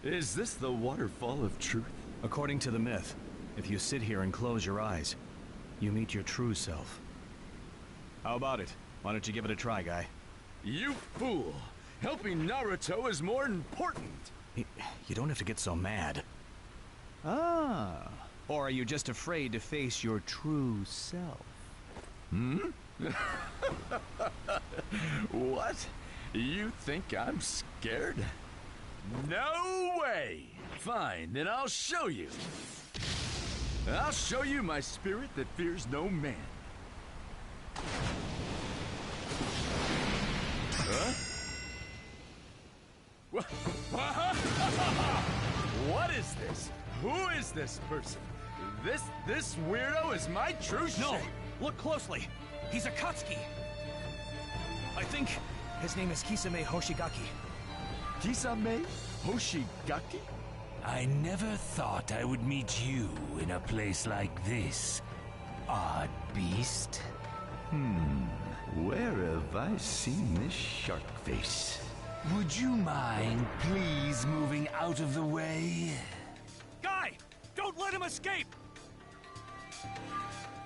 Is this the waterfall of truth? According to the myth, if you sit here and close your eyes, you meet your true self. How about it? Why don't you give it a try, guy? You fool! Helping Naruto is more important! You don't have to get so mad. Ah. Or are you just afraid to face your true self? Hmm? What? You think I'm scared? No way! Fine, then I'll show you. I'll show you my spirit that fears no man. Huh? What is this? Who is this person? This weirdo is my true shape. No! Look closely! He's Akatsuki! I think his name is Kisame Hoshigaki. Kisame Hoshigaki? I never thought I would meet you in a place like this, odd beast. Where have I seen this shark face? Would you mind please moving out of the way? Guy! Don't let him escape!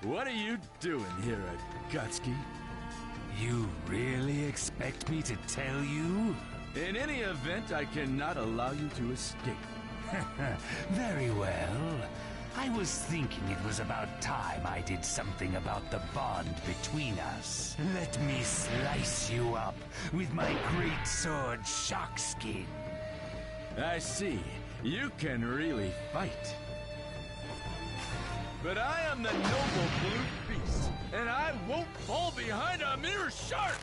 What are you doing here, Akatsuki? You really expect me to tell you? In any event, I cannot allow you to escape. Very well. I was thinking it was about time I did something about the bond between us. Let me slice you up with my great sword Sharkskin. I see. You can really fight. But I am the noble blue beast, and I won't fall behind a mere shark!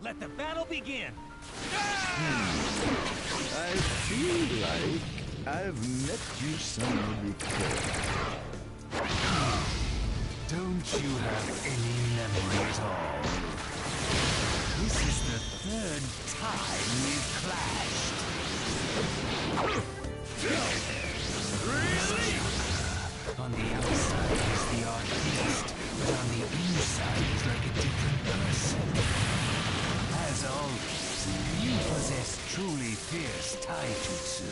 Let the battle begin! I feel like I've met you somewhere before. Don't you have any memory at all? This is the third time we've clashed. Really? On the outside he's the odd beast, but on the inside he's like a different person. As always, you possess truly fierce taijutsu.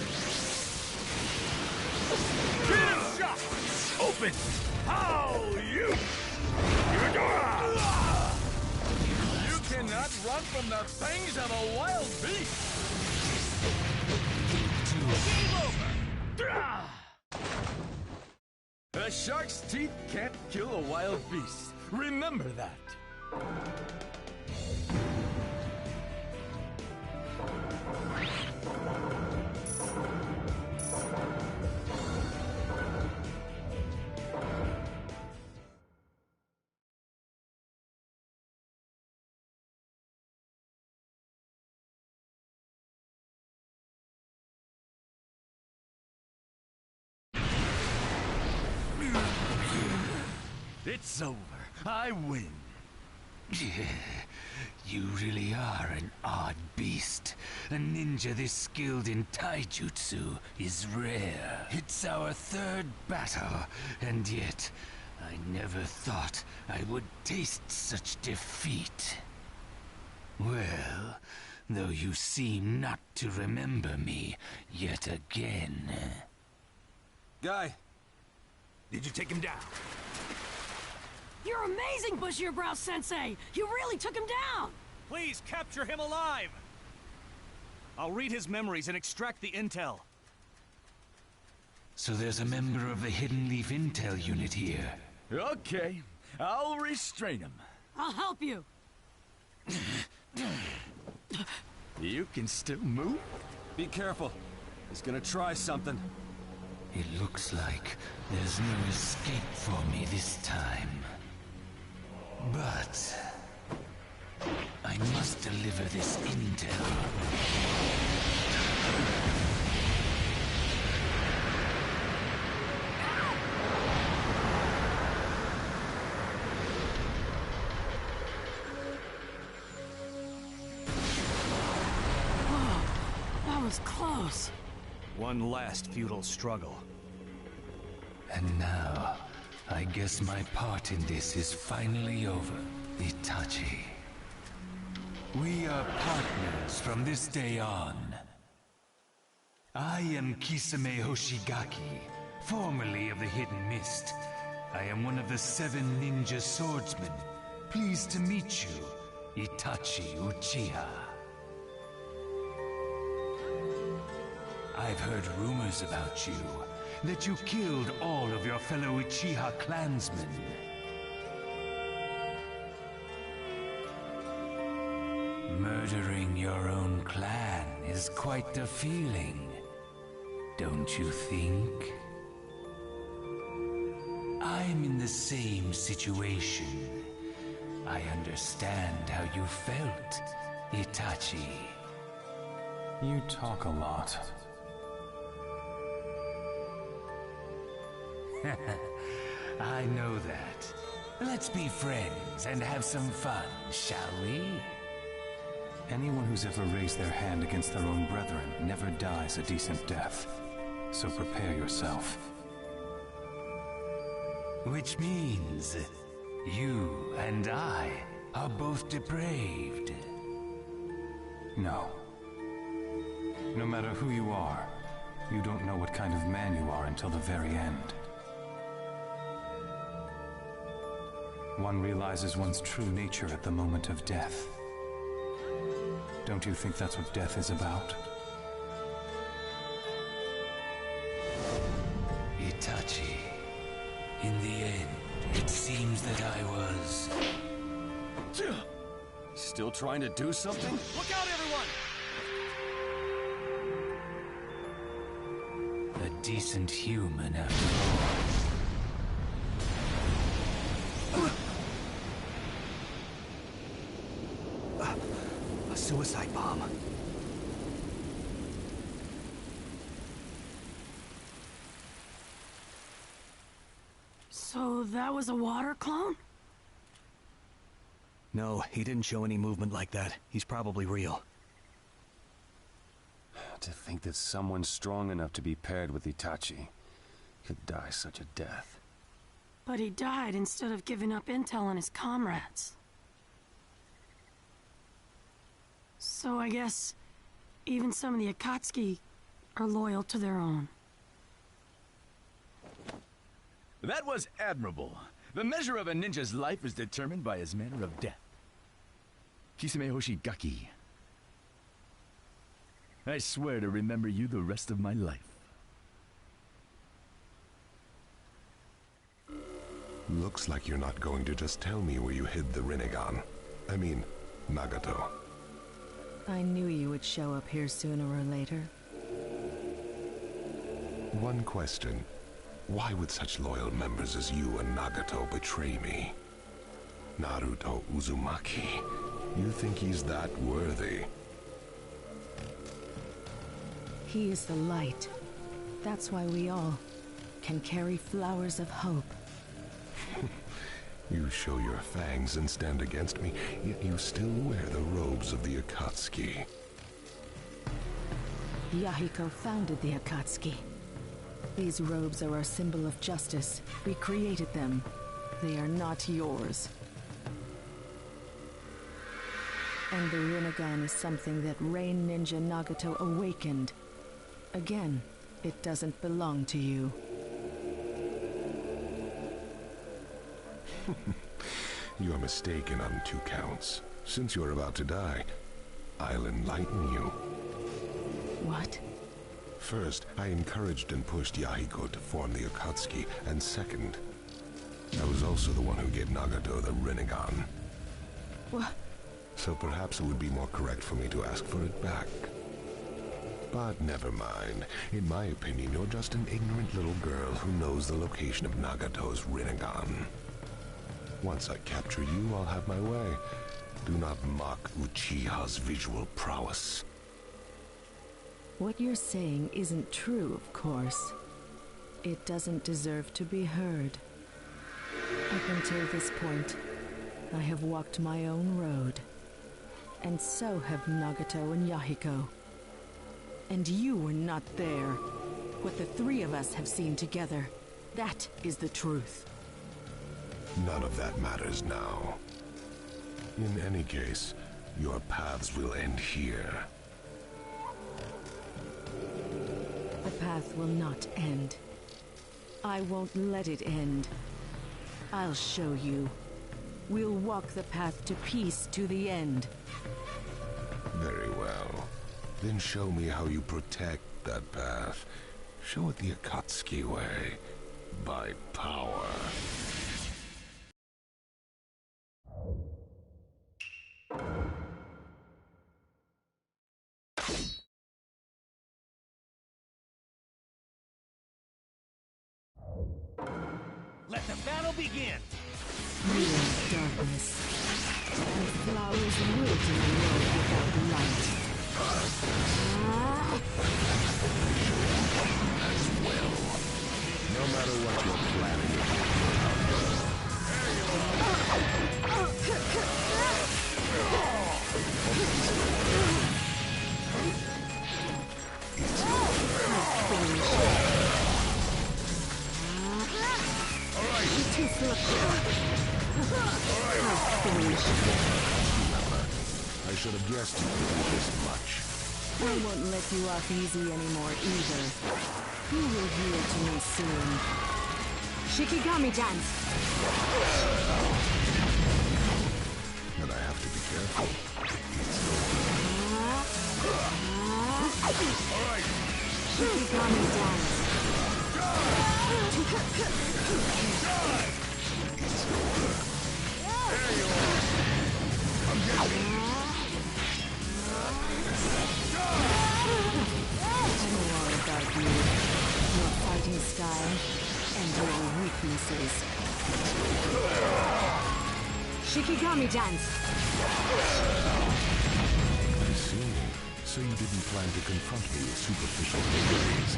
Get him shot! Open! How you? You cannot run from the fangs of a wild beast! Game over! A shark's teeth can't kill a wild beast. Remember that. It's over. I win. You really are an odd beast. A ninja this skilled in taijutsu is rare. It's our third battle, and yet I never thought I would taste such defeat. Well, though you seem not to remember me yet again. Guy, did you take him down? You're amazing, Bushier-Brow Sensei! You really took him down! Please capture him alive! I'll read his memories and extract the intel. So there's a member of the Hidden Leaf Intel unit here. Okay, I'll restrain him. I'll help you! You can still move? Be careful. He's gonna try something. It looks like there's no escape for me this time. But I must deliver this intel. was close. One last futile struggle. And now, I guess my part in this is finally over, Itachi. We are partners from this day on. I am Kisame Hoshigaki, formerly of the Hidden Mist. I am one of the 7 ninja swordsmen. Pleased to meet you, Itachi Uchiha. I've heard rumors about you, that you killed all of your fellow Uchiha clansmen. Murdering your own clan is quite the feeling, don't you think? I'm in the same situation. I understand how you felt, Itachi. You talk a lot. I know that. Let's be friends and have some fun, shall we? Anyone who's ever raised their hand against their own brethren never dies a decent death. So prepare yourself. Which means you and I are both depraved. No. No matter who you are, you don't know what kind of man you are until the very end. One realizes one's true nature at the moment of death. Don't you think that's what death is about? Itachi, in the end, it seems that I was... Still trying to do something? Look out, everyone! a decent human after all. A suicide bomb. So that was a water clone? No, he didn't show any movement like that. He's probably real. To think that someone strong enough to be paired with Itachi could die such a death. But he died instead of giving up intel on his comrades. So I guess even some of the Akatsuki are loyal to their own. That was admirable. The measure of a ninja's life is determined by his manner of death. Kisame Hoshigaki. I swear to remember you the rest of my life. Looks like you're not going to just tell me where you hid the Rinnegan. I mean, Nagato. I knew you would show up here sooner or later. One question. Why would such loyal members as you and Nagato betray me? Naruto Uzumaki. You think he's that worthy? He is the light. That's why we all can carry flowers of hope. You show your fangs and stand against me, yet you still wear the robes of the Akatsuki. Yahiko founded the Akatsuki. These robes are our symbol of justice. We created them. They are not yours. And the Rinnegan is something that Rain Ninja Nagato awakened. Again, it doesn't belong to you. You are mistaken on 2 counts. Since you're about to die, I'll enlighten you. What? First, I encouraged and pushed Yahiko to form the Akatsuki, and second, I was also the one who gave Nagato the Rinnegan. What? So perhaps it would be more correct for me to ask for it back. But never mind. In my opinion, you're just an ignorant little girl who knows the location of Nagato's Rinnegan. Once I capture you, I'll have my way. Do not mock Uchiha's visual prowess. What you're saying isn't true, of course. It doesn't deserve to be heard. Up until this point, I have walked my own road. And so have Nagato and Yahiko. And you were not there. What the three of us have seen together, that is the truth. None of that matters now. In any case, your paths will end here. The path will not end. I won't let it end. I'll show you. We'll walk the path to peace to the end. Very well. Then show me how you protect that path. Show it the Akatsuki way. By power. Let the battle begin! Real darkness. And flowers wilt in the world without light. No matter what you're planning. I should have guessed you could do this much. I won't let you off easy anymore either. You will yield to me soon. Shikigami dance! But I have to be careful. Shikigami dance! I know all about you, your fighting style, and your weaknesses. Shikigami dance! I see. So you didn't plan to confront me with superficial theories.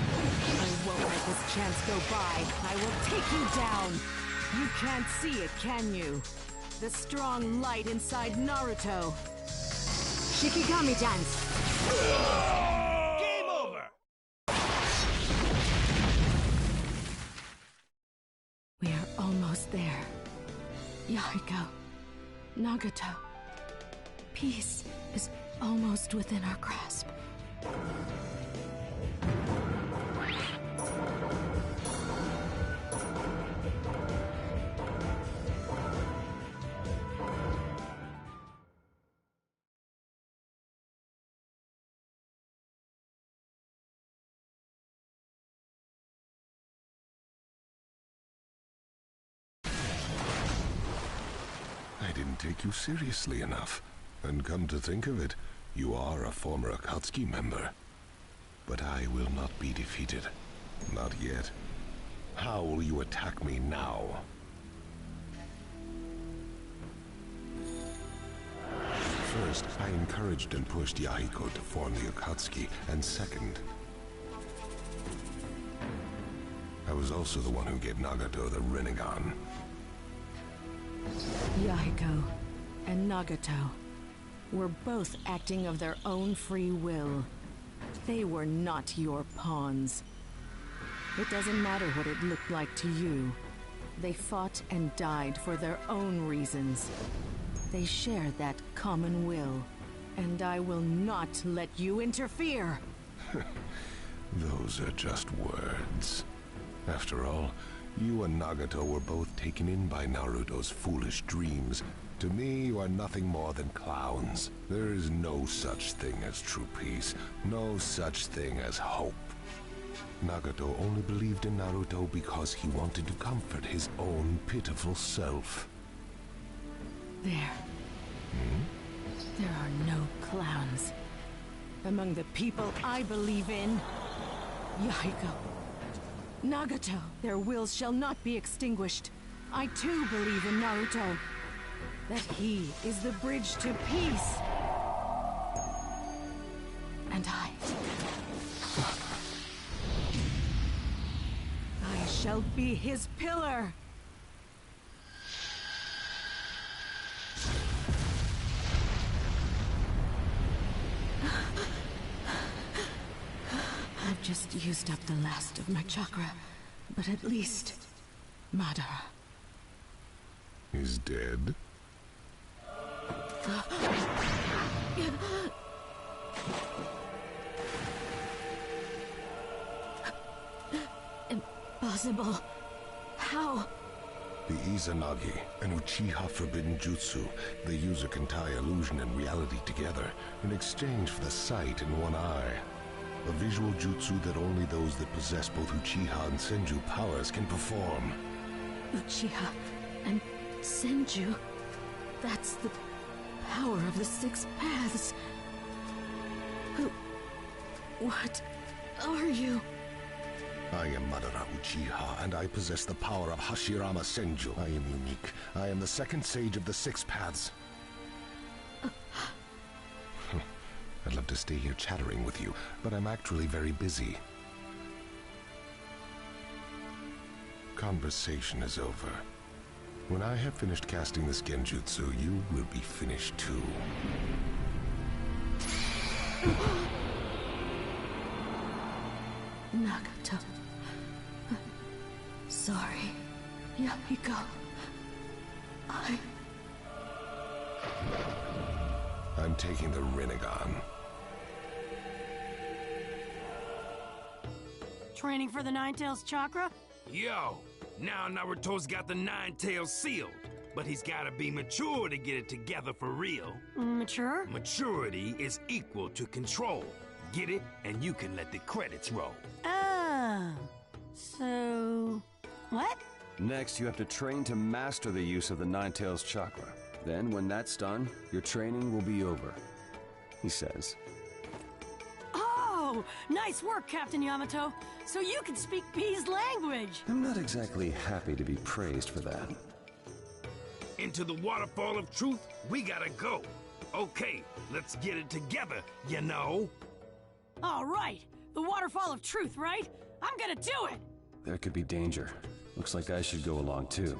I won't let this chance go by. I will take you down. You can't see it, can you? The strong light inside Naruto. Shikigami dance! Game over! We are almost there. Yahiko. Nagato. Peace is almost within our grasp. I didn't take you seriously enough. And come to think of it, you are a former Akatsuki member. But I will not be defeated. Not yet. How will you attack me now? First, I encouraged and pushed Yahiko to form the Akatsuki, and second, I was also the one who gave Nagato the Rinnegan. Yahiko and Nagato were both acting of their own free will. They were not your pawns. It doesn't matter what it looked like to you. They fought and died for their own reasons. They share that common will, and I will not let you interfere. Those are just words. After all, you and Nagato were both taken in by Naruto's foolish dreams. To me, you are nothing more than clowns. There is no such thing as true peace, no such thing as hope. Nagato only believed in Naruto because he wanted to comfort his own pitiful self. There. There are no clowns. Among the people I believe in, Yahiko, Nagato, their wills shall not be extinguished. I too believe in Naruto. That he is the bridge to peace. And I shall be his pillar. just used up the last of my chakra, but at least Madara is dead. Impossible. How? The Izanagi, an Uchiha forbidden jutsu. The user can tie illusion and reality together in exchange for the sight in one eye. A visual jutsu that only those that possess both Uchiha and Senju powers can perform. Uchiha and Senju? That's the power of the six paths. What are you? I am Madara Uchiha, and I possess the power of Hashirama Senju. I am unique. I am the second sage of the six paths. I'd love to stay here chattering with you, but I'm actually very busy. Conversation is over. When I have finished casting this genjutsu, you will be finished too. Nagato. Sorry, Yahiko. I'm taking the Rinnegan. Training for the Nine-Tails chakra? Yo, now Naruto's got the Nine Tails sealed, but he's gotta be mature to get it together for real. Mature? Maturity is equal to control. Get it, and you can let the credits roll. Oh. So... what? Next, you have to train to master the use of the Nine-Tails chakra. Then, when that's done, your training will be over, he says. Oh! Nice work, Captain Yamato. So you can speak B's language. I'm not exactly happy to be praised for that. Into the waterfall of truth, we gotta go. Okay, let's get it together, you know. All right. The waterfall of truth, right? I'm gonna do it! There could be danger. Looks like I should go along too.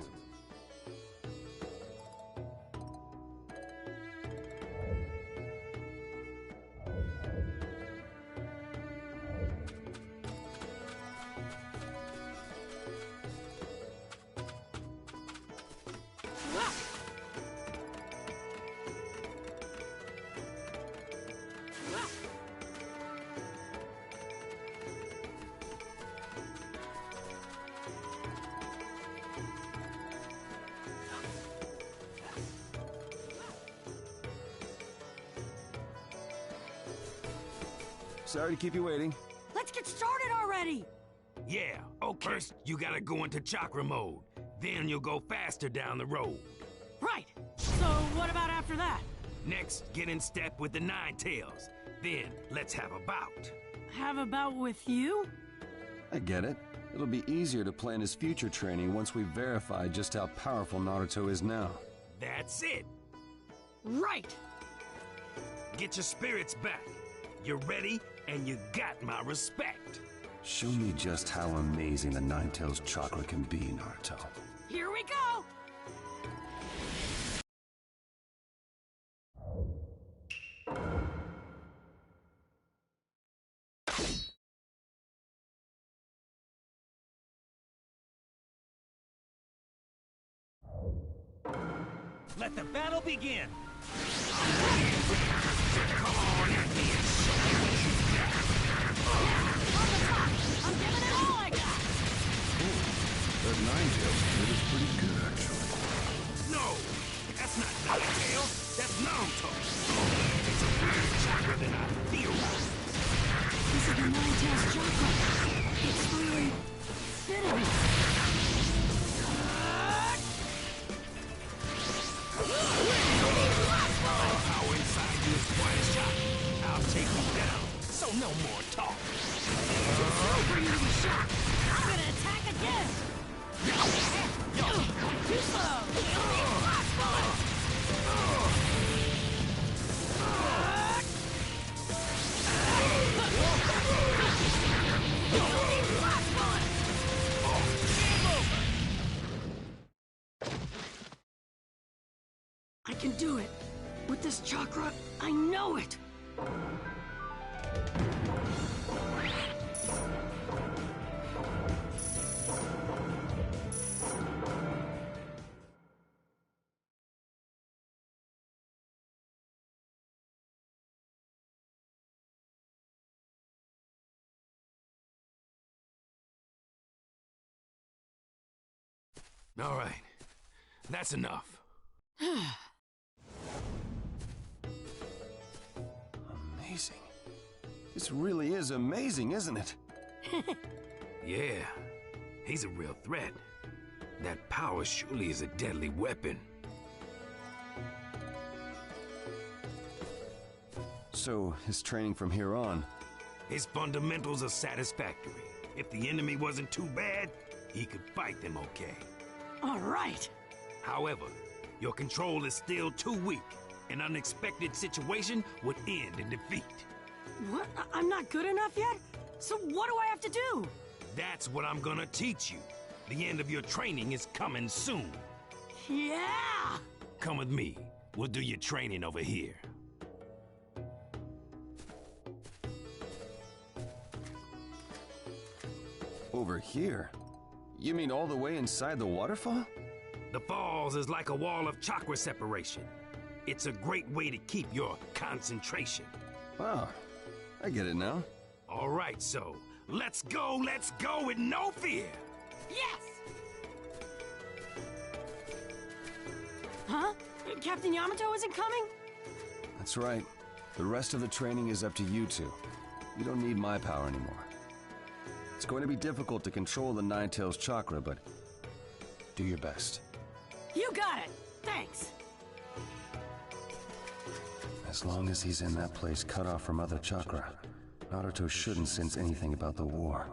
Sorry to keep you waiting. Let's get started already! Yeah, okay. First, you gotta go into chakra mode. Then you'll go faster down the road. Right! So what about after that? Next, get in step with the Nine Tails. Then, let's have a bout. Have a bout with you? I get it. It'll be easier to plan his future training once we've verified just how powerful Naruto is now. That's it. Right! Get your spirits back. You're ready, and you got my respect. Show me just how amazing the Nine-Tails chakra can be, Naruto. Here we go! Let the battle begin! I'm giving it all I got! That Nine-Tails kid is pretty good, actually. No! That's not Nine-Tails! That's Naruto! It's a weird chakra than I theorized. This is the Nine-Tails chakra. It's really fitting. Power inside you is one shot. I'll take you down, so no more talk. For you to be shot. I'm gonna attack again. Too slow. Blast bullet. Blast bullet. I can do it. With this chakra, I know it. All right. That's enough. Amazing. This really is amazing, isn't it? Yeah. He's a real threat. That power surely is a deadly weapon. So, his training from here on... His fundamentals are satisfactory. If the enemy wasn't too bad, he could fight them okay. All right. However, your control is still too weak. An unexpected situation would end in defeat. What? I'm not good enough yet? So what do I have to do? That's what I'm gonna teach you. The end of your training is coming soon. Yeah! Come with me. We'll do your training over here. Over here? You mean all the way inside the waterfall? The falls is like a wall of chakra separation. It's a great way to keep your concentration. Wow, I get it now. All right, so let's go with no fear. Yes! Huh? Captain Yamato isn't coming? That's right. The rest of the training is up to you two. You don't need my power anymore. It's going to be difficult to control the Nine-Tails chakra, but do your best. You got it! Thanks! As long as he's in that place cut off from other chakra, Naruto shouldn't sense anything about the war.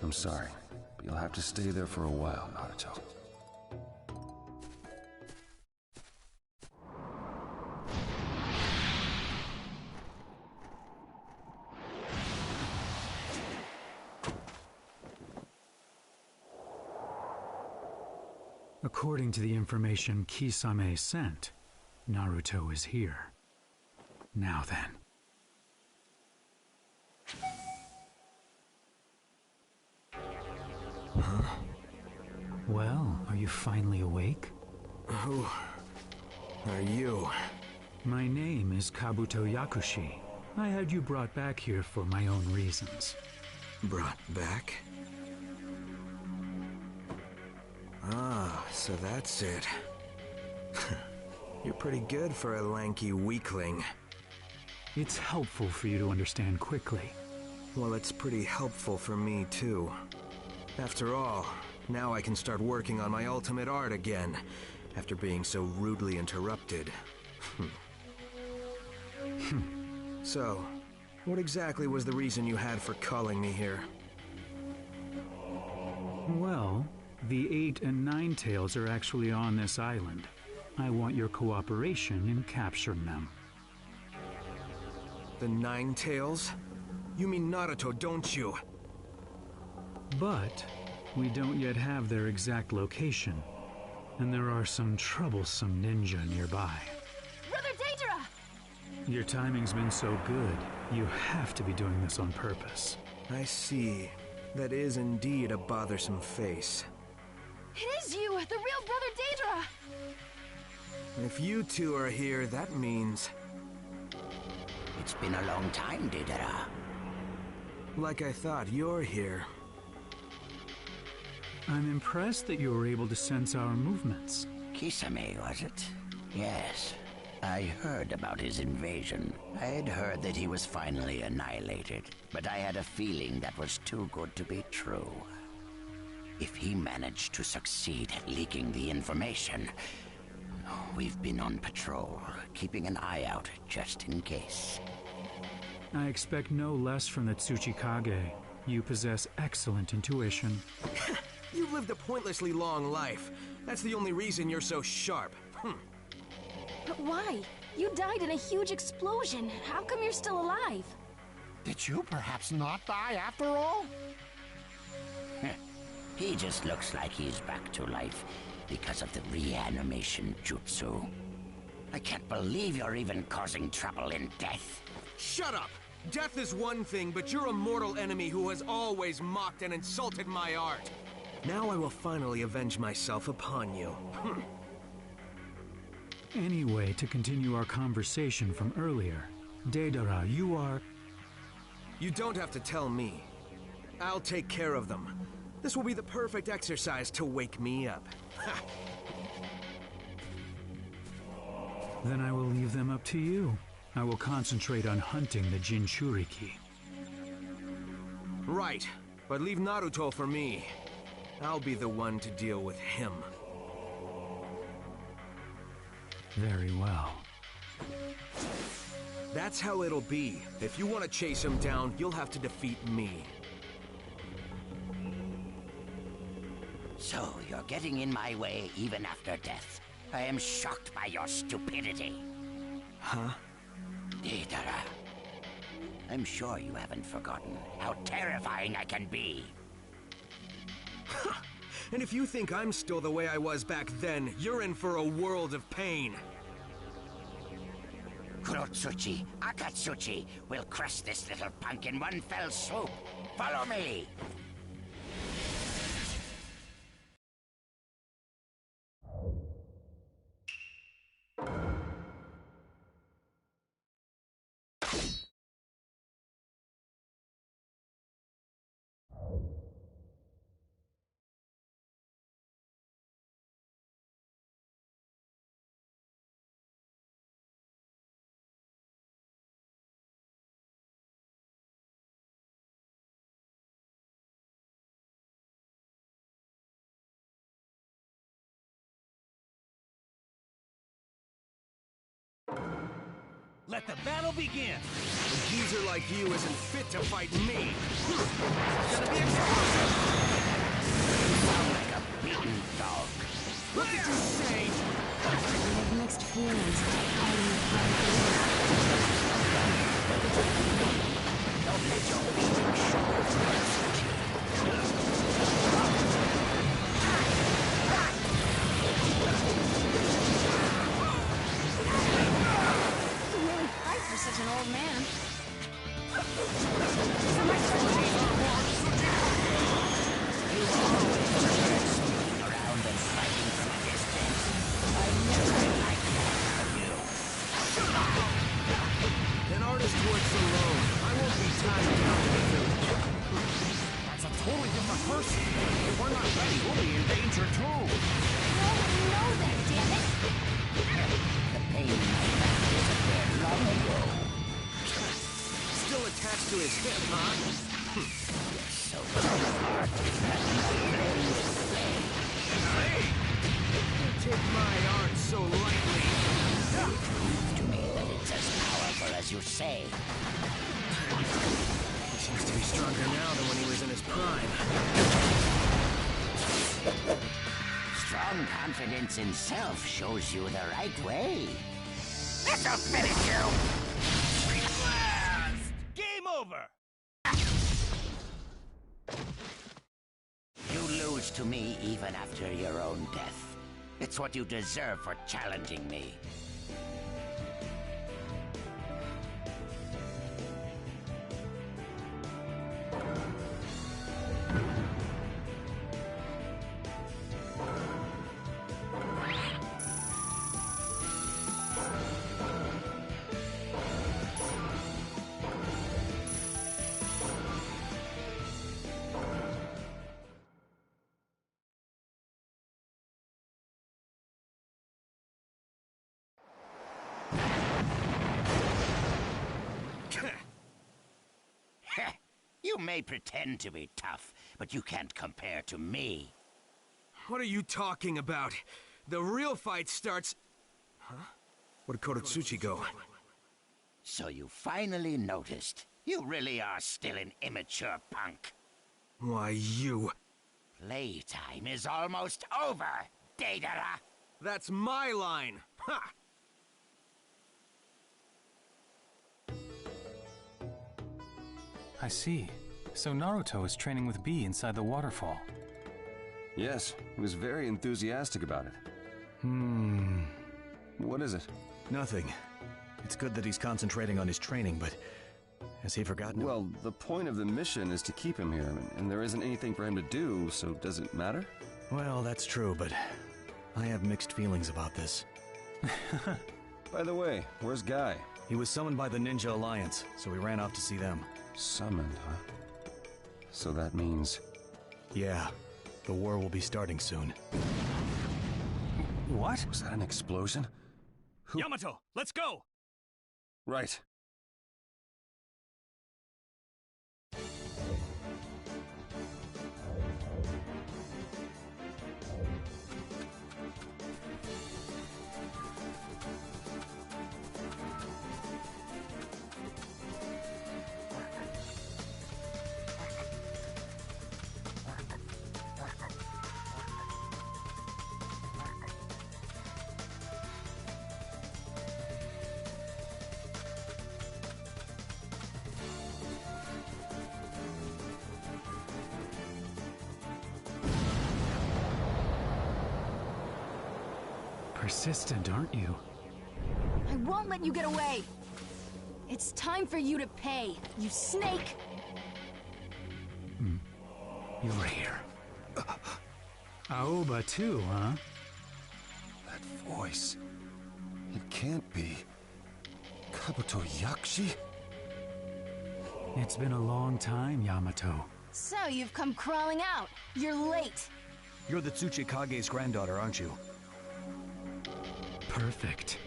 I'm sorry, but you'll have to stay there for a while, Naruto. According to the information Kisame sent, Naruto is here. Now then. Huh? Well, are you finally awake? Who are you? My name is Kabuto Yakushi. I had you brought back here for my own reasons. Brought back? Ah, so that's it. You're pretty good for a lanky weakling. It's helpful for you to understand quickly. Well, it's pretty helpful for me, too. After all, now I can start working on my ultimate art again, after being so rudely interrupted. So, what exactly was the reason you had for calling me here? Well, the 8 and 9 tails are actually on this island. I want your cooperation in capturing them. The 9 tails? You mean Naruto, don't you? But we don't yet have their exact location, and there are some troublesome ninja nearby. Brother Deidara! Your timing's been so good, you have to be doing this on purpose. I see. That is indeed a bothersome face. It is you, the real Brother Deidara! If you two are here, that means... It's been a long time, Deidara. Like I thought, you're here. I'm impressed that you were able to sense our movements. Kisame, was it? Yes. I heard about his invasion. I had heard that he was finally annihilated, but I had a feeling that was too good to be true. If he managed to succeed at leaking the information, we've been on patrol, keeping an eye out just in case. I expect no less from the Tsuchikage. You possess excellent intuition. You've lived a pointlessly long life. That's the only reason you're so sharp. But why? You died in a huge explosion. How come you're still alive? Did you perhaps not die after all? He just looks like he's back to life because of the reanimation jutsu. I can't believe you're even causing trouble in death. Shut up! Death is one thing, but you're a mortal enemy who has always mocked and insulted my art. Now I will finally avenge myself upon you. Anyway, to continue our conversation from earlier, Deidara, you are... You don't have to tell me. I'll take care of them. This will be the perfect exercise to wake me up. Then I will leave them up to you. I will concentrate on hunting the Jinchuriki. Right, but leave Naruto for me. I'll be the one to deal with him. Very well. That's how it'll be. If you want to chase him down, you'll have to defeat me. So, you're getting in my way even after death. I am shocked by your stupidity. Huh? Deidara, I'm sure you haven't forgotten how terrifying I can be. And if you think I'm still the way I was back then, you're in for a world of pain. Kurotsuchi, Akatsuchi will crush this little punk in one fell swoop. Follow me! Let the battle begin! A geezer like you isn't fit to fight me! It's gonna be explosive! You sound like a beaten dog. What did you say? I have mixed feelings about fighting with Don't let your beating show, Kurotsuchi. For such an old man. You always sneaking around and fighting from a distance. I never liked that of you. An artist works alone. I won't be tied down to the village. That's a totally different person. If we're not ready, we'll be in danger too. No, we know that, damn it! The pain in my back disappeared long ago. Still attached to his hip, huh? So hard that nothing will play. You take my art so lightly. Prove to me that it's as powerful as you say. He seems to be stronger now than when he was in his prime. Strong confidence in self shows you the right way. This'll finish you! Blast! Game over! You lose to me even after your own death. It's what you deserve for challenging me. You may pretend to be tough, but you can't compare to me. What are you talking about? The real fight starts... Huh? Where'd Kurotsuchi go? So you finally noticed. You really are still an immature punk. Why, you... Playtime is almost over, Deidara. That's my line! Ha! I see. So Naruto is training with B inside the waterfall. Yes, he was very enthusiastic about it. What is it? Nothing. It's good that he's concentrating on his training, but has he forgotten? Well, the point of the mission is to keep him here, and there isn't anything for him to do, so does it matter? Well, that's true, but I have mixed feelings about this. By the way, where's Guy? He was summoned by the Ninja Alliance, so we ran off to see them. Summoned, huh? So that means... Yeah, the war will be starting soon. What? Was that an explosion? Yamato, let's go! Right. Persistent, aren't you? I won't let you get away! It's time for you to pay, you snake! You're here. Aoba too, huh? That voice... It can't be... Kabuto Yakshi? It's been a long time, Yamato. So you've come crawling out. You're late. You're the Tsuchikage's granddaughter, aren't you? Perfect.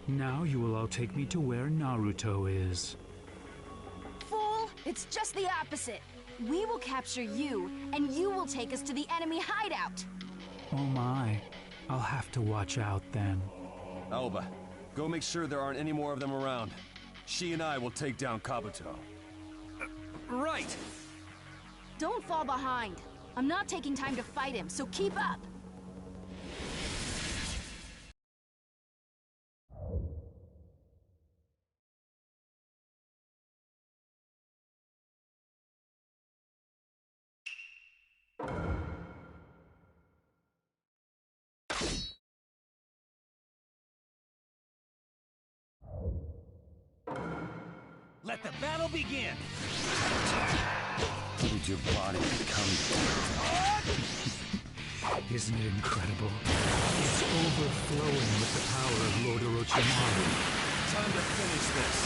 Now you will all take me to where Naruto is. Fool! It's just the opposite. We will capture you, and you will take us to the enemy hideout. Oh my. I'll have to watch out then. Aoba, go make sure there aren't any more of them around. She and I will take down Kabuto. Right! Don't fall behind. I'm not taking time to fight him, so keep up. Let the battle begin! Did your body become... Isn't it incredible? It's overflowing with the power of Lord Orochimaru. Time to finish this.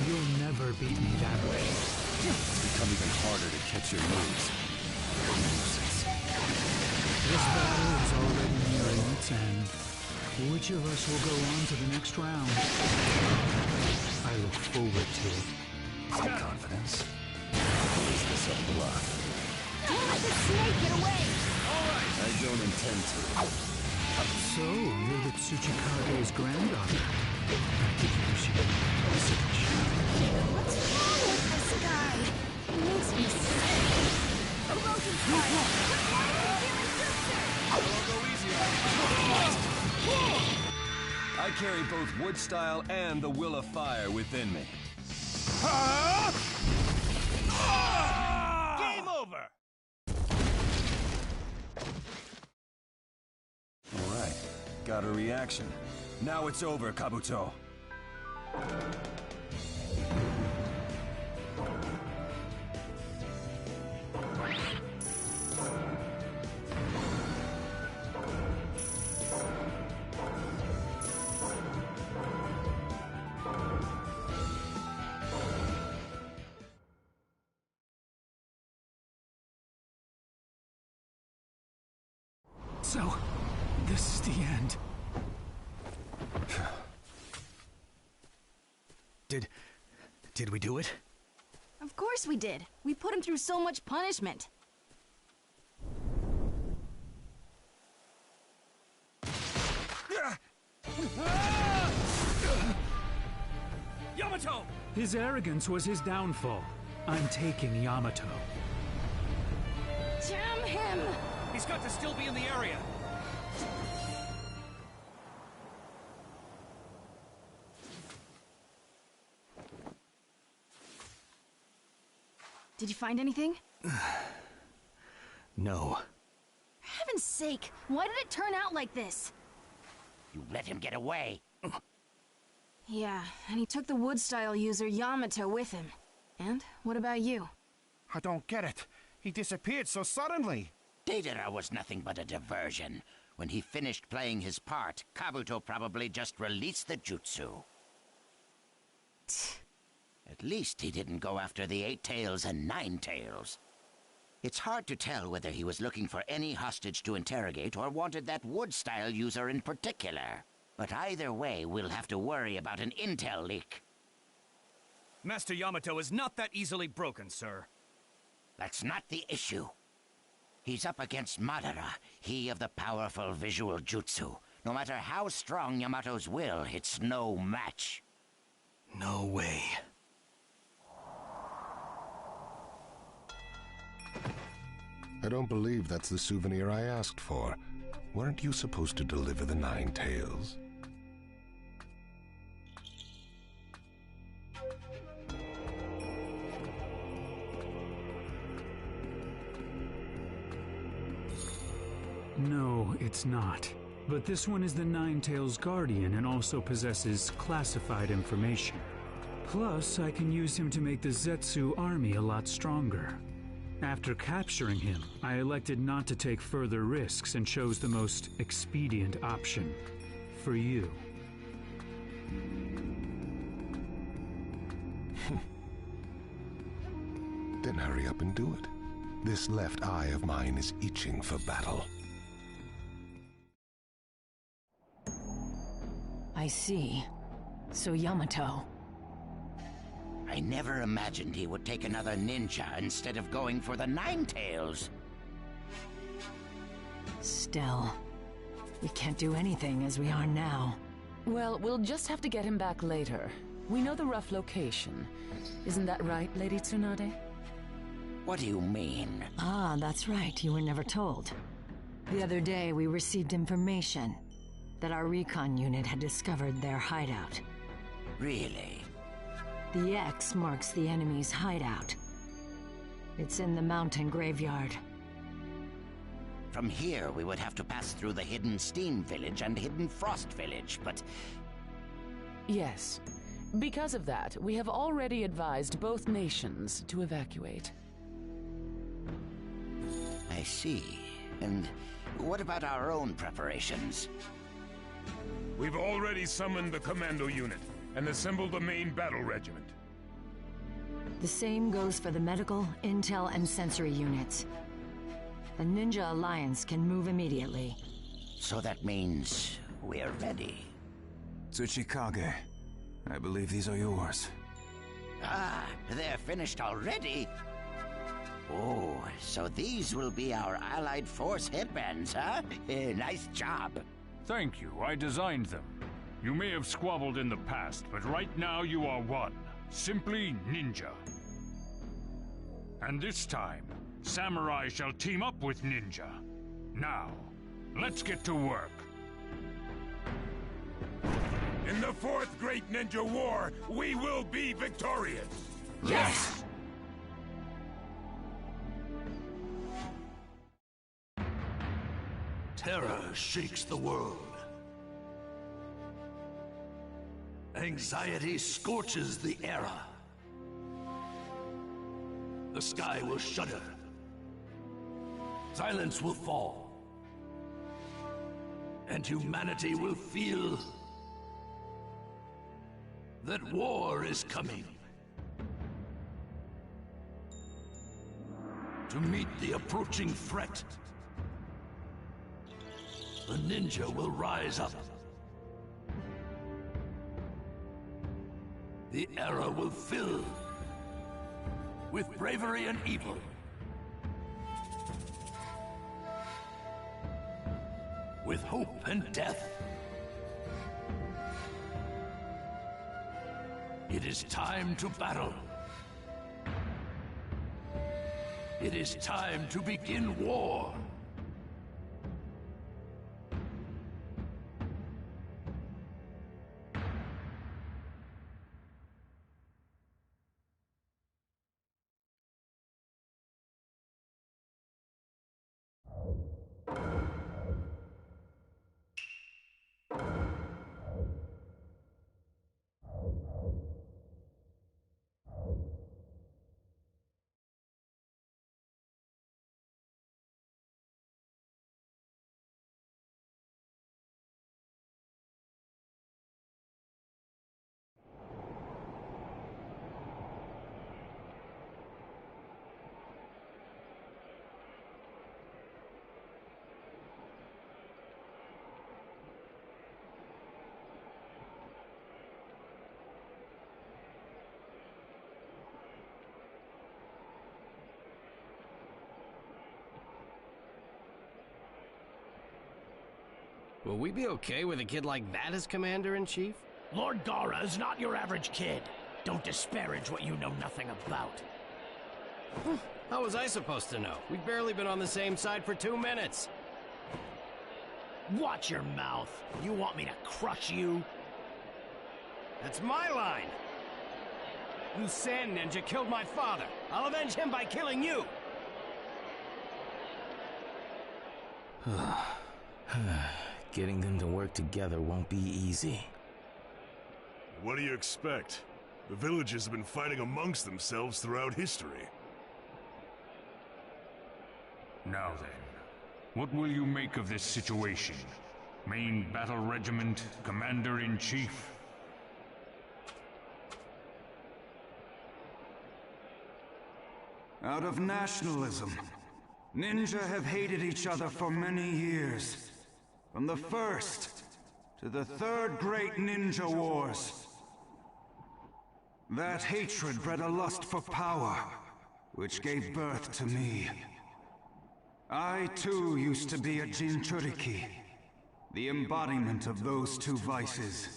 You'll never beat me that way. It's become even harder to catch your moves. This battle is already nearing its end. Which of us will go on to the next round? I look forward to it. Confidence. Is this a bluff? Don't let the snake get away! I don't intend to. So, you're the Tsuchikage's granddaughter. I could use you. What's wrong with this guy? He makes me sick. Erosion fire! I carry both wood style and the will of fire within me. Game over! Alright, got a reaction. Now it's over, Kabuto. So, this is the end. Did we do it? Of course we did. We put him through so much punishment. Yamato! His arrogance was his downfall. I'm taking Yamato. Damn him! He's got to still be in the area. Did you find anything? No. For heaven's sake, why did it turn out like this? You let him get away. Yeah, and he took the wood-style user Yamato with him. And what about you? I don't get it. He disappeared so suddenly. Deidara was nothing but a diversion. When he finished playing his part, Kabuto probably just released the jutsu. At least he didn't go after the 8 Tails and 9 Tails. It's hard to tell whether he was looking for any hostage to interrogate or wanted that wood-style user in particular. But either way, we'll have to worry about an intel leak. Master Yamato is not that easily broken, sir. That's not the issue. He's up against Madara, he of the powerful visual jutsu. No matter how strong Yamato's will, it's no match. No way. I don't believe that's the souvenir I asked for. Weren't you supposed to deliver the 9 Tails? No, it's not. But this one is the Nine-Tails Guardian and also possesses classified information. Plus, I can use him to make the Zetsu army a lot stronger. After capturing him, I elected not to take further risks and chose the most expedient option. For you. Then hurry up and do it. This left eye of mine is itching for battle. I see. So Yamato. I never imagined he would take another ninja instead of going for the 9 Tails. Still, we can't do anything as we are now. Well, we'll just have to get him back later. We know the rough location. Isn't that right, Lady Tsunade? What do you mean? Ah, that's right. You were never told. The other day, we received information that our recon unit had discovered their hideout. Really? The X marks the enemy's hideout. It's in the mountain graveyard. From here, we would have to pass through the Hidden Steam Village and Hidden Frost Village, but... Yes. Because of that, we have already advised both nations to evacuate. I see. And what about our own preparations? We've already summoned the commando unit and assembled the main battle regiment. The same goes for the medical, intel, and sensory units. The Ninja Alliance can move immediately. So that means we're ready. Tsuchikage, I believe these are yours. Ah, they're finished already? Oh, so these will be our Allied Force headbands, huh? Nice job. Thank you, I designed them. You may have squabbled in the past, but right now you are one. Simply ninja. And this time, samurai shall team up with ninja. Now, let's get to work. In the 4th Great Ninja War, we will be victorious! Yes! Terror shakes the world. Anxiety scorches the era. The sky will shudder. Silence will fall. And humanity will feel that war is coming. To meet the approaching threat, the ninja will rise up. The era will fill with bravery and evil. With hope and death. It is time to battle. It is time to begin war. Will we be okay with a kid like that as Commander-in-Chief? Lord Gara is not your average kid. Don't disparage what you know nothing about. How was I supposed to know? We've barely been on the same side for 2 minutes. Watch your mouth. You want me to crush you? That's my line! You sand ninja killed my father. I'll avenge him by killing you! Getting them to work together won't be easy. What do you expect? The villages have been fighting amongst themselves throughout history. Now then, what will you make of this situation? Main Battle Regiment, Commander-in-Chief? Out of nationalism, ninja have hated each other for many years. From the first to the third great ninja wars. That hatred bred a lust for power, which gave birth to me. I too used to be a Jinchuriki, the embodiment of those two vices.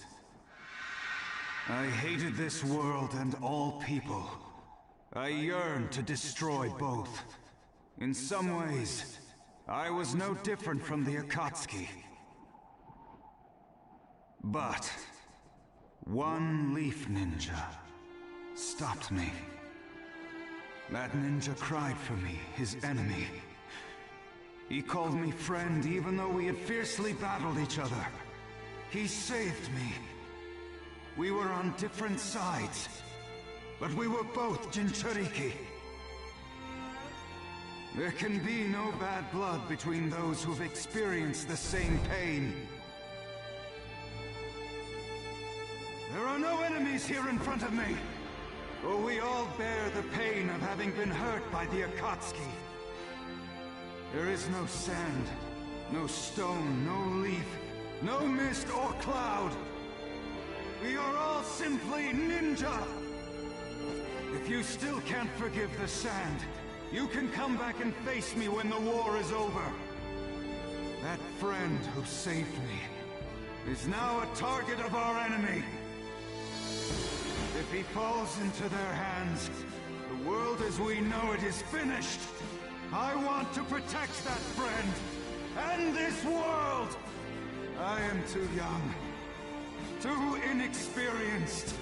I hated this world and all people. I yearned to destroy both. In some ways, I was no different from the Akatsuki. But one leaf ninja stopped me. That ninja cried for me, his enemy. He called me friend even though we had fiercely battled each other. He saved me. We were on different sides, but we were both Jinchuriki. There can be no bad blood between those who've experienced the same pain. There are no enemies here in front of me, for we all bear the pain of having been hurt by the Akatsuki. There is no sand, no stone, no leaf, no mist or cloud. We are all simply ninja. If you still can't forgive the sand, you can come back and face me when the war is over. That friend who saved me is now a target of our enemy. If he falls into their hands, the world as we know it is finished. I want to protect that friend and this world. I am too young, too inexperienced.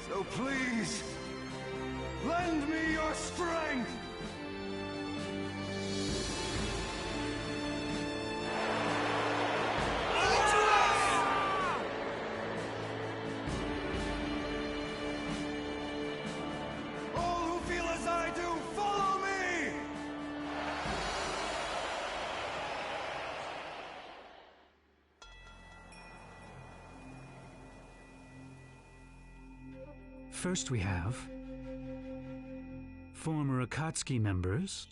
So please, lend me your strength! All who feel as I do, follow me! First we have former Akatsuki members,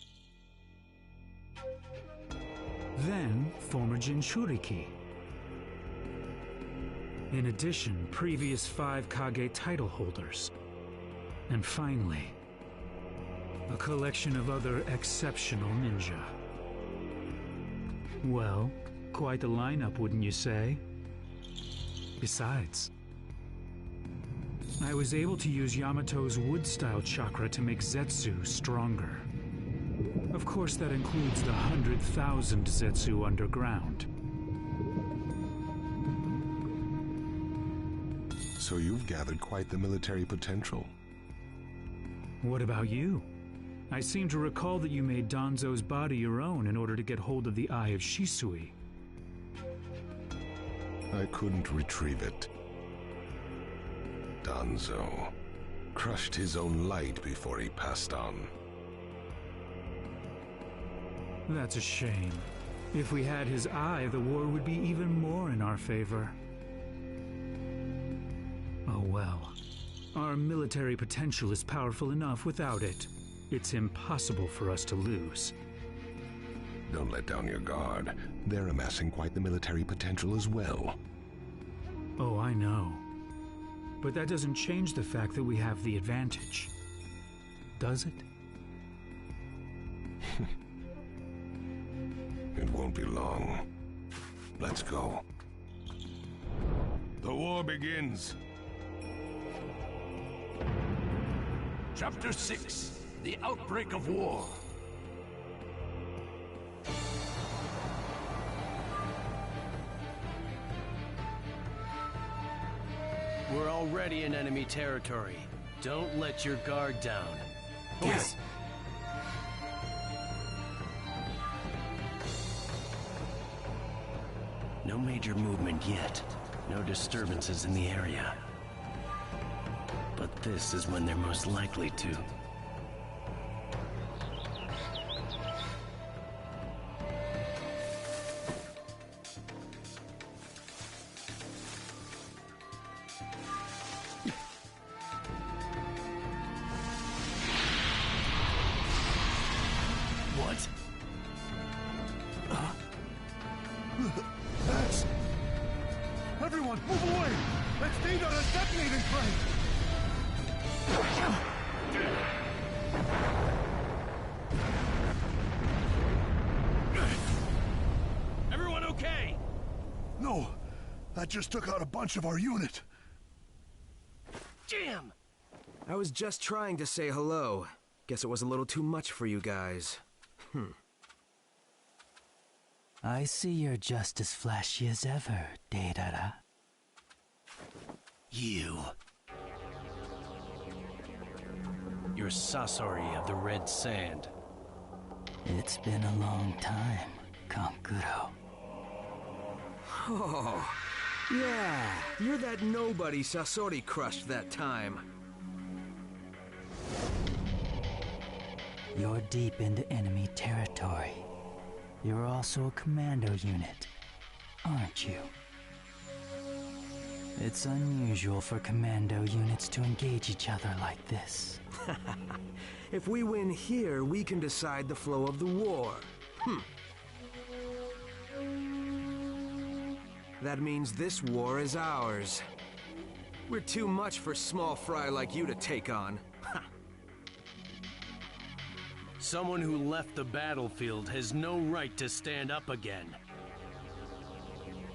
then former Jinchuriki. In addition, previous 5 Kage title holders. And finally, a collection of other exceptional ninja. Well, quite the lineup, wouldn't you say? Besides, I was able to use Yamato's wood-style chakra to make Zetsu stronger. Of course, that includes the 100,000 Zetsu underground. So you've gathered quite the military potential. What about you? I seem to recall that you made Danzo's body your own in order to get hold of the Eye of Shisui. I couldn't retrieve it. Danzo crushed his own light before he passed on. That's a shame. If we had his eye, the war would be even more in our favor. Oh well. Our military potential is powerful enough without it. It's impossible for us to lose. Don't let down your guard. They're amassing quite the military potential as well. Oh, I know. But that doesn't change the fact that we have the advantage. Does it? It won't be long. Let's go. The war begins. Chapter 6, The Outbreak of War. We're already in enemy territory. Don't let your guard down. Yes. No major movement yet. No disturbances in the area. But this is when they're most likely to. What? That's... Everyone, move away! That's Data on a detonating frame! Everyone okay? No, that just took out a bunch of our unit. Damn! I was just trying to say hello. Guess it was a little too much for you guys. I see you're just as flashy as ever, Deidara. You. You're Sasori of the Red Sand. It's been a long time, Kankuro. Oh, yeah. You're that nobody Sasori crushed that time. You're deep into enemy territory. You're also a commando unit, aren't you? It's unusual for commando units to engage each other like this. If we win here, we can decide the flow of the war. That means this war is ours. We're too much for small fry like you to take on. Someone who left the battlefield has no right to stand up again.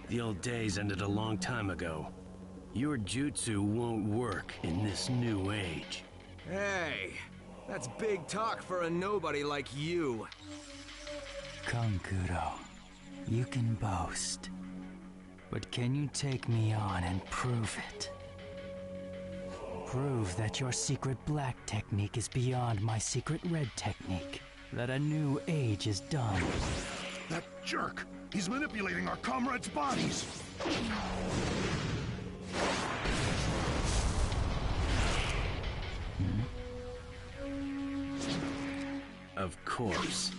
The old days ended a long time ago. Your jutsu won't work in this new age. Hey, that's big talk for a nobody like you. Kankuro, you can boast. But can you take me on and prove it? Prove that your secret black technique is beyond my secret red technique. That a new age is done. That jerk! He's manipulating our comrades' bodies! Of course.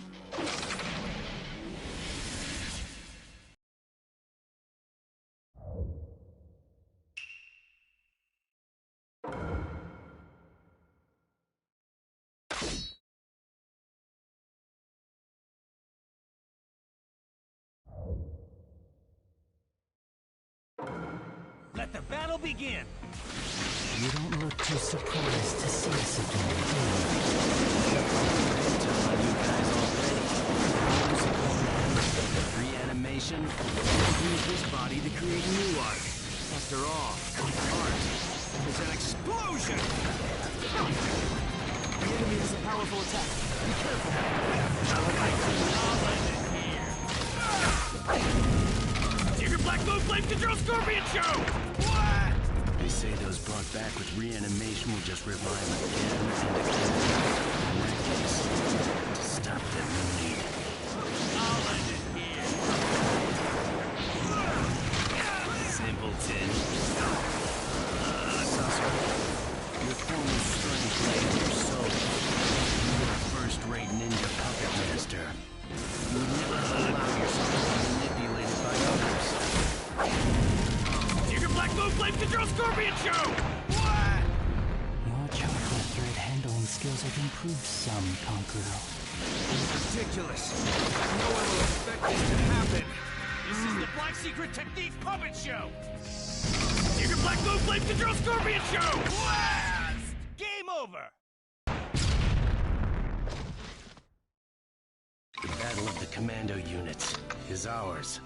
Let the battle begin! You don't look too surprised to see us again, do you? Reanimation? Use this body to create new art. After all, art is an explosion! The enemy has a powerful attack. Be careful. Secret Black Moon Flame Control Scorpion Show! What? They say those brought back with reanimation will just revive again and again. In that case, to stop them, we need. I'll end it here. Simpleton. Sasori, your former strength lay in your soul. You were a first-rate ninja puppet master. You would never allow yourself to be manipulated by others. Secret Black Moon Flame Control Scorpion Show! What? Your chakra thread handling skills have improved some, Kankuro. Ridiculous. No one will expect this to happen. This is the Black Secret Technique Puppet Show! Secret Black Moon Flame Control Scorpion Show! Blast! Game over! The battle of the commando units is ours.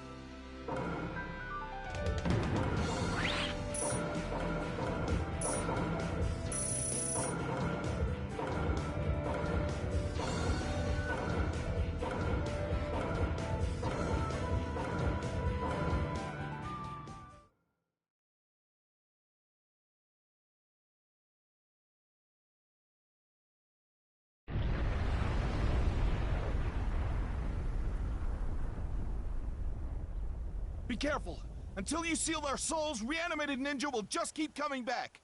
Be careful! Until you seal their souls, reanimated ninja will just keep coming back!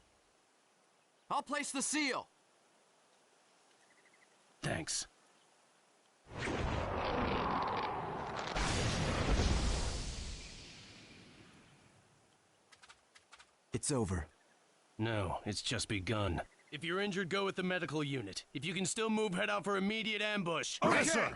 I'll place the seal! Thanks. It's over. No, it's just begun. If you're injured, go with the medical unit. If you can still move, head out for immediate ambush. Okay, sir!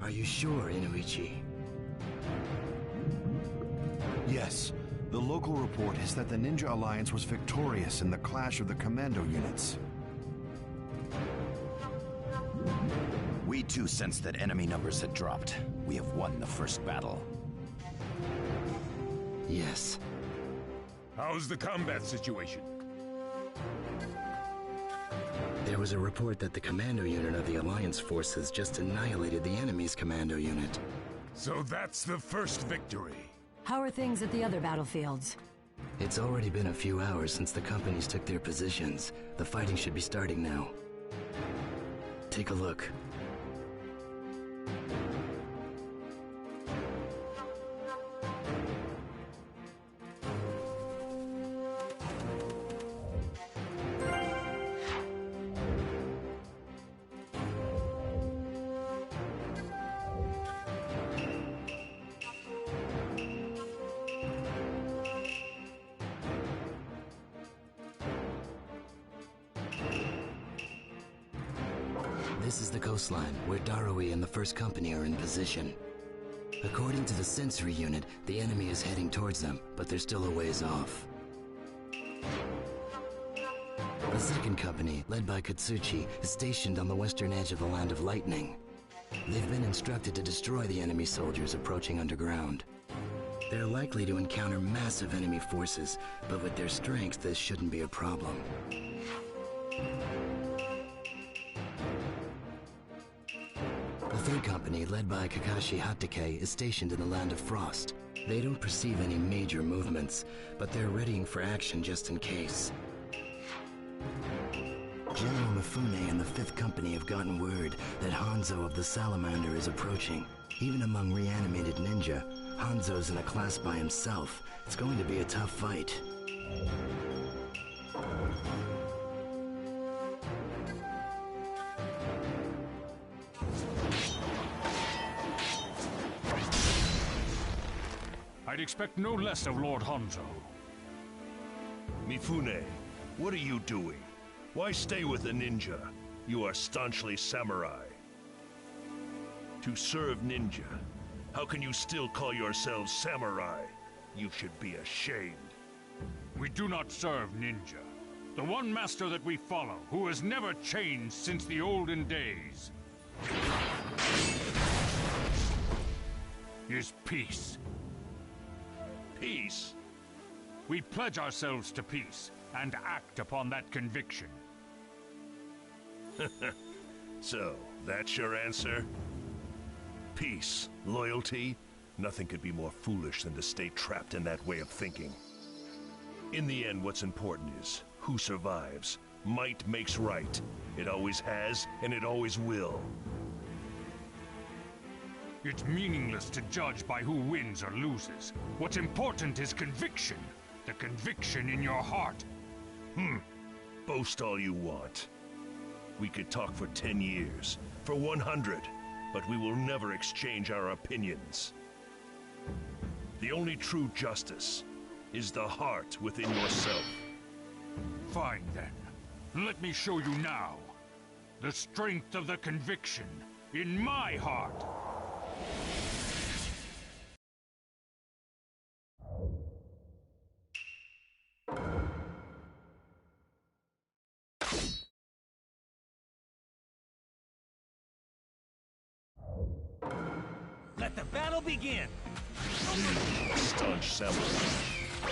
Are you sure, Inuichi? Yes. The local report is that the Ninja Alliance was victorious in the clash of the commando units. We too sensed that enemy numbers had dropped. We have won the first battle. Yes. How's the combat situation? There was a report that the commando unit of the Alliance forces just annihilated the enemy's commando unit. So that's the first victory. How are things at the other battlefields? It's already been a few hours since the companies took their positions. The fighting should be starting now. Take a look. This is the coastline, where Darui and the First Company are in position. According to the sensory unit, the enemy is heading towards them, but they're still a ways off. The Second Company, led by Katsuchi, is stationed on the western edge of the Land of Lightning. They've been instructed to destroy the enemy soldiers approaching underground. They're likely to encounter massive enemy forces, but with their strength, this shouldn't be a problem. The Third Company, led by Kakashi Hatake, is stationed in the Land of Frost. They don't perceive any major movements, but they're readying for action just in case. General Mifune and the Fifth Company have gotten word that Hanzo of the Salamander is approaching. Even among reanimated ninja, Hanzo's in a class by himself. It's going to be a tough fight. I'd expect no less of Lord Hanzo. Mifune, what are you doing? Why stay with a ninja? You are staunchly samurai. To serve ninja, how can you still call yourselves samurai? You should be ashamed. We do not serve ninja. The one master that we follow, who has never changed since the olden days, is peace. Peace? We pledge ourselves to peace and act upon that conviction. So, that's your answer? Peace, loyalty? Nothing could be more foolish than to stay trapped in that way of thinking. In the end, what's important is who survives. Might makes right. It always has, and it always will. It's meaningless to judge by who wins or loses. What's important is conviction. The conviction in your heart. Boast all you want. We could talk for 10 years, for 100, but we will never exchange our opinions. The only true justice is the heart within yourself. Fine then. Let me show you now. The strength of the conviction in my heart. Let the battle begin! Staunch samurai,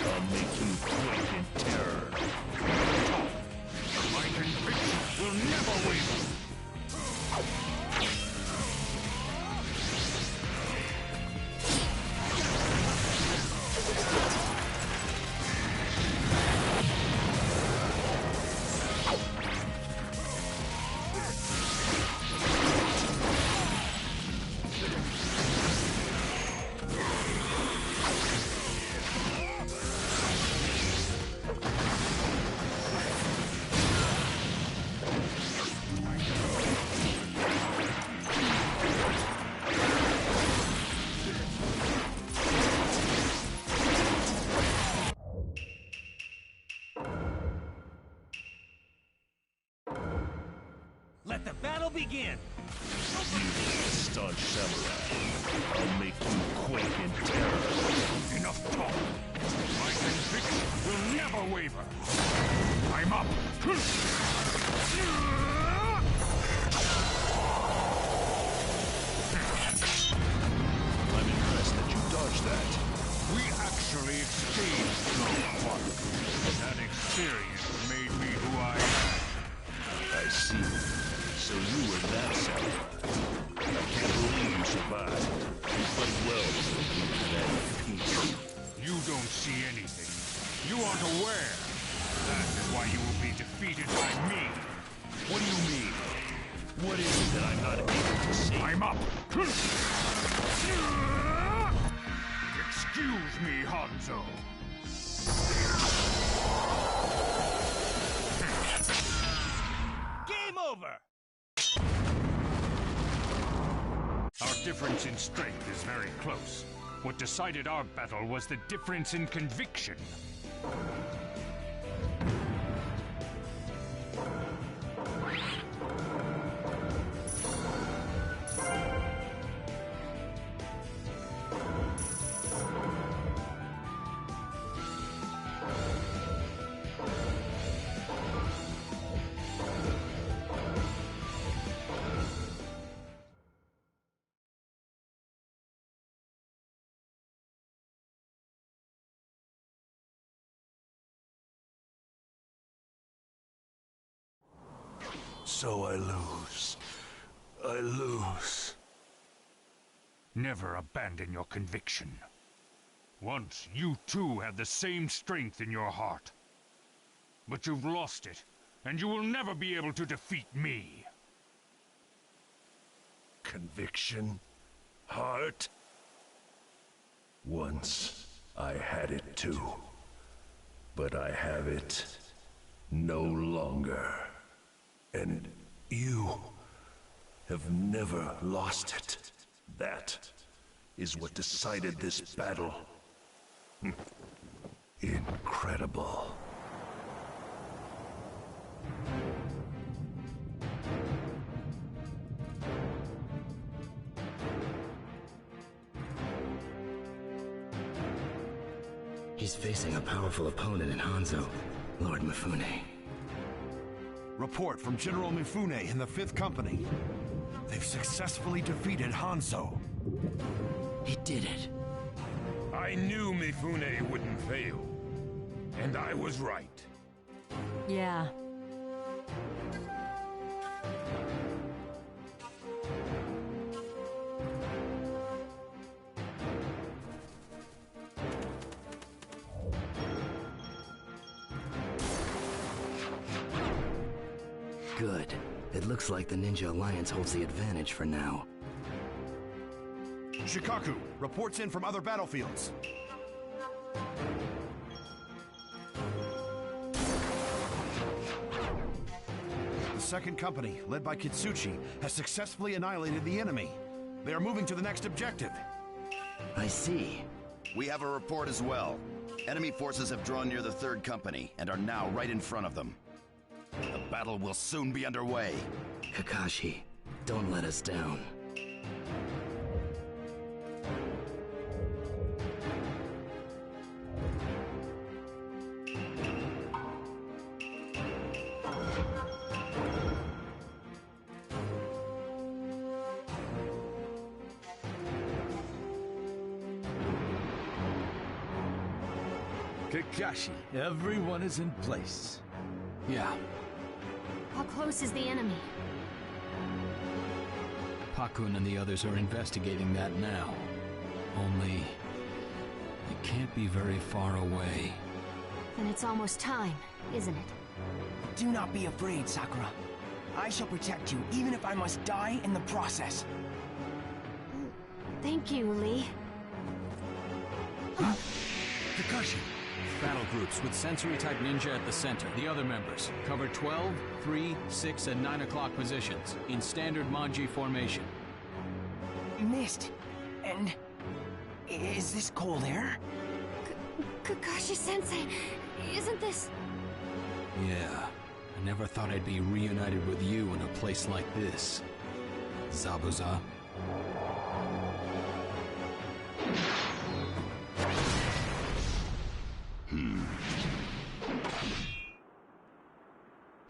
I'll make you quake in terror. My conviction will never waver! Let the battle begin! Staunch samurai, I'll make you quake in terror. Enough talk! My conviction will never waver! I'm up! I'm impressed that you dodged that. We actually exchanged no one. That experience made me who I am. I see. So you were that samurai. I can't believe you survived. You played well to that peace. You don't see anything. You aren't aware. That is why you will be defeated by me. What do you mean? What is it that I'm not able to see? I'm up! Excuse me, Hanzo. Game over! Our difference in strength is very close. What decided our battle was the difference in conviction. So I lose. I lose. Never abandon your conviction. Once, you too had the same strength in your heart. But you've lost it, and you will never be able to defeat me. Conviction? Heart? Once I had it too. But I have it no longer. And you have never lost it. That is what decided this battle. Incredible. He's facing a powerful opponent in Hanzo, Lord Mifune. Report from General Mifune in the 5th Company. They've successfully defeated Hanzo. He did it. I knew Mifune wouldn't fail. And I was right. Yeah. Good. It looks like the Ninja Alliance holds the advantage for now. Shikaku, reports in from other battlefields. The 2nd Company, led by Kitsuchi, has successfully annihilated the enemy. They are moving to the next objective. I see. We have a report as well. Enemy forces have drawn near the 3rd Company and are now right in front of them. The battle will soon be underway. Kakashi, don't let us down. Kakashi, everyone is in place. Yeah. How close is the enemy? Pakun and the others are investigating that now. Only, it can't be very far away. Then it's almost time, isn't it? Do not be afraid, Sakura. I shall protect you, even if I must die in the process. Thank you, Lee. Kakashi! Battle groups with sensory-type ninja at the center. The other members cover 12, 3, 6, and 9 o'clock positions in standard manji formation. Missed. And... is this cold air? Kakashi-sensei, isn't this... Yeah, I never thought I'd be reunited with you in a place like this. Zabuza.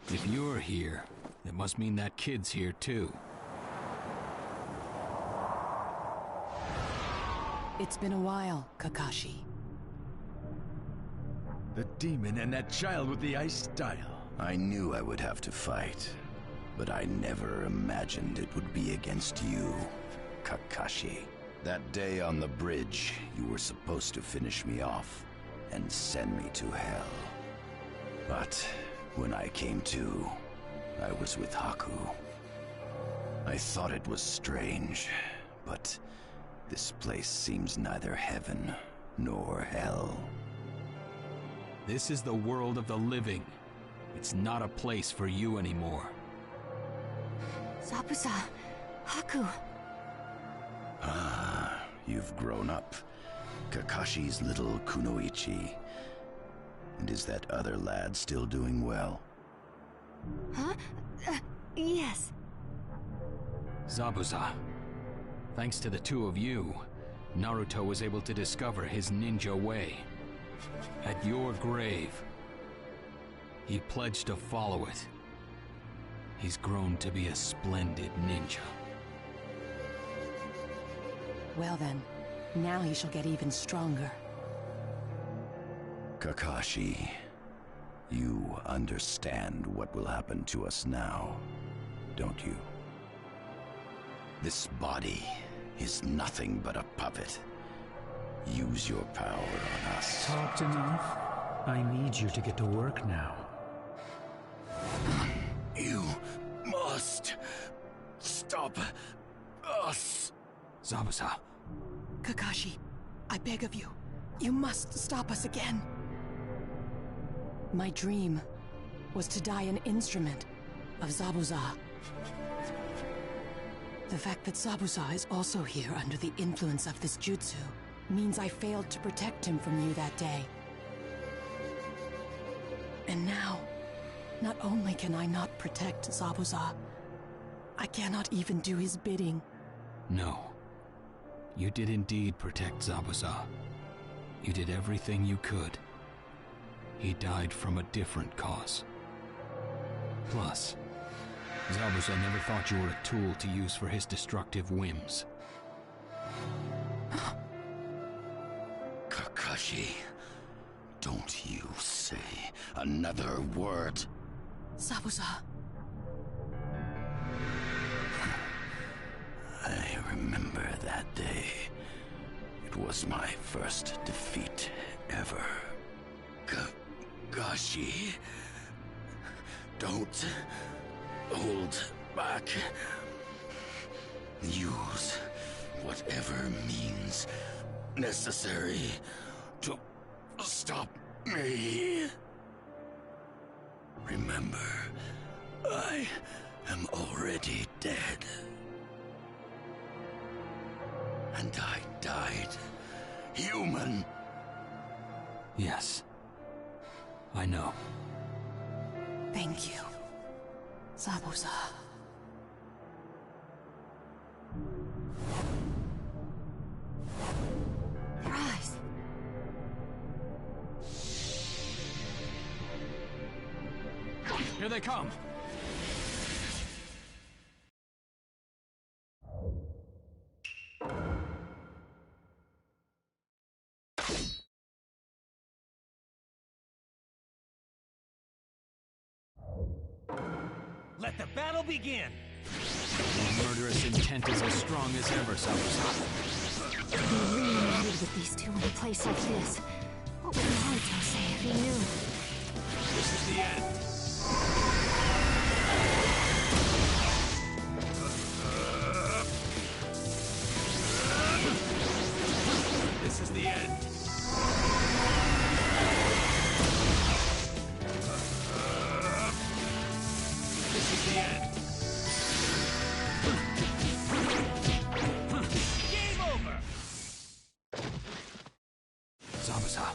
If you're here, it must mean that kid's here too. It's been a while, Kakashi. The demon and that child with the ice style. I knew I would have to fight, but I never imagined it would be against you, Kakashi. That day on the bridge, you were supposed to finish me off and send me to hell. But when I came to, I was with Haku. I thought it was strange, but this place seems neither heaven nor hell. This is the world of the living. It's not a place for you anymore. Zabuza, Haku. Ah, you've grown up. Kakashi's little Kunoichi. And is that other lad still doing well? Huh? Yes. Zabuza. Thanks to the two of you, Naruto was able to discover his ninja way. At your grave. He pledged to follow it. He's grown to be a splendid ninja. Well then, now he shall get even stronger. Kakashi, you understand what will happen to us now, don't you? This body is nothing but a puppet. Use your power on us. Talked enough? I need you to get to work now. You must stop us. Zabuza. Kakashi, I beg of you. You must stop us again. My dream was to die an instrument of Zabuza. The fact that Zabuza is also here under the influence of this jutsu means I failed to protect him from you that day. And now, not only can I not protect Zabuza, I cannot even do his bidding. No. You did indeed protect Zabuza. You did everything you could. He died from a different cause. Plus, Zabuza never thought you were a tool to use for his destructive whims. Kakashi, don't you say another word. Zabuza. I remember that day. It was my first defeat ever. Kakashi, don't hold back. Use whatever means necessary to stop me. Remember, I am already dead. And I died human. Yes. I know. Thank you, Zabuza. Here they come! Let the battle begin! Your murderous intent is as strong as ever, Sabusa. He really needed with these two in a place like this. What would Naruto say if he knew? This is the end. This is the end. This is the end. Game over! Zabuza.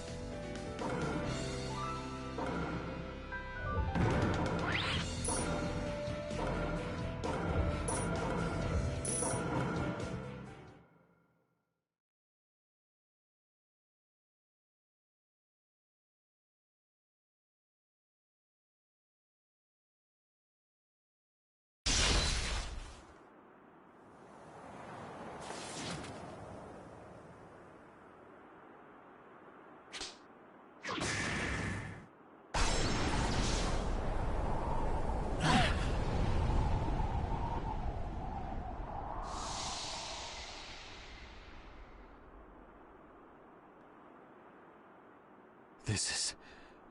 This is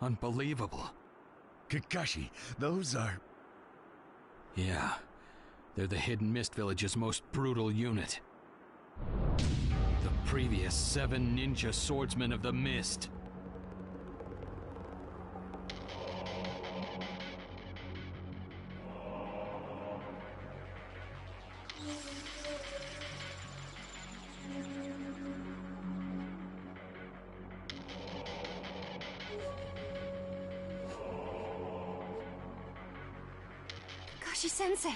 unbelievable. Kakashi, those are... Yeah, they're the Hidden Mist Village's most brutal unit. The previous 7 ninja swordsmen of the Mist. Sensei.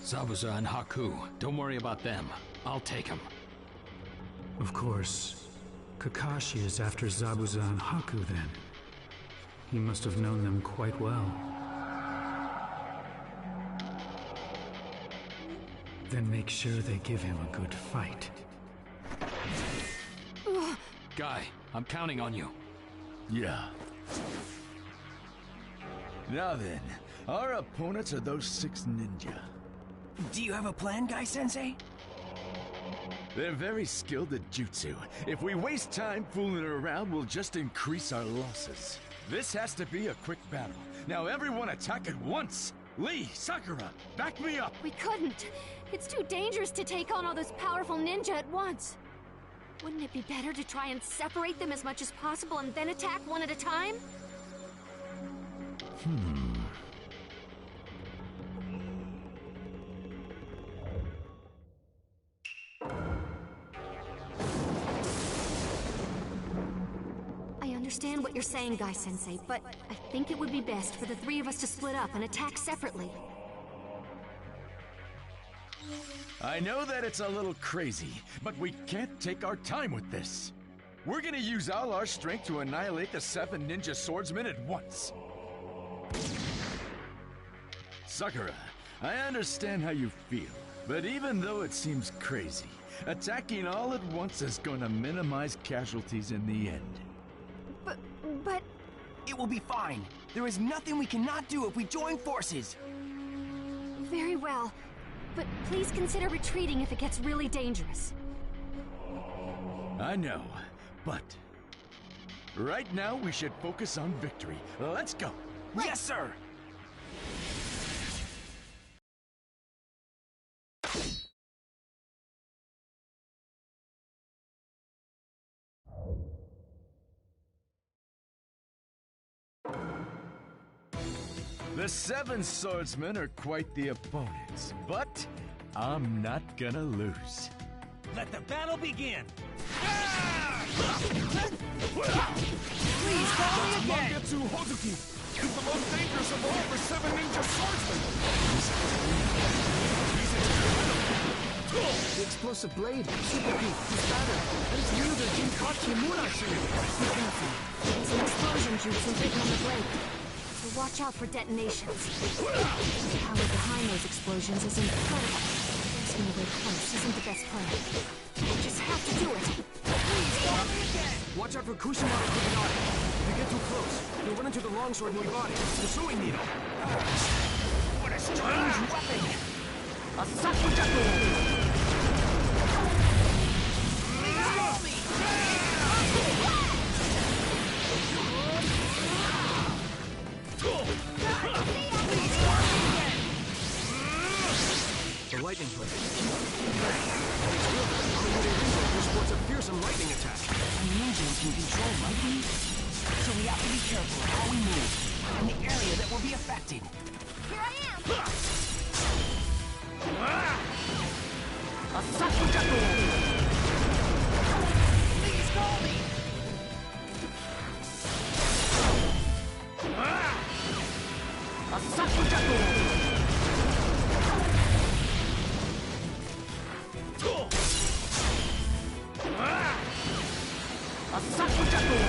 Zabuza and Haku, don't worry about them. I'll take them. Of course. Kakashi is after Zabuza and Haku then. He must have known them quite well. Then make sure they give him a good fight. Guy, I'm counting on you. Yeah. Now then, our opponents are those 6 ninja. Do you have a plan, Guy-sensei? They're very skilled at jutsu. If we waste time fooling around, we'll just increase our losses. This has to be a quick battle. Now everyone attack at once! Lee, Sakura, back me up! We couldn't. It's too dangerous to take on all those powerful ninja at once. Wouldn't it be better to try and separate them as much as possible and then attack one at a time? I understand what you're saying, Guy-sensei, but I think it would be best for the 3 of us to split up and attack separately. I know that it's a little crazy, but we can't take our time with this. We're gonna use all our strength to annihilate the 7 ninja swordsmen at once. Sakura, I understand how you feel, but even though it seems crazy, attacking all at once is gonna minimize casualties in the end. But... It will be fine. There is nothing we cannot do if we join forces. Very well, but please consider retreating if it gets really dangerous. I know, but... right now we should focus on victory. Let's go! Yes, sir! The 7 swordsmen are quite the opponents, but I'm not gonna lose. Let the battle begin! Please, call me again! Mangetsu Hozuki is the most dangerous of all the 7 ninja swordsmen! The explosive blade, Super Beat, is battered, and its wielder Jinkachi Murashi. Be careful. There's an explosion jutsu hidden on the blade, so watch out for detonations. The power behind those explosions is incredible. Facing away close isn't the best plan. I just have to do it. Please, follow me again! Watch out for Kushimoto Kuminari. If you get too close, you'll run into the longsword Muibari, the sewing needle. What a strange weapon! A Sakujaku! Please call me! The lightning blade. Who sports a fearsome lightning attack. A ninja can control lightning, so we have to be careful of how we move and the area that will be affected. Here I am! A Sakujaku! Please call me! A Sakujaku! A Sakujaku!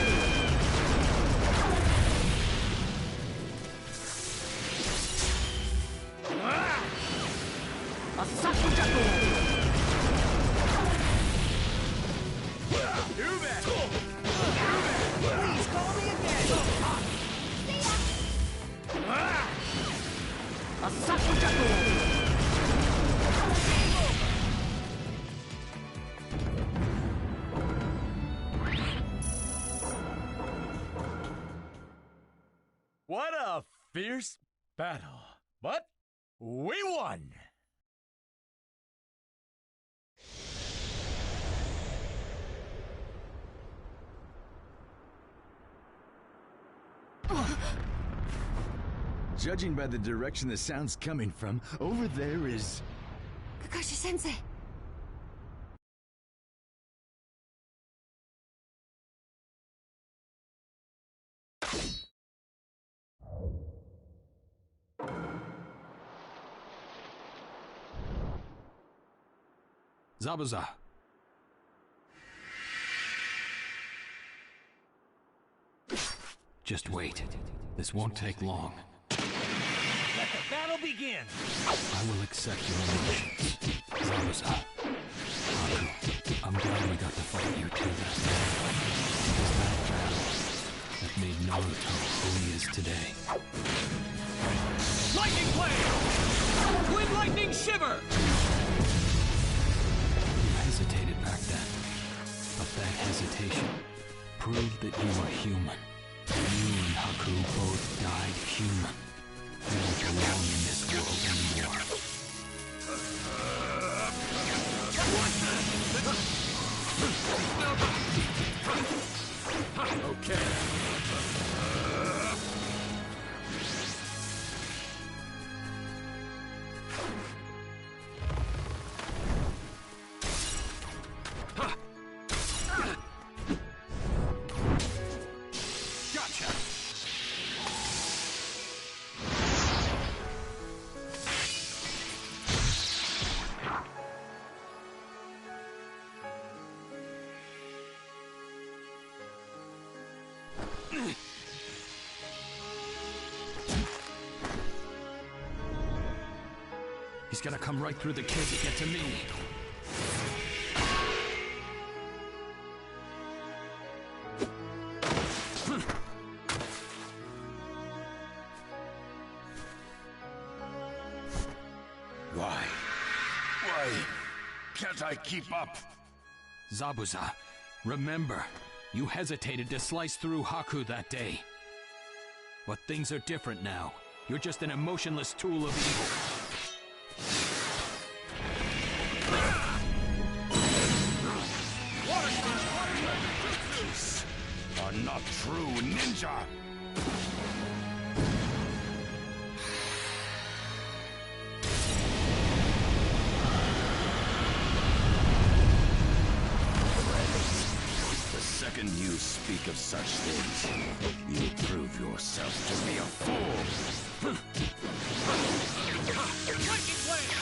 A Sakujaku! Please call me again! A Sakujaku! What a fierce battle. But we won! Judging by the direction the sound's coming from, over there is... Kakashi-sensei! Zabuza. Just wait. This won't take long. Let the battle begin! I will accept your emotions. Zabuza. Haku, I'm glad we got to fight you too that day. It was that battle that made Naruto who he is today. Lightning Blade! Twin Lightning Shiver! You hesitated back then, but that hesitation proved that you were human. You and Haku both died human. You don't belong in this world anymore. Okay. Gotcha! He's gonna come right through the kid to get to me. Why? Why can't I keep up? Zabuza, remember, you hesitated to slice through Haku that day. But things are different now. You're just an emotionless tool of evil. Are not true ninja. The second you speak of such things, you prove yourself to be a fool. Lightning Blade!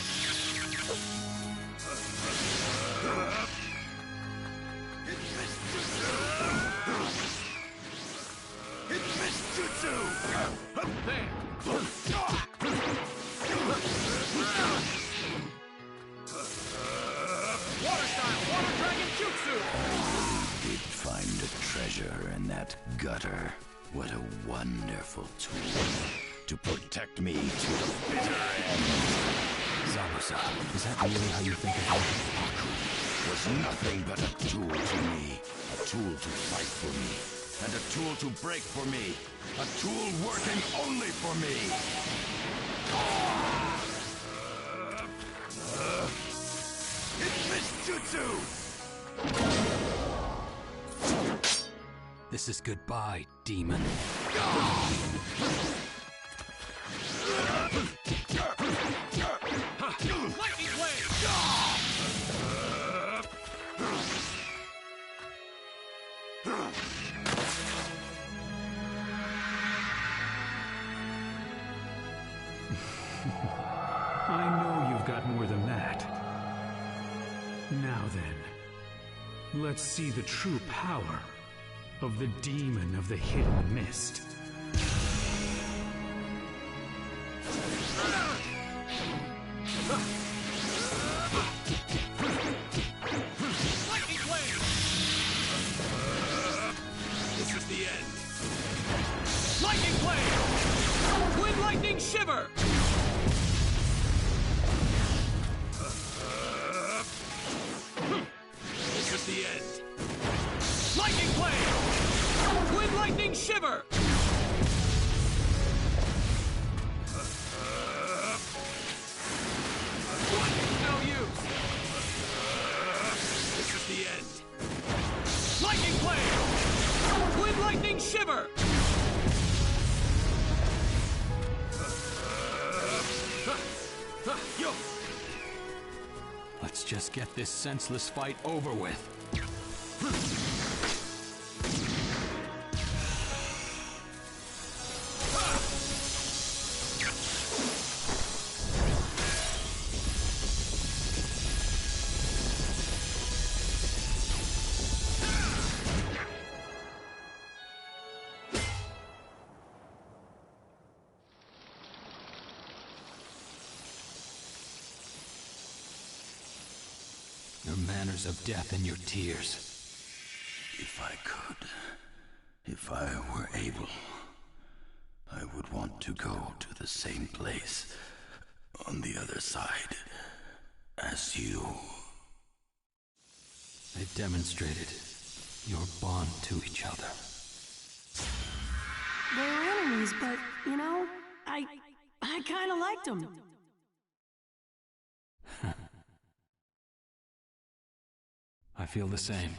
cutter. What a wonderful tool to protect me to the bitter end. Zabuza, is that really how you think of it? Was nothing but a tool to me. A tool to fight for me. And a tool to break for me. A tool working only for me. It's Mist Jutsu! This is goodbye, demon. Lightning Blade! I know you've got more than that. Now then, let's see the true power of the demon of the hidden mist. Lightning Blade! This is the end. Lightning Blade! Twin Lightning Shiver! This is the end. Lightning Blade! Twin Lightning Shiver! No use! This is the end. Lightning Blade! Twin Lightning Shiver! Yo! Let's just get this senseless fight over with. Your manners of death and your tears. If I could, if I were able, I would want to go to the same place on the other side as you. They've demonstrated your bond to each other. They were enemies, but, you know, I kind of liked them. I feel the same.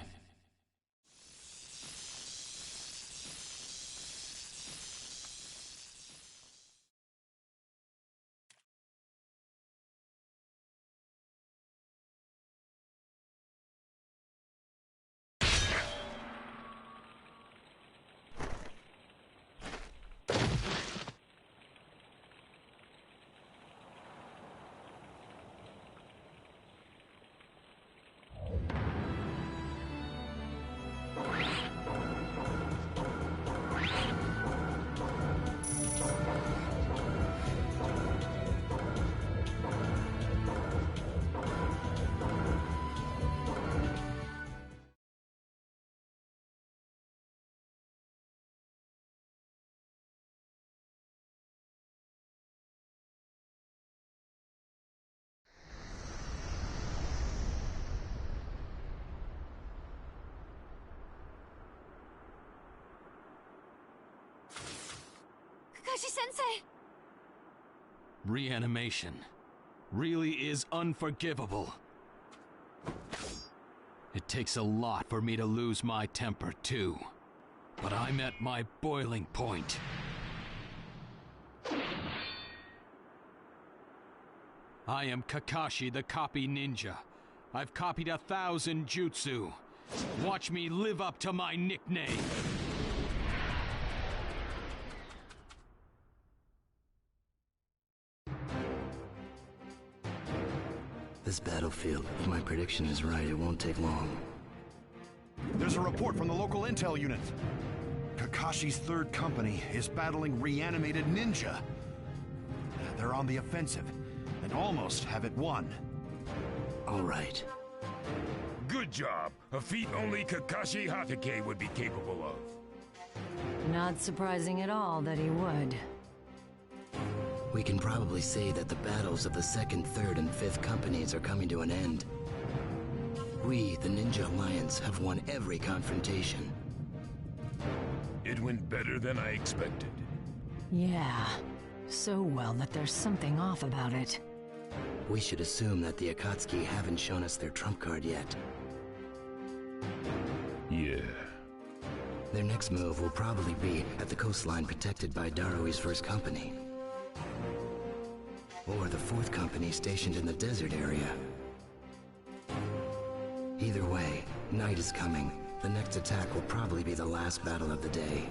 Kakashi-sensei! Reanimation really is unforgivable. It takes a lot for me to lose my temper, too. But I'm at my boiling point. I am Kakashi the Copy Ninja. I've copied 1,000 jutsu. Watch me live up to my nickname. This battlefield, if my prediction is right, it won't take long. There's a report from the local intel unit. Kakashi's third company is battling reanimated ninja. They're on the offensive and almost have it won. All right. Good job. A feat only Kakashi Hatake would be capable of. Not surprising at all that he would. We can probably say that the battles of the 2nd, 3rd, and 5th companies are coming to an end. We, the Ninja Alliance, have won every confrontation. It went better than I expected. Yeah, so well that there's something off about it. We should assume that the Akatsuki haven't shown us their trump card yet. Yeah. Their next move will probably be at the coastline protected by Darui's 1st company. Or the 4th company stationed in the desert area. Either way, night is coming. The next attack will probably be the last battle of the day.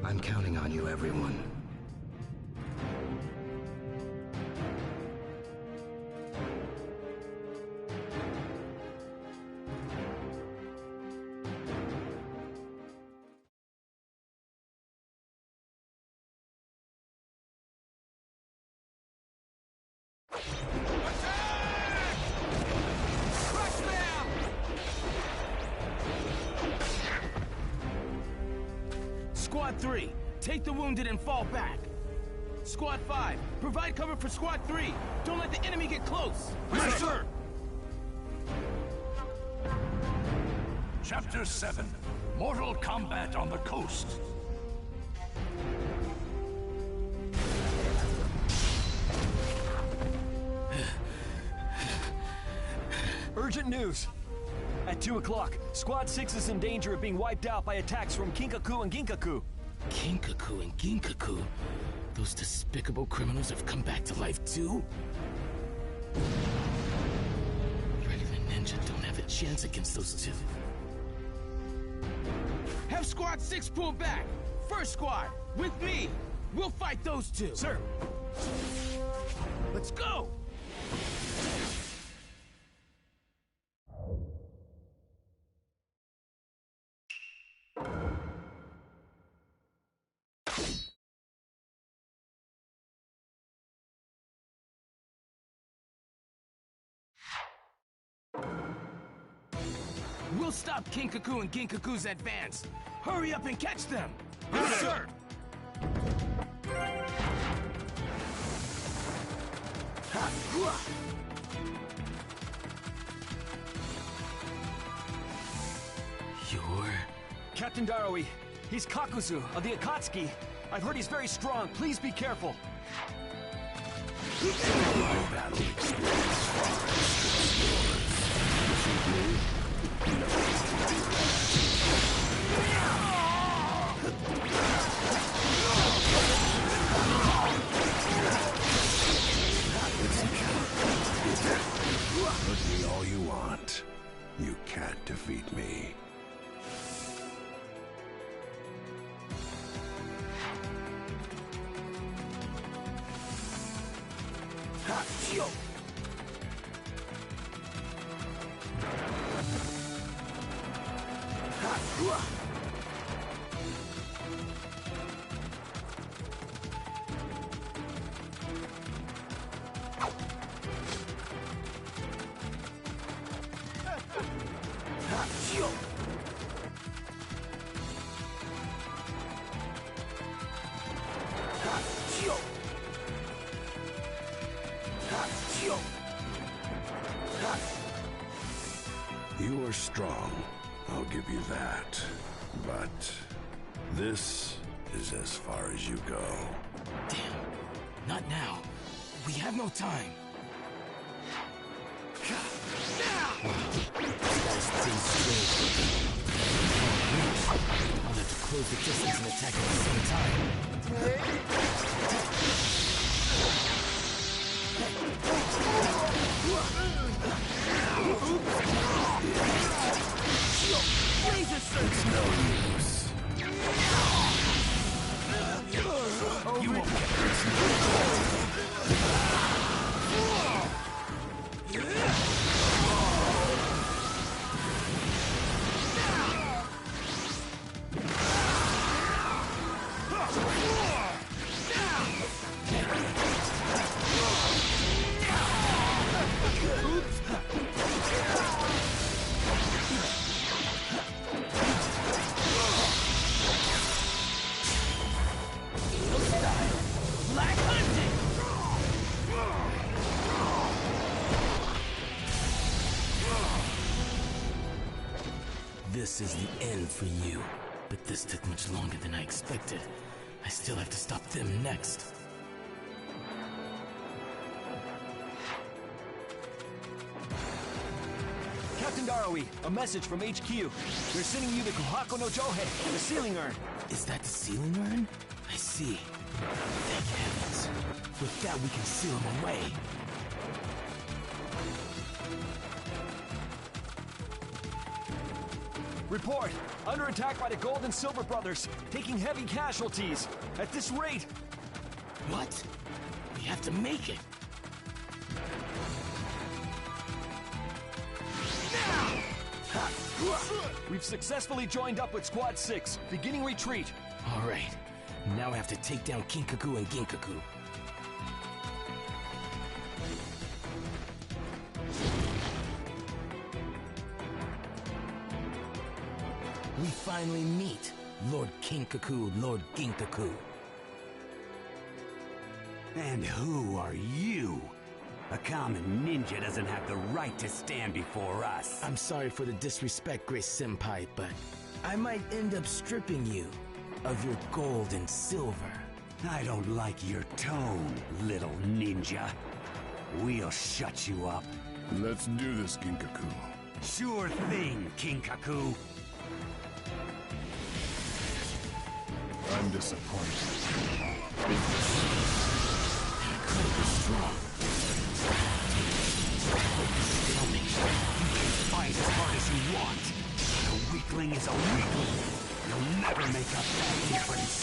I'm counting on you, everyone. Squad 3, take the wounded and fall back. Squad 5, provide cover for Squad 3. Don't let the enemy get close. Yes, sir! Chapter 7, Mortal Kombat on the Coast. Urgent news! At 2 o'clock, Squad 6 is in danger of being wiped out by attacks from Kinkaku and Ginkaku. Kinkaku and Ginkaku? Those despicable criminals have come back to life too? Regular ninja don't have a chance against those two. Have Squad 6 pull back. First Squad, with me. We'll fight those two. Sir. Let's go! We'll stop Kinkaku and Ginkaku's advance. Hurry up and catch them! Yes, sir! You're... Captain Darui. He's Kakuzu of the Akatsuki. I've heard he's very strong. Please be careful. My battle experience far outstrips yours. Hurt me all you want. You can't defeat me. You are strong, I'll give you that. But this is as far as you go. Damn, not now. We have no time. I'll have to close the distance and attack at the same time. Laser search! No use. You won't get this. This is the end for you. But this took much longer than I expected. I still have to stop them next. Captain Darowi, a message from HQ. They're sending you the Kohako no Johei, the sealing urn. Is that the sealing urn? I see. Thank heavens. With that, we can seal him away. Report! Under attack by the Gold and Silver Brothers, taking heavy casualties. At this rate... What? We have to make it. We've successfully joined up with Squad 6, beginning retreat. All right. Now I have to take down Kinkaku and Ginkaku. We finally meet, Lord Kinkaku, Lord Ginkaku. And who are you? A common ninja doesn't have the right to stand before us. I'm sorry for the disrespect, Grace Senpai, but I might end up stripping you of your gold and silver. I don't like your tone, little ninja. We'll shut you up. Let's do this, Ginkaku. Sure thing, Kinkaku. I'm disappointed. Incredibly strong. You can fight as hard as you want. A weakling is a weakling. You'll never make up that difference.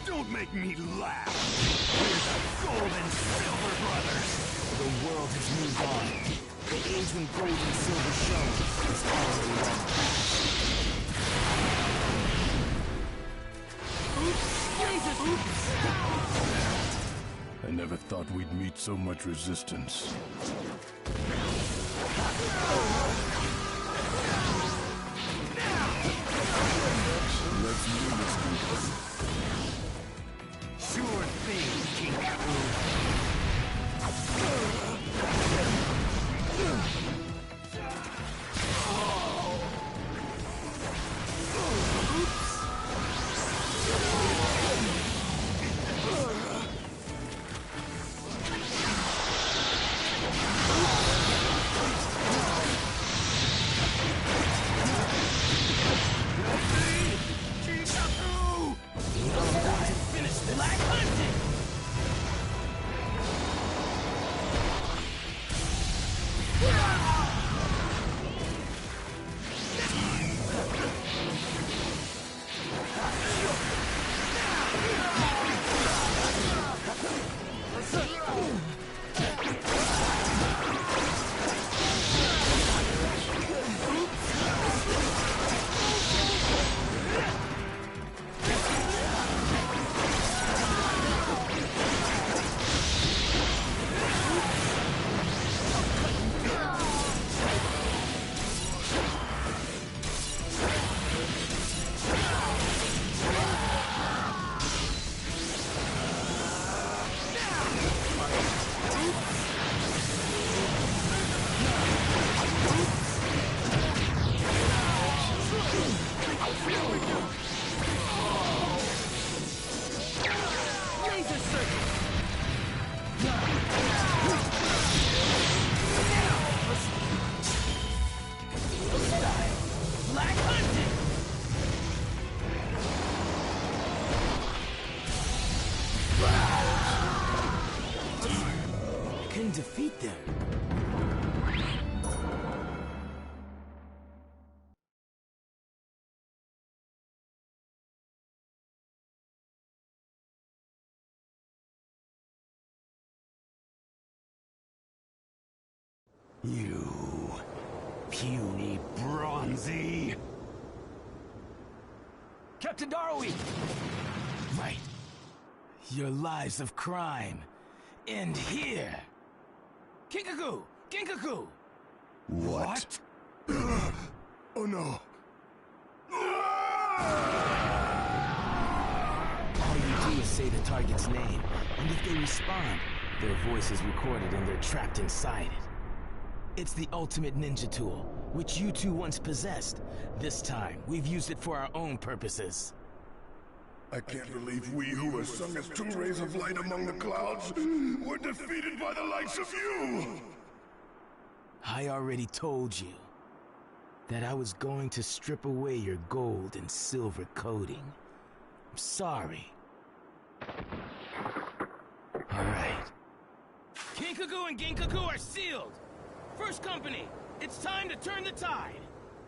Don't make me laugh. We're the Gold and Silver Brothers. The world has moved on. The age when gold and silver shone is already long past. I never thought we'd meet so much resistance. Let's do this, Ginkaku. Sure thing, Kinkaku. Defeat them. You puny bronzy. Captain Darowi! Right. Your lives of crime end here. Kinkaku! Kinkaku! What? Oh no. All you do is say the target's name, and if they respond, their voice is recorded and they're trapped inside it. It's the ultimate ninja tool, which you two once possessed. This time, we've used it for our own purposes. I can't believe we who were sung as two rays of light among the clouds were defeated by the likes of you! I already told you that I was going to strip away your gold and silver coating. I'm sorry. Alright. Kinkaku and Ginkaku are sealed! First Company, it's time to turn the tide!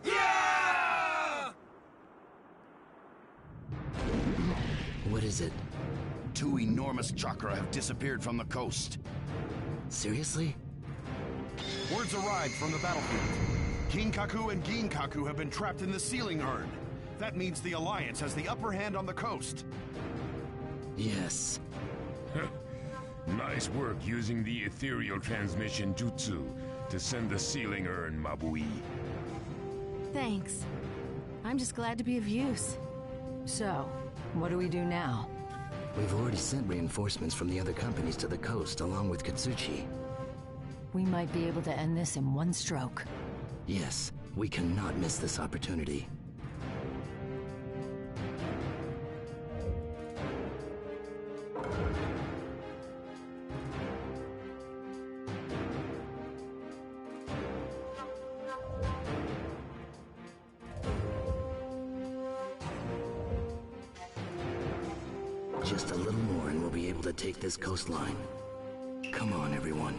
Yeah! What is it? Two enormous chakra have disappeared from the coast. Seriously? Words arrived from the battlefield. Kinkaku and Ginkaku have been trapped in the sealing urn. That means the Alliance has the upper hand on the coast. Yes. Nice work using the ethereal transmission jutsu to send the sealing urn, Mabui. Thanks. I'm just glad to be of use. So, what do we do now? We've already sent reinforcements from the other companies to the coast, along with Katsuchi. We might be able to end this in one stroke. Yes, we cannot miss this opportunity. Just a little more and we'll be able to take this coastline. Come on, everyone.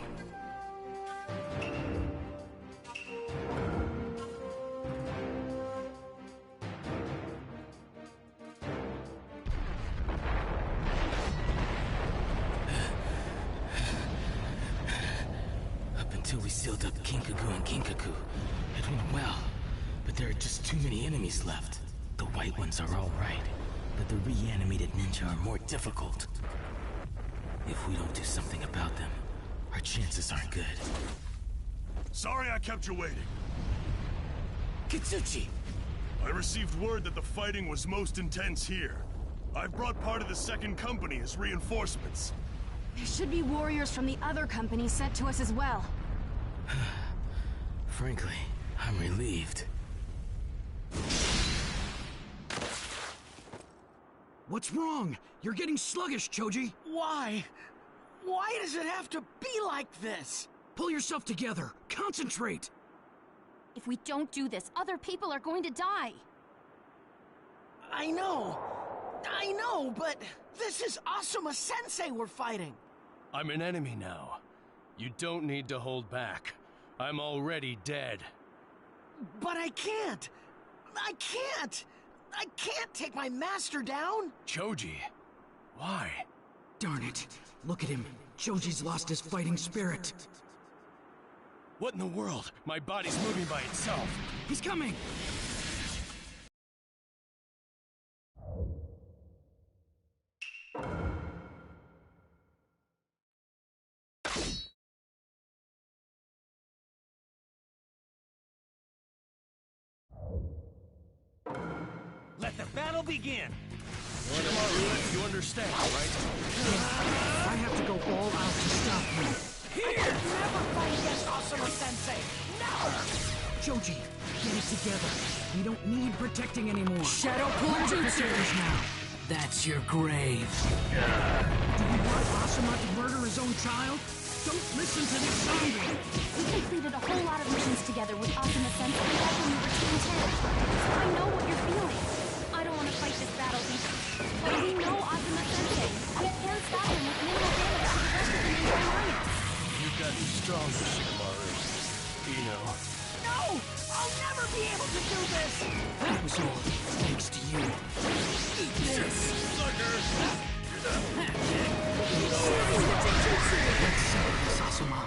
Up until we sealed up Kinkaku and Ginkaku, it went well. But there are just too many enemies left. The white ones are all right, but the reanimated ninja are more difficult. If we don't do something about them, our chances aren't good. Sorry I kept you waiting. Katsuchi! I received word that the fighting was most intense here. I've brought part of the second company as reinforcements. There should be warriors from the other companies sent to us as well. Frankly, I'm relieved. What's wrong? You're getting sluggish, Choji. Why? Why does it have to be like this? Pull yourself together. Concentrate. If we don't do this, other people are going to die. I know, but this is Asuma-sensei we're fighting. I'm an enemy now. You don't need to hold back. I'm already dead. But I can't. I can't take my master down. Choji, why? Darn it. Look at him. Choji's lost his fighting spirit. What in the world? My body's moving by itself. He's coming! Let the battle begin. You understand, right? I have to go all out to stop you. Here! Never fight against Asuma-sensei! Never! Choji, get it together. We don't need protecting anymore. Shadow pull jutsu now. That's your grave. Do you want Asuma to murder his own child? Don't listen to this zombie. We completed a whole lot of missions together with Asuma-sensei back when we were Team 10. So I know what you're feeling. I don't want to fight this battle either. But we know Asuma-sensei. We can stop him with minimal damage to the rest of the Ninja Alliance. You've got me stronger, Shikamaru. Ino. No! I'll never be able to do this! That was all thanks to you. This sucker! Let's settle this, Asuma.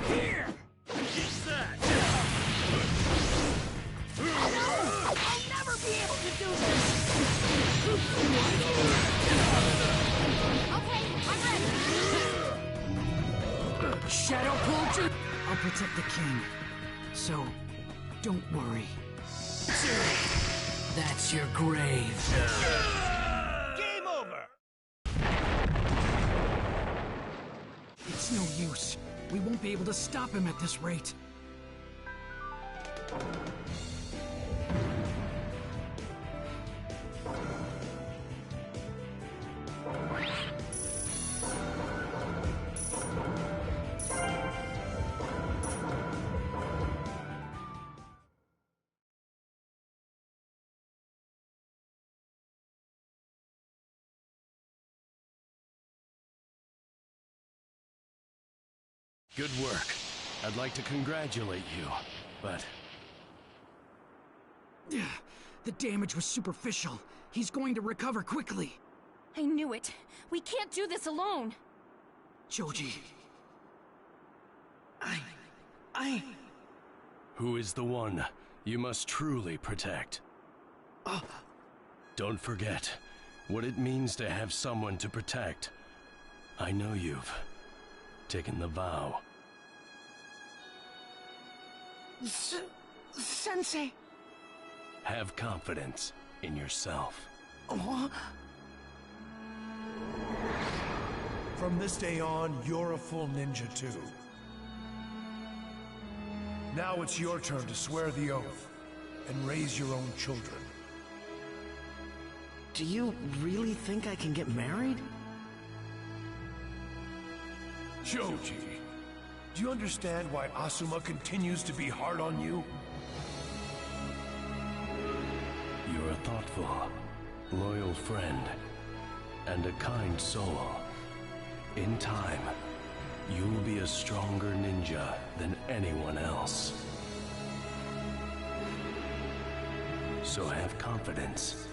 Here! Eat that! No! I'll never be able to do this! Okay, I'm ready. Shadow pull jutsu. I'll protect the king. So, don't worry. That's your grave. Game over! It's no use. We won't be able to stop him at this rate. Good work. I'd like to congratulate you, but... The damage was superficial. He's going to recover quickly. I knew it. We can't do this alone. Choji. Who is the one you must truly protect? Don't forget what it means to have someone to protect. I know you've taken the vow. Sensei! Have confidence in yourself. From this day on, you're a full ninja too. Now it's your turn to swear the oath and raise your own children. Do you really think I can get married? Choji, do you understand why Asuma continues to be hard on you? You're a thoughtful, loyal friend, and a kind soul. In time, you'll be a stronger ninja than anyone else. So have confidence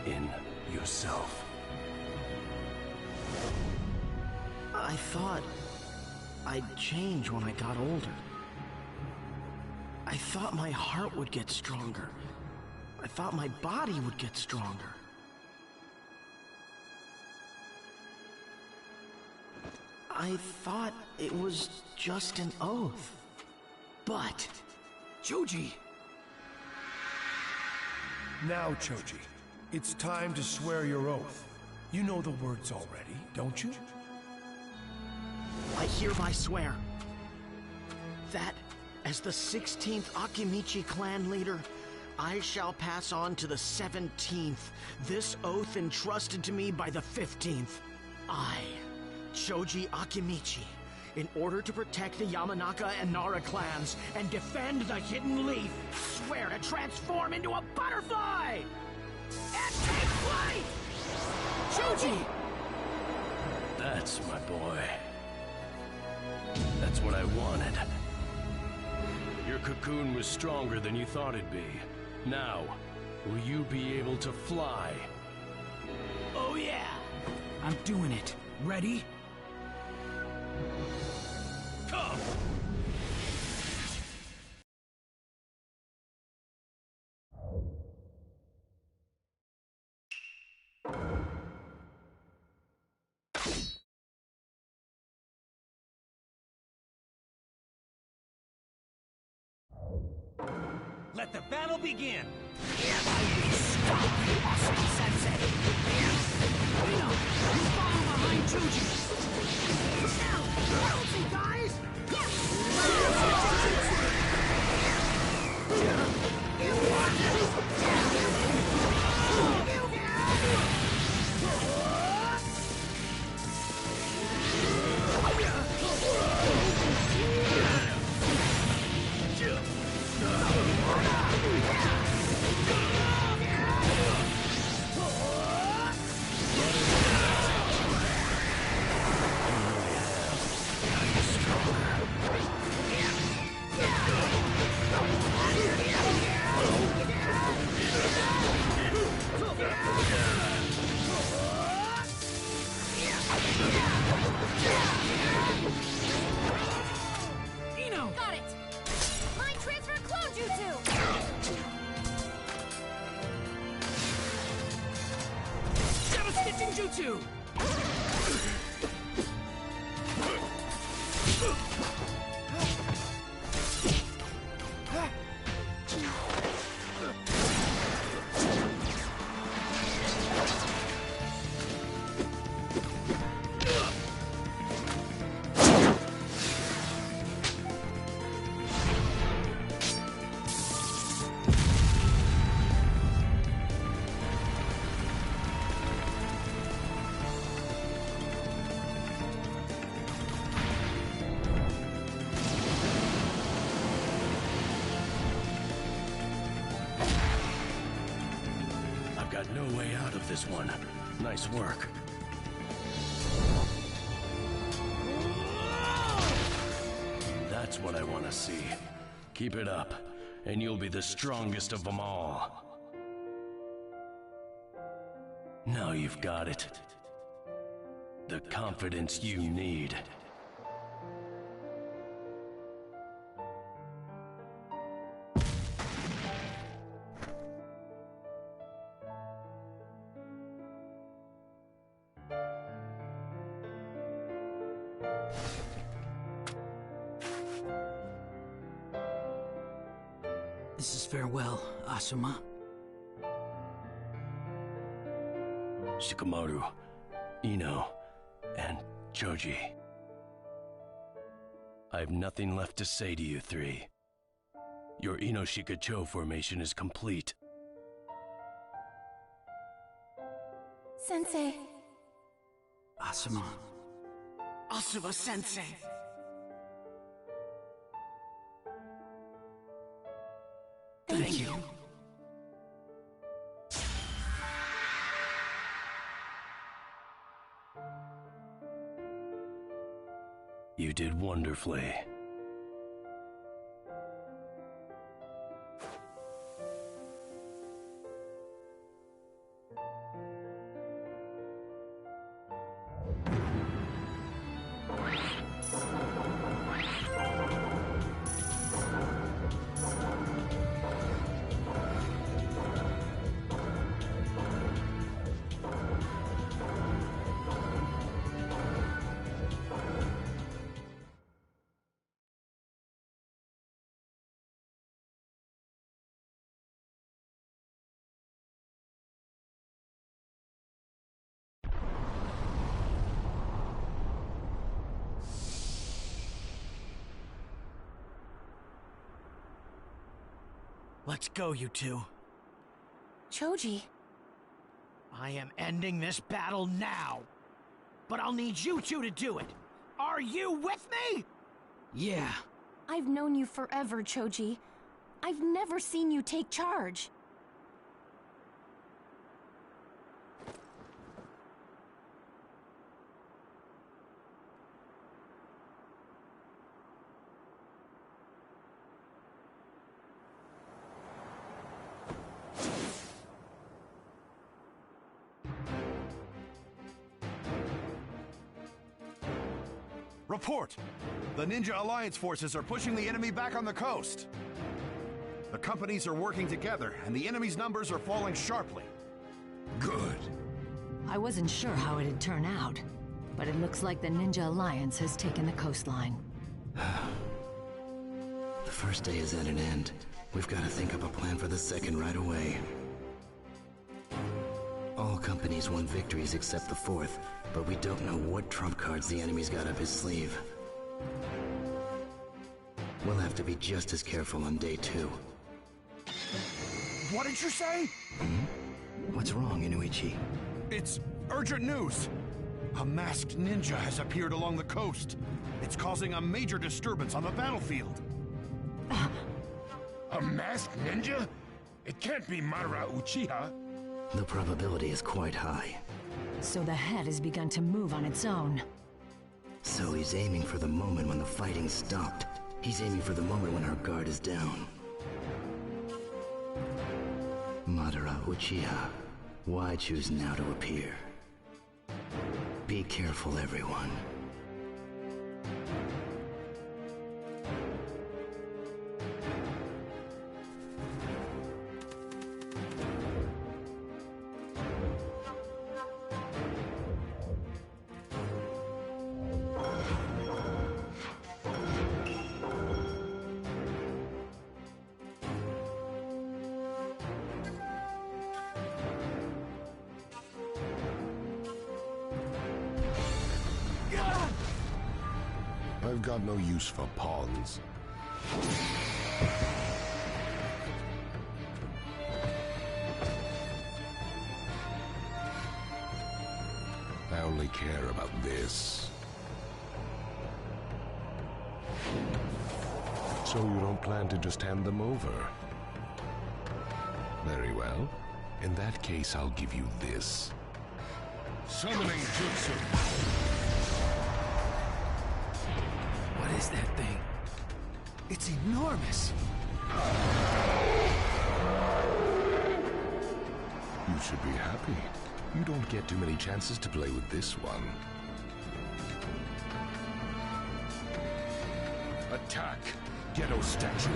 in yourself. I thought I'd change when I got older. I thought my heart would get stronger. I thought my body would get stronger. I thought it was just an oath. But... Choji! Now, Choji, it's time to swear your oath. You know the words already, don't you? I hereby swear that, as the 16th Akimichi clan leader, I shall pass on to the 17th this oath entrusted to me by the 15th. I, Choji Akimichi, in order to protect the Yamanaka and Nara clans and defend the Hidden Leaf, swear to transform into a butterfly and take flight! Choji! That's my boy. That's what I wanted. Your cocoon was stronger than you thought it'd be. Now, will you be able to fly? Oh yeah! I'm doing it. Ready? Come! Let the battle begin! Stop, awesome sensei! Reno, you follow behind Choji! Now, penalty, guys! Got it! Mind transfer clone jutsu! Shadow stitching jutsu! got no way out of this one. Nice work. That's what I want to see. Keep it up, and you'll be the strongest of them all. Now you've got it. The confidence you need. This is farewell, Asuma. Shikamaru, Ino, and Choji. I have nothing left to say to you three. Your Inoshikacho formation is complete. Sensei. Asuma. Asuma-sensei. Thank you. You did wonderfully. Let's go, you two. Choji. I am ending this battle now. But I'll need you two to do it. Are you with me? Yeah. I've known you forever, Choji. I've never seen you take charge. Report! The Ninja Alliance forces are pushing the enemy back on the coast. The companies are working together, and the enemy's numbers are falling sharply. Good. I wasn't sure how it'd turn out, but it looks like the Ninja Alliance has taken the coastline. The first day is at an end. We've got to think up a plan for the second right away. All companies won victories except the fourth, but we don't know what trump cards the enemy's got up his sleeve. We'll have to be just as careful on day 2. What did you say? What's wrong, Inuichi? It's urgent news! A masked ninja has appeared along the coast. It's causing a major disturbance on the battlefield. A masked ninja? It can't be Madara Uchiha. The probability is quite high. So the head has begun to move on its own. So he's aiming for the moment when the fighting stopped. He's aiming for the moment when our guard is down. Madara Uchiha, why choose now to appear? Be careful, everyone. I've got no use for pawns. I only care about this. So you don't plan to just hand them over? Very well. In that case, I'll give you this. Summoning Jutsu. What is that thing? It's enormous. You should be happy. You don't get too many chances to play with this one. Attack! Ghetto statue!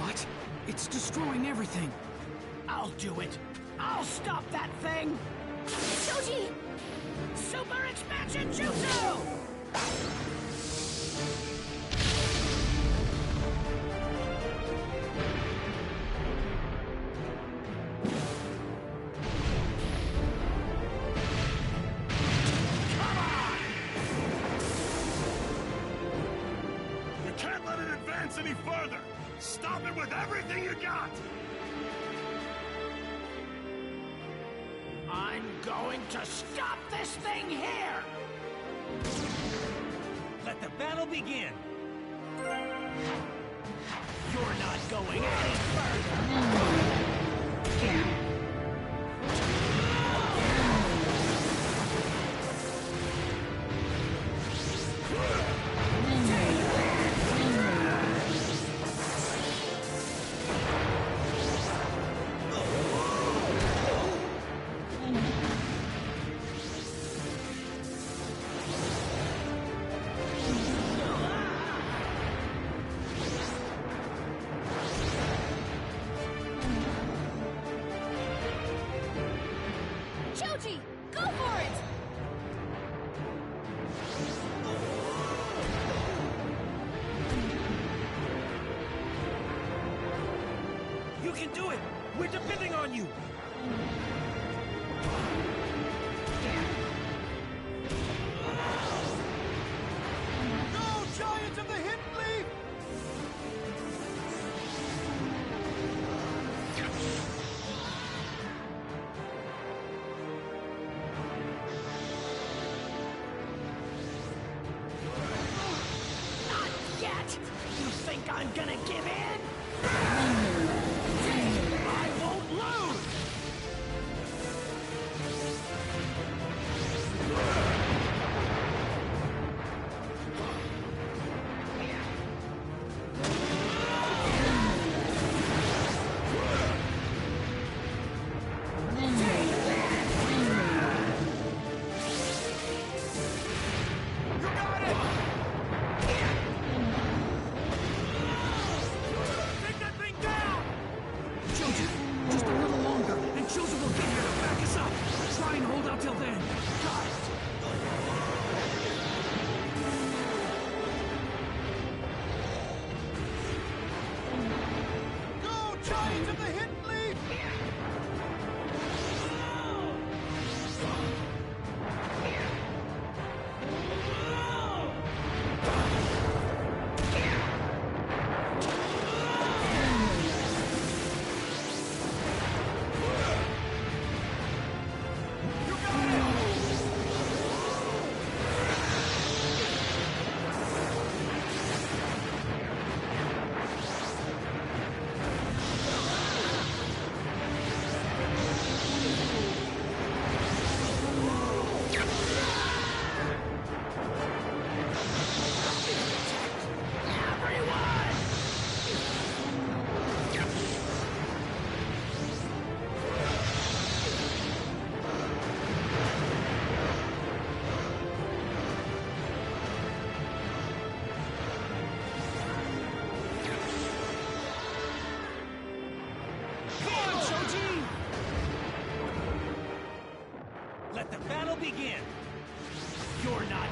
What? It's destroying everything. I'll do it. I'll stop that thing. Shoji! Super expansion jutsu! You can't let it advance any further! Stop it with everything you got! I'm going to stop this thing here! Let the battle begin. You're not going any further! Shoji! Go for it! You can do it! We're depending on you! Go, Giants of the Hidden Leaf! Not yet! You think I'm gonna give in? I won't lose!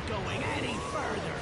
going any further!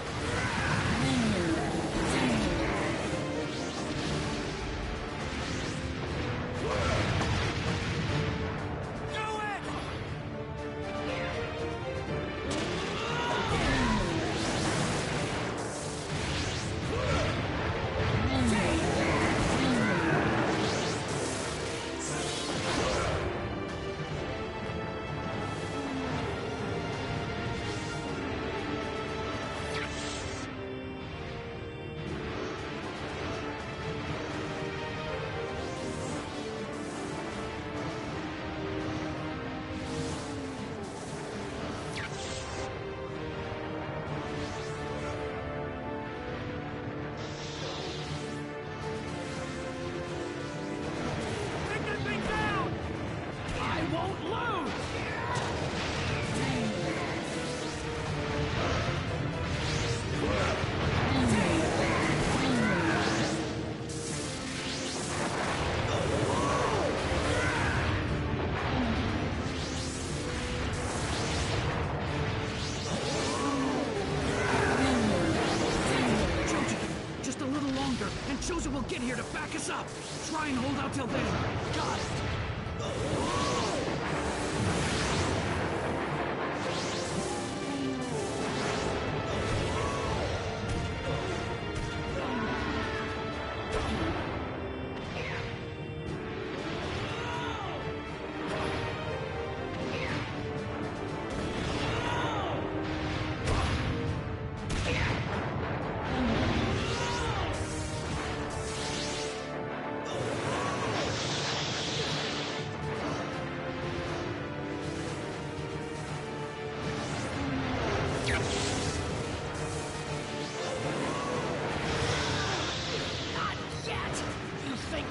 Chosen will get here to back us up. Try and hold out till then. Got it.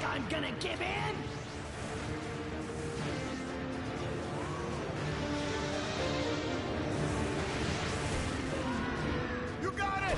I'm gonna give in? You got it!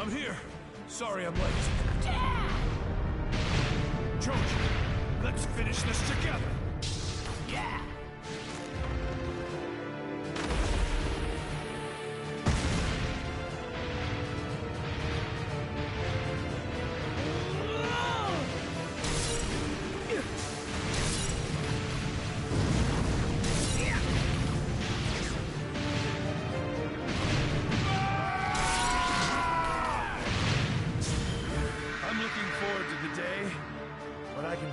I'm here. Sorry I'm late. Trojan, let's finish this together. Yeah.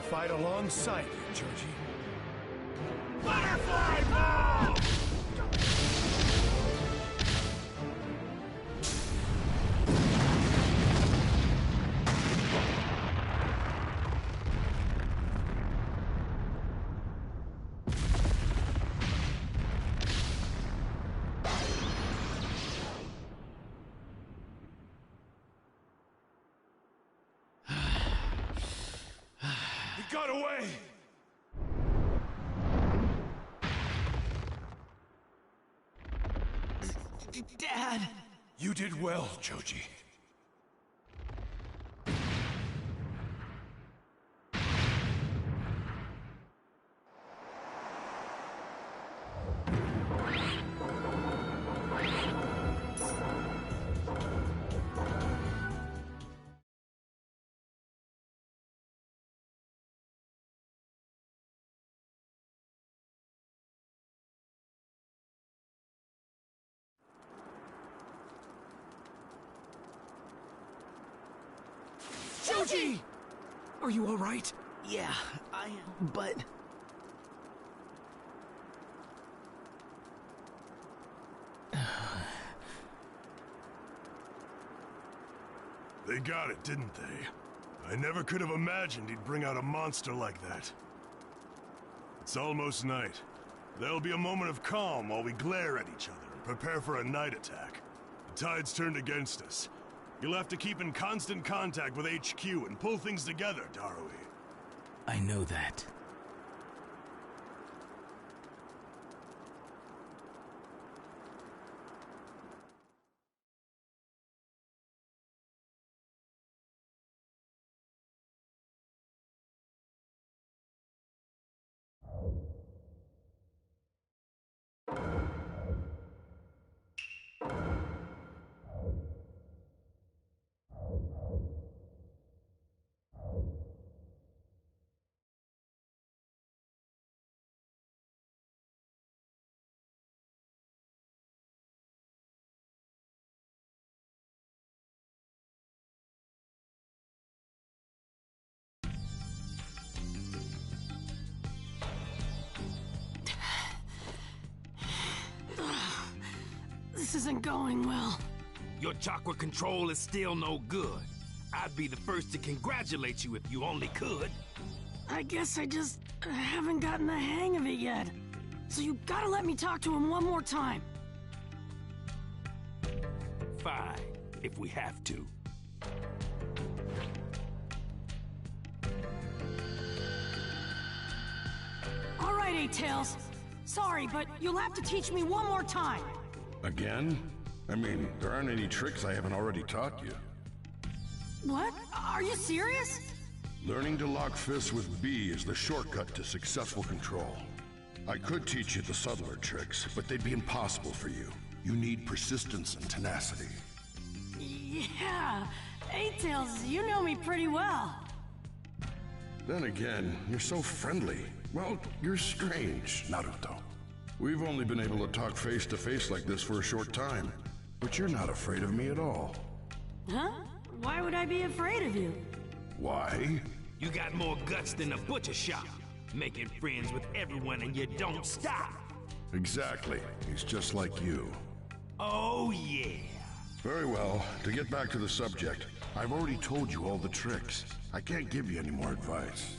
Fight alongside you, Georgie. Butterfly ball! He got away! Dad! You did well, Choji. Choji! Are you alright? Yeah, I am, but... They got it, didn't they? I never could have imagined he'd bring out a monster like that. It's almost night. There'll be a moment of calm while we glare at each other and prepare for a night attack. The tide's turned against us. You'll have to keep in constant contact with HQ and pull things together, Darui. I know that. This isn't going well. Your chakra control is still no good. I'd be the first to congratulate you if you only could. I guess I just haven't gotten the hang of it yet. So you gotta let me talk to him one more time. Fine, if we have to. All right, Eight Tails. Sorry, but you'll have to teach me one more time. Again? I mean, there aren't any tricks I haven't already taught you. What? Are you serious? Learning to lock fists with B is the shortcut to successful control. I could teach you the subtler tricks, but they'd be impossible for you. You need persistence and tenacity. Yeah, Eight Tails, you know me pretty well. Then again, you're so friendly. Well, you're strange, Naruto. We've only been able to talk face to face like this for a short time, but you're not afraid of me at all. Huh? Why would I be afraid of you? Why? You got more guts than a butcher shop, making friends with everyone and you don't stop. Exactly. He's just like you. Oh, yeah. Very well. To get back to the subject, I've already told you all the tricks. I can't give you any more advice.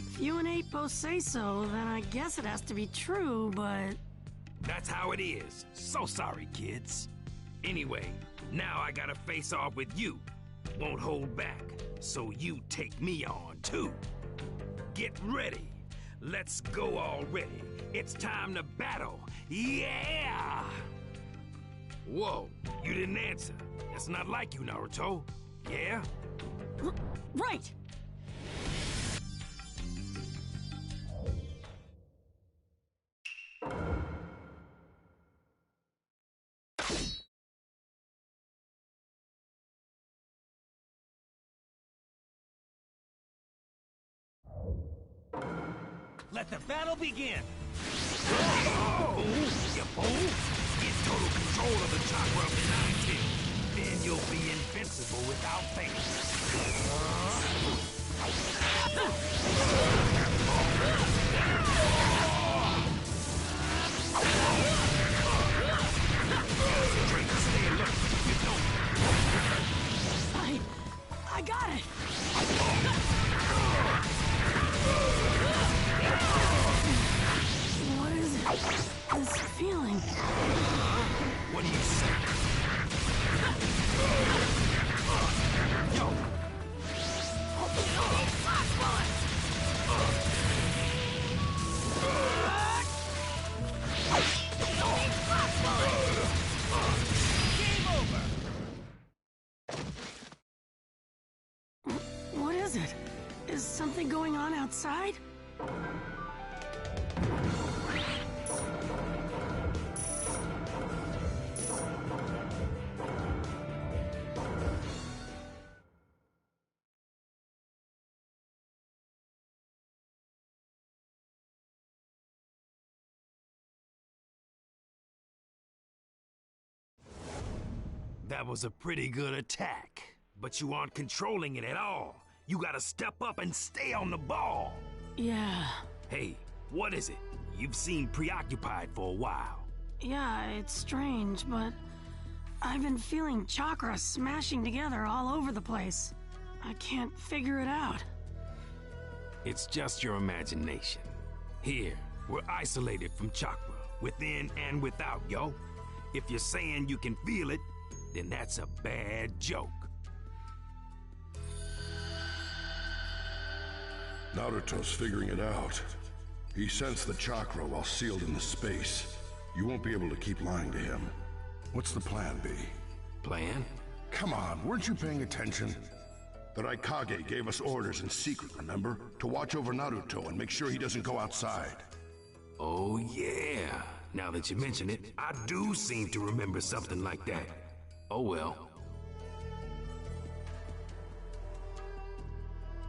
If you and Eight both say so, then I guess it has to be true, but... That's how it is. So sorry, kids. Anyway, now I gotta face off with you. Won't hold back, so you take me on, too. Get ready. Let's go already. It's time to battle. Yeah! Whoa, you didn't answer. That's not like you, Naruto. Yeah? Right! Let the battle begin! Oh, you fool! Get total control of the chakra of the Nine Tails. Then you'll be invincible without faith. Concentrate and stay alert. You don't. I got it! What is it? This feeling? What do you say? Yo! Flash bullet! something going on outside? That was a pretty good attack, but you aren't controlling it at all. You gotta step up and stay on the ball. Yeah. Hey, what is it? You've seemed preoccupied for a while. Yeah, it's strange, but I've been feeling chakra smashing together all over the place. I can't figure it out. It's just your imagination. Here, we're isolated from chakra, within and without, yo. If you're saying you can feel it, then that's a bad joke. Naruto's figuring it out. He sensed the chakra while sealed in the space. You won't be able to keep lying to him. What's the plan, B? Plan? Come on, weren't you paying attention? The Raikage gave us orders in secret, remember? To watch over Naruto and make sure he doesn't go outside. Oh yeah. Now that you mention it, I do seem to remember something like that. Oh well.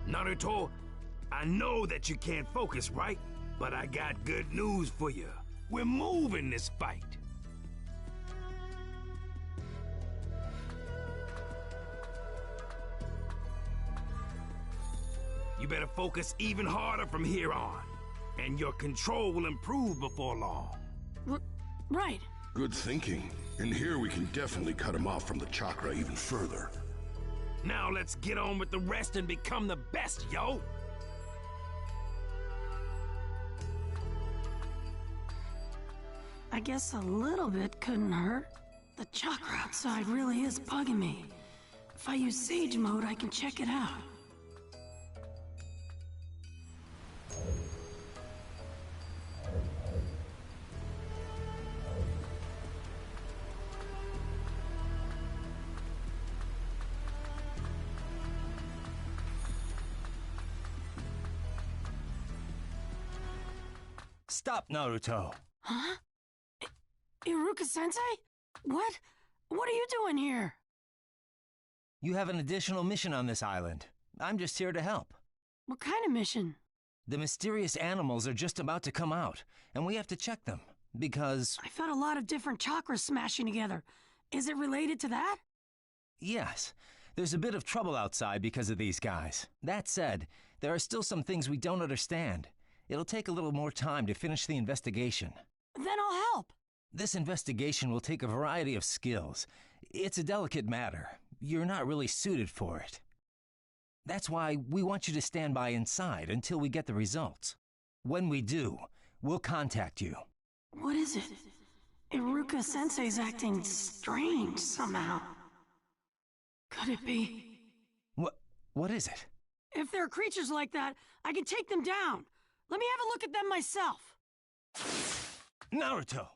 Naruto, I know that you can't focus, right? But I got good news for you. We're moving this fight. You better focus even harder from here on, and your control will improve before long. Right. Good thinking. And here we can definitely cut him off from the chakra even further. Now let's get on with the rest and become the best, yo! I guess a little bit couldn't hurt. The chakra outside really is bugging me. If I use Sage Mode, I can check it out. Stop, Naruto. Huh? Iruka-sensei? What? What are you doing here? You have an additional mission on this island. I'm just here to help. What kind of mission? The mysterious animals are just about to come out, and we have to check them, because... I felt a lot of different chakras smashing together. Is it related to that? Yes. There's a bit of trouble outside because of these guys. That said, there are still some things we don't understand. It'll take a little more time to finish the investigation. Then I'll help. This investigation will take a variety of skills. It's a delicate matter. You're not really suited for it. That's why we want you to stand by inside until we get the results. When we do, we'll contact you. What is it? Iruka-sensei's acting strange somehow. Could it be? What is it? If there are creatures like that, I can take them down. Let me have a look at them myself. Naruto!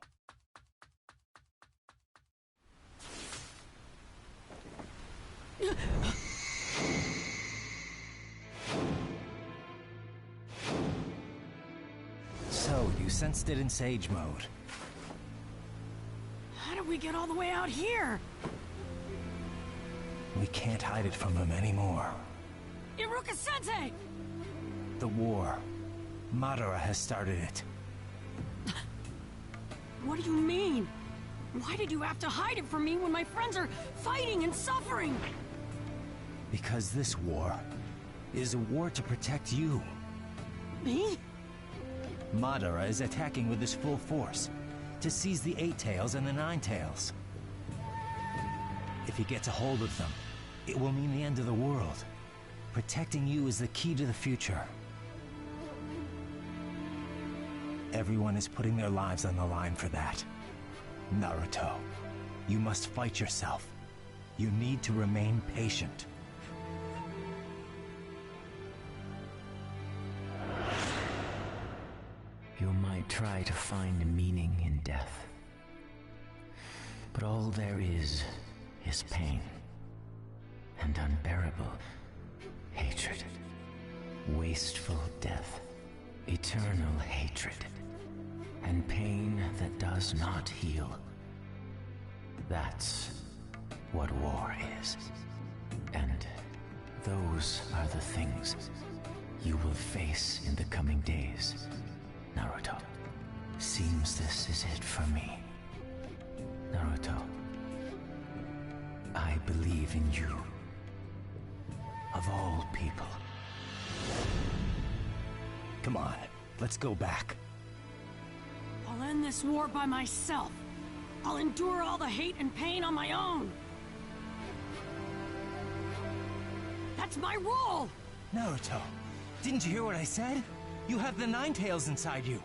So, you sensed it in Sage Mode. How did we get all the way out here? We can't hide it from them anymore. Iruka-sensei! The war. Madara has started it. What do you mean? Why did you have to hide it from me when my friends are fighting and suffering? Because this war is a war to protect you. Me? Madara is attacking with his full force to seize the 8 Tails and the 9 Tails. If he gets a hold of them, it will mean the end of the world. Protecting you is the key to the future. Everyone is putting their lives on the line for that. Naruto, you must fight yourself. You need to remain patient. You might try to find meaning in death, but all there is pain and unbearable hatred. Wasteful death, eternal hatred, and pain that does not heal. That's what war is. And those are the things you will face in the coming days, Naruto. Seems this is it for me. Naruto, I believe in you. Of all people. Come on, let's go back. I'll end this war by myself. I'll endure all the hate and pain on my own. That's my role! Naruto, didn't you hear what I said? You have the Nine Tails inside you.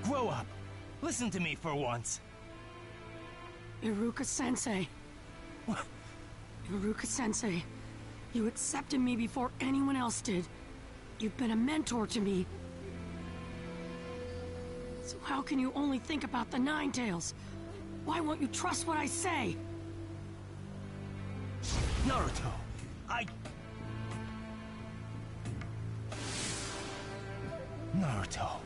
Grow up. Listen to me for once. Iruka-sensei. What? Iruka-sensei, you accepted me before anyone else did. You've been a mentor to me. So how can you only think about the Nine Tails? Why won't you trust what I say? Naruto, Naruto.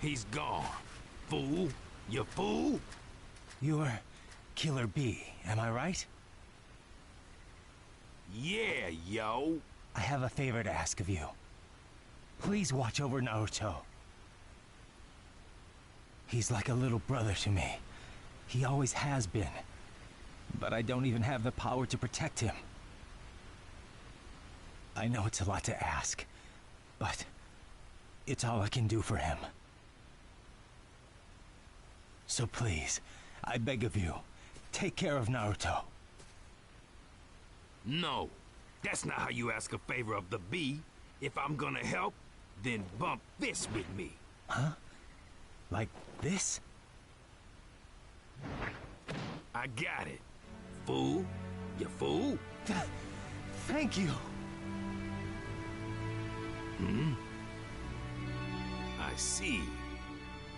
He's gone. Fool. You fool. You're Killer B, am I right? Yeah, yo. I have a favor to ask of you. Please watch over Naruto. He's like a little brother to me. He always has been. But I don't even have the power to protect him. I know it's a lot to ask, but it's all I can do for him. So please, I beg of you, take care of Naruto. No, that's not how you ask a favor of the bee. If I'm gonna help, then bump fists with me. Huh? Like this? I got it. Fool. You fool. Thank you. I see.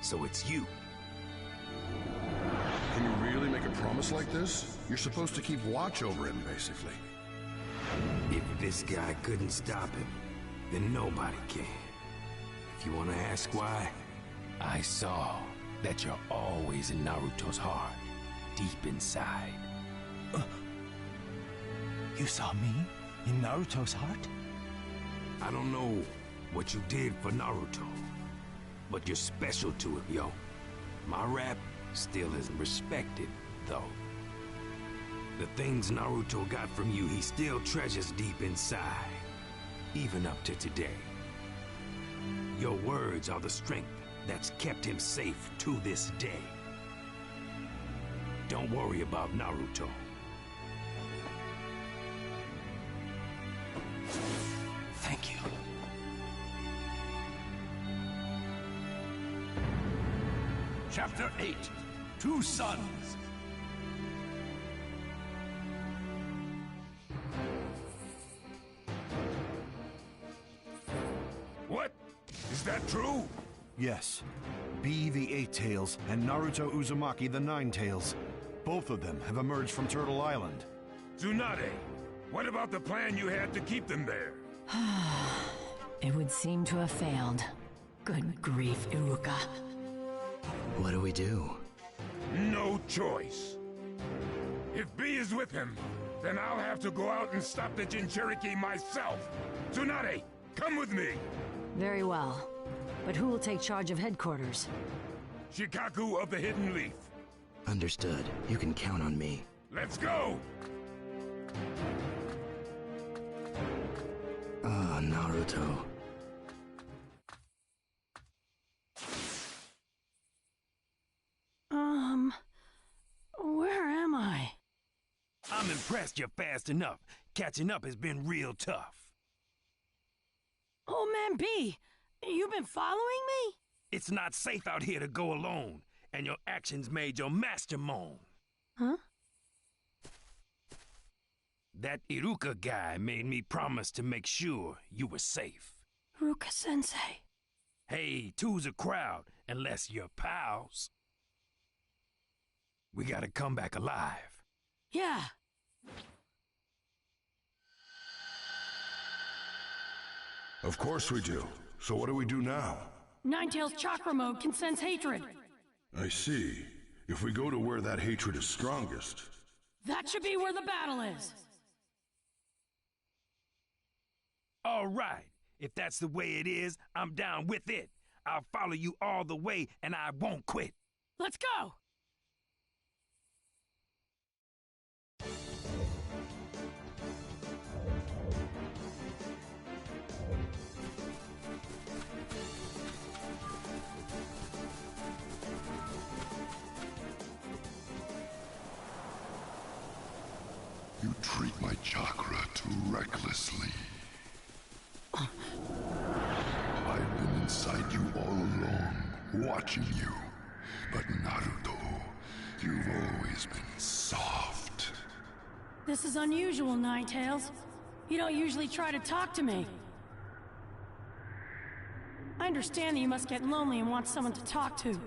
So it's you. Can you really make a promise like this? You're supposed to keep watch over him, basically. If this guy couldn't stop him, then nobody can. If you want to ask why, I saw that you're always in Naruto's heart, deep inside. You saw me in Naruto's heart? I don't know what you did for Naruto, but you're special to him, yo. My rap still isn't respected, though. The things Naruto got from you, he still treasures deep inside, even up to today. Your words are the strength that's kept him safe to this day. Don't worry about Naruto. Thank you. Chapter 8, Two Sons. What? Is that true? Yes. B the Eight Tails and Naruto Uzumaki the Nine Tails. Both of them have emerged from Turtle Island. Tsunade, what about the plan you had to keep them there? It would seem to have failed. Good grief, Iruka. What do we do? No choice. If B is with him, then I'll have to go out and stop the Jinchuriki myself. Tsunade, come with me. Very well. But who will take charge of headquarters? Shikaku of the Hidden Leaf. Understood. You can count on me. Let's go! Ah, Naruto. Where am I? I'm impressed you're fast enough. Catching up has been real tough. Old Man B, you've been following me? It's not safe out here to go alone, and your actions made your master moan. Huh? That Iruka guy made me promise to make sure you were safe. Iruka-sensei. Hey, two's a crowd, unless you're pals. We gotta come back alive. Yeah. Of course we do. So what do we do now? Ninetales chakra mode can sense hatred. I see. If we go to where that hatred is strongest... That should be where the battle is. All right. If that's the way it is, I'm down with it. I'll follow you all the way, and I won't quit. Let's go! You treat my chakra too recklessly. I've been inside you all along, watching you. But Naruto, you've always been soft. This is unusual, Ninetales. You don't usually try to talk to me. I understand that you must get lonely and want someone to talk to,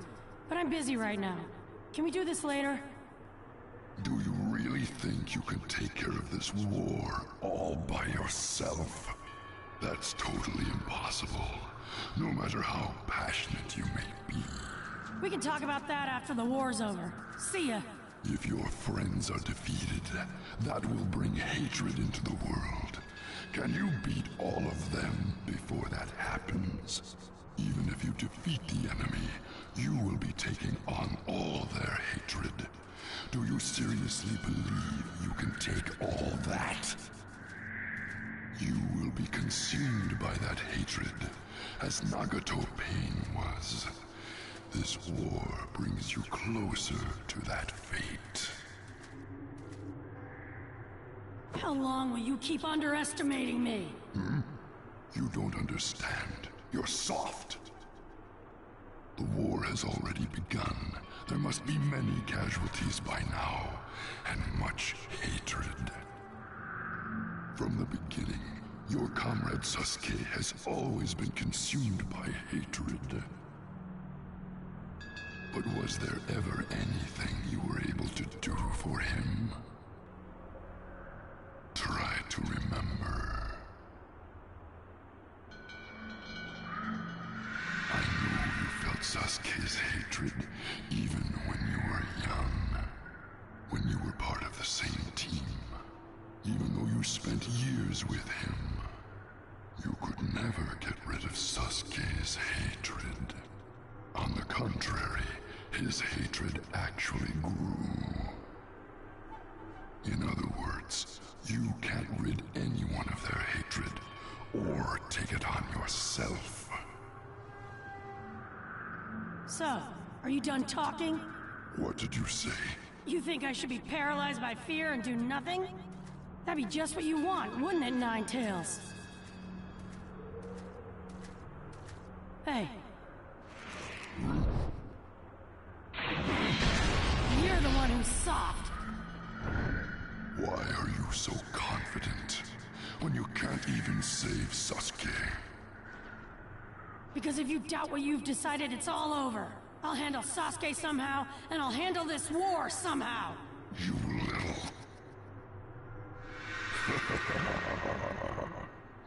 but I'm busy right now. Can we do this later? Do you really think you can take care of this war all by yourself? That's totally impossible, no matter how passionate you may be. We can talk about that after the war's over. See ya. If your friends are defeated, that will bring hatred into the world. Can you beat all of them before that happens? Even if you defeat the enemy, you will be taking on all their hatred. Do you seriously believe you can take all that? You will be consumed by that hatred, as Nagato Pain was. This war brings you closer to that fate. How long will you keep underestimating me? You don't understand. You're soft. The war has already begun. There must be many casualties by now, and much hatred. From the beginning, your comrade Sasuke has always been consumed by hatred. But was there ever anything you were able to do for him? Try to remember. I know you felt Sasuke's hatred even when you were young. When you were part of the same team. Even though you spent years with him, you could never get rid of Sasuke's hatred. On the contrary, his hatred actually grew. In other words, you can't rid anyone of their hatred, or take it on yourself. So, are you done talking? What did you say? You think I should be paralyzed by fear and do nothing? That'd be just what you want, wouldn't it, Ninetales? Hey. You're the one who's soft. Why are you so confident when you can't even save Sasuke? Because if you doubt what you've decided, it's all over. I'll handle Sasuke somehow, and I'll handle this war somehow. You little...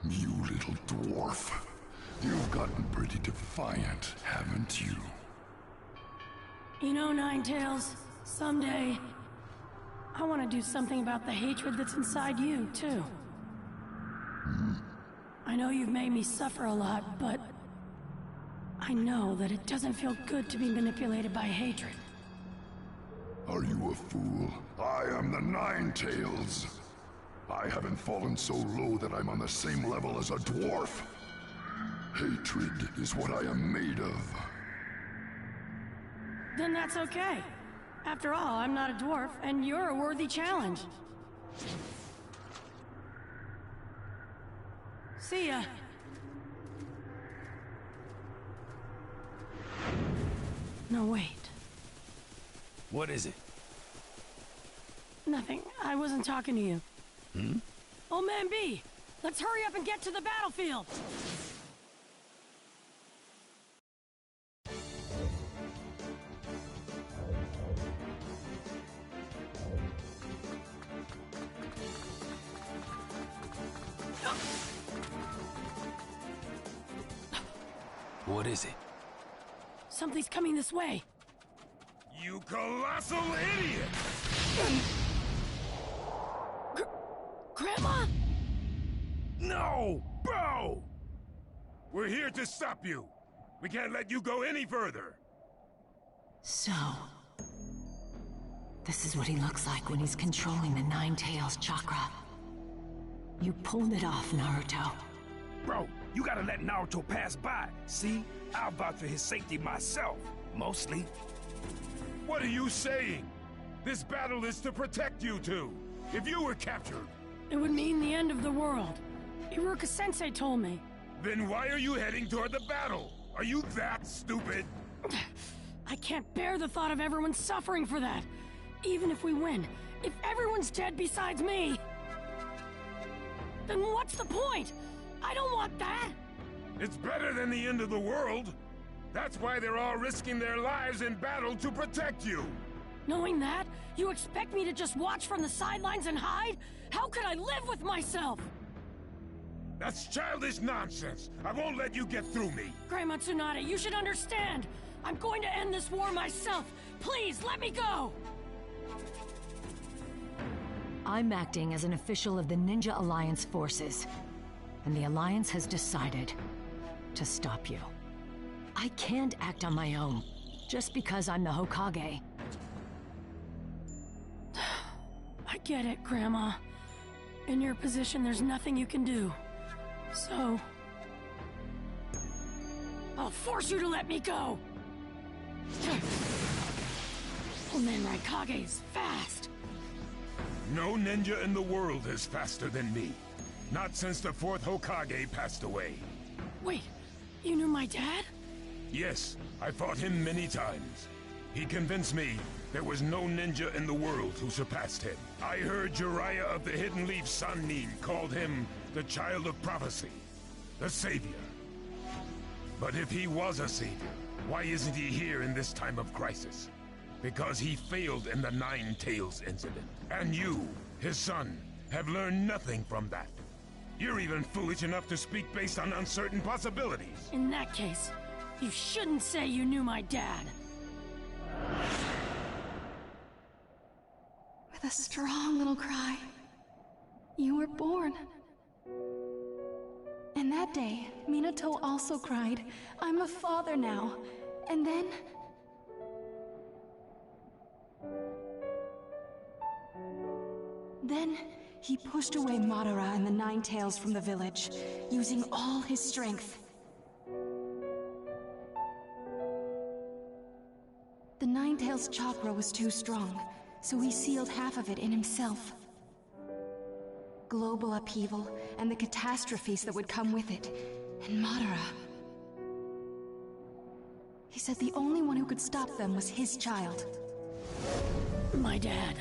You little dwarf. You've gotten pretty defiant, haven't you? You know, Ninetales, someday, I want to do something about the hatred that's inside you, too. I know you've made me suffer a lot, but I know that it doesn't feel good to be manipulated by hatred. Are you a fool? I am the Ninetales. I haven't fallen so low that I'm on the same level as a dwarf. Hatred is what I am made of. Then that's okay. After all, I'm not a dwarf, and you're a worthy challenge. See ya. No, wait. What is it? Nothing. I wasn't talking to you. Old Man B, let's hurry up and get to the battlefield! What is it? Something's coming this way. You colossal idiot! Grandma? No! Bro! We're here to stop you. We can't let you go any further. So, this is what he looks like when he's controlling the Nine Tails chakra. You pulled it off, Naruto. Bro, you gotta let Naruto pass by. See? I'll vouch for his safety myself. Mostly. What are you saying? This battle is to protect you two. If you were captured... It would mean the end of the world. Iruka-sensei told me. Then why are you heading toward the battle? Are you that stupid? I can't bear the thought of everyone suffering for that. Even if we win, if everyone's dead besides me... Then what's the point? I don't want that! It's better than the end of the world. That's why they're all risking their lives in battle to protect you. Knowing that, you expect me to just watch from the sidelines and hide? How could I live with myself? That's childish nonsense. I won't let you get through me. Grandma Tsunade, you should understand. I'm going to end this war myself. Please, let me go! I'm acting as an official of the Ninja Alliance forces, and the Alliance has decided to stop you. I can't act on my own, just because I'm the Hokage. I get it, Grandma. In your position, there's nothing you can do. So... I'll force you to let me go! Oh man, Raikage is fast! No ninja in the world is faster than me. Not since the 4th Hokage passed away. Wait, you knew my dad? Yes, I fought him many times. He convinced me there was no ninja in the world who surpassed him. I heard Jiraiya of the Hidden Leaf Sannin called him the Child of Prophecy, the Savior. But if he was a savior, why isn't he here in this time of crisis? Because he failed in the Nine Tails incident. And you, his son, have learned nothing from that. You're even foolish enough to speak based on uncertain possibilities. In that case, you shouldn't say you knew my dad. With a strong little cry, you were born. And that day, Minato also cried, "I'm a father now." And then... Then, he pushed away Madara and the Nine Tails from the village, using all his strength. The Nine Tails chakra was too strong, so he sealed half of it in himself. Global upheaval and the catastrophes that would come with it, and Madara. He said the only one who could stop them was his child. My dad.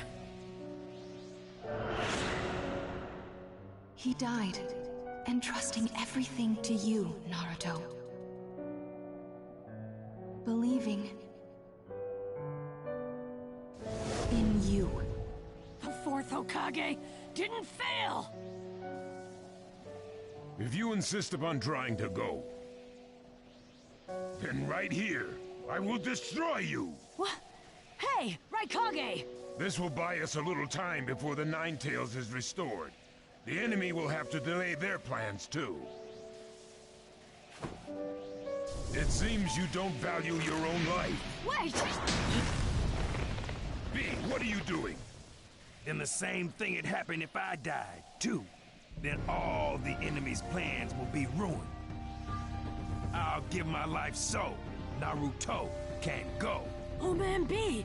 He died, entrusting everything to you, Naruto. Believing in you. The 4th Hokage didn't fail! If you insist upon trying to go, then right here, I will destroy you! What? Hey, Raikage! This will buy us a little time before the Nine Tails is restored. The enemy will have to delay their plans too. It seems you don't value your own life. Wait! B, what are you doing? Then the same thing had happened if I died, too. Then all the enemy's plans will be ruined. I'll give my life so Naruto can go. Oh man, B!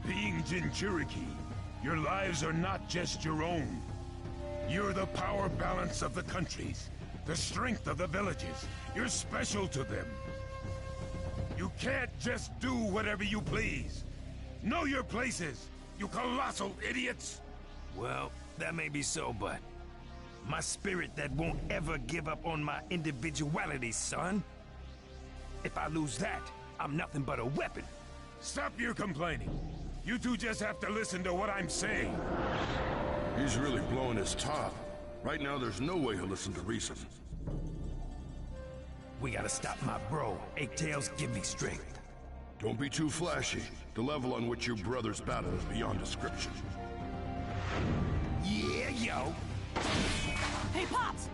Being Jinchuriki, your lives are not just your own. You're the power balance of the countries, the strength of the villages. You're special to them. You can't just do whatever you please. Know your places, you colossal idiots! Well, that may be so, but my spirit that won't ever give up on my individuality, son. If I lose that, I'm nothing but a weapon. Stop your complaining. You two just have to listen to what I'm saying. He's really blowing his top. Right now, there's no way he'll listen to reason. We gotta stop my bro. Eight Tails, give me strength. Don't be too flashy. The level on which your brothers battle is beyond description. Yeah, yo! Hey, Pops!